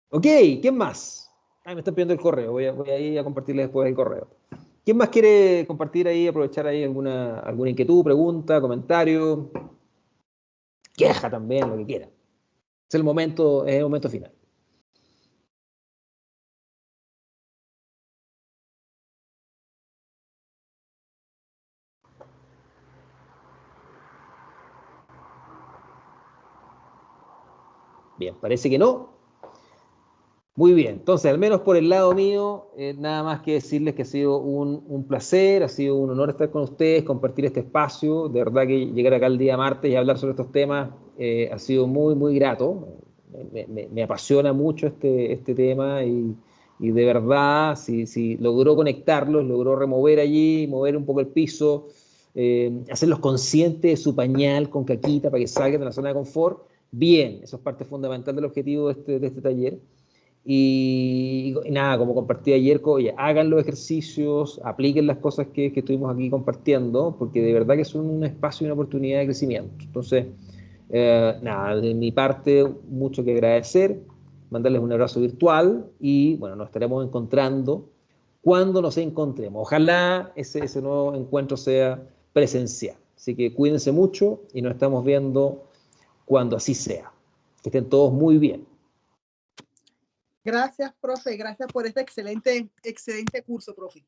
Ok, ¿quién más? Ay, me están pidiendo el correo, voy a ir a compartirles después el correo. ¿Quién más quiere compartir ahí, aprovechar ahí alguna inquietud, pregunta, comentario, queja también, lo que quiera? Es el momento final. Bien, parece que no. Muy bien, entonces, al menos por el lado mío, nada más que decirles que ha sido un placer, ha sido un honor estar con ustedes, compartir este espacio. De verdad que llegar acá el día martes y hablar sobre estos temas ha sido muy, muy grato. Me apasiona mucho este tema Y de verdad, si logró conectarlos, logró remover allí, mover un poco el piso, hacerlos conscientes de su pañal con caquita para que salgan de la zona de confort, bien, eso es parte fundamental del objetivo de este taller. Y nada, como compartí ayer, oye, hagan los ejercicios, apliquen las cosas que estuvimos aquí compartiendo, porque de verdad que son un espacio y una oportunidad de crecimiento. Entonces, nada, de mi parte, mucho que agradecer, mandarles un abrazo virtual y bueno, nos estaremos encontrando cuando nos encontremos. Ojalá ese nuevo encuentro sea presencial. Así que cuídense mucho y nos estamos viendo cuando así sea. Que estén todos muy bien. Gracias, profe. Gracias por este excelente curso, profe.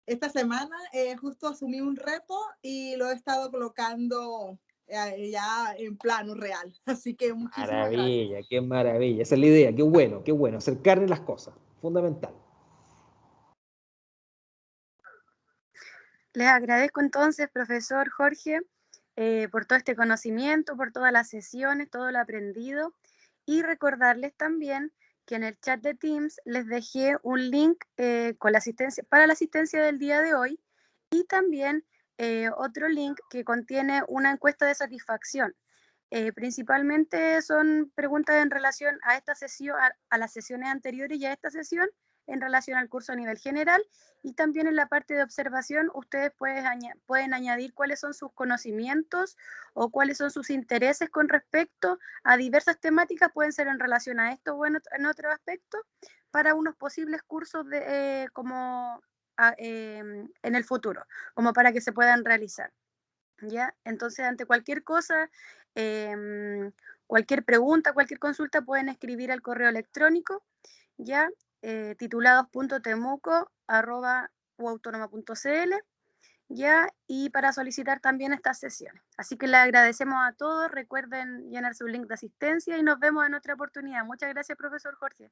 Esta semana justo asumí un reto y lo he estado colocando ya en plano real. Así que muchísimas Maravilla, gracias. qué maravilla. Esa es la idea. Qué bueno. Acercarle las cosas. Fundamental. Les agradezco entonces, profesor Jorge, por todo este conocimiento, por todas las sesiones, todo lo aprendido, y recordarles también que en el chat de Teams les dejé un link con la asistencia, para la asistencia del día de hoy, y también otro link que contiene una encuesta de satisfacción. Principalmente son preguntas en relación a esta sesión, a las sesiones anteriores y a esta sesión, en relación al curso a nivel general, y también en la parte de observación ustedes pueden añadir cuáles son sus conocimientos o cuáles son sus intereses con respecto a diversas temáticas, pueden ser en relación a esto o en otro aspecto, para unos posibles cursos en el futuro, como para que se puedan realizar. ¿Ya? Entonces, ante cualquier cosa, cualquier pregunta, cualquier consulta, pueden escribir al correo electrónico, ¿ya? titulados.temuco@uautonoma.cl, ¿ya? Y para solicitar también estas sesiones. Así que les agradecemos a todos, recuerden llenar su link de asistencia y nos vemos en otra oportunidad. Muchas gracias, profesor Jorge.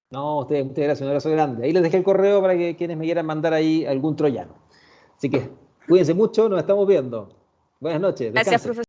No, ustedes, muchas gracias, un abrazo grande. Ahí les dejé el correo para que quienes me quieran mandar ahí algún troyano. Así que cuídense mucho, nos estamos viendo. Buenas noches, Gracias, descansen. profesor.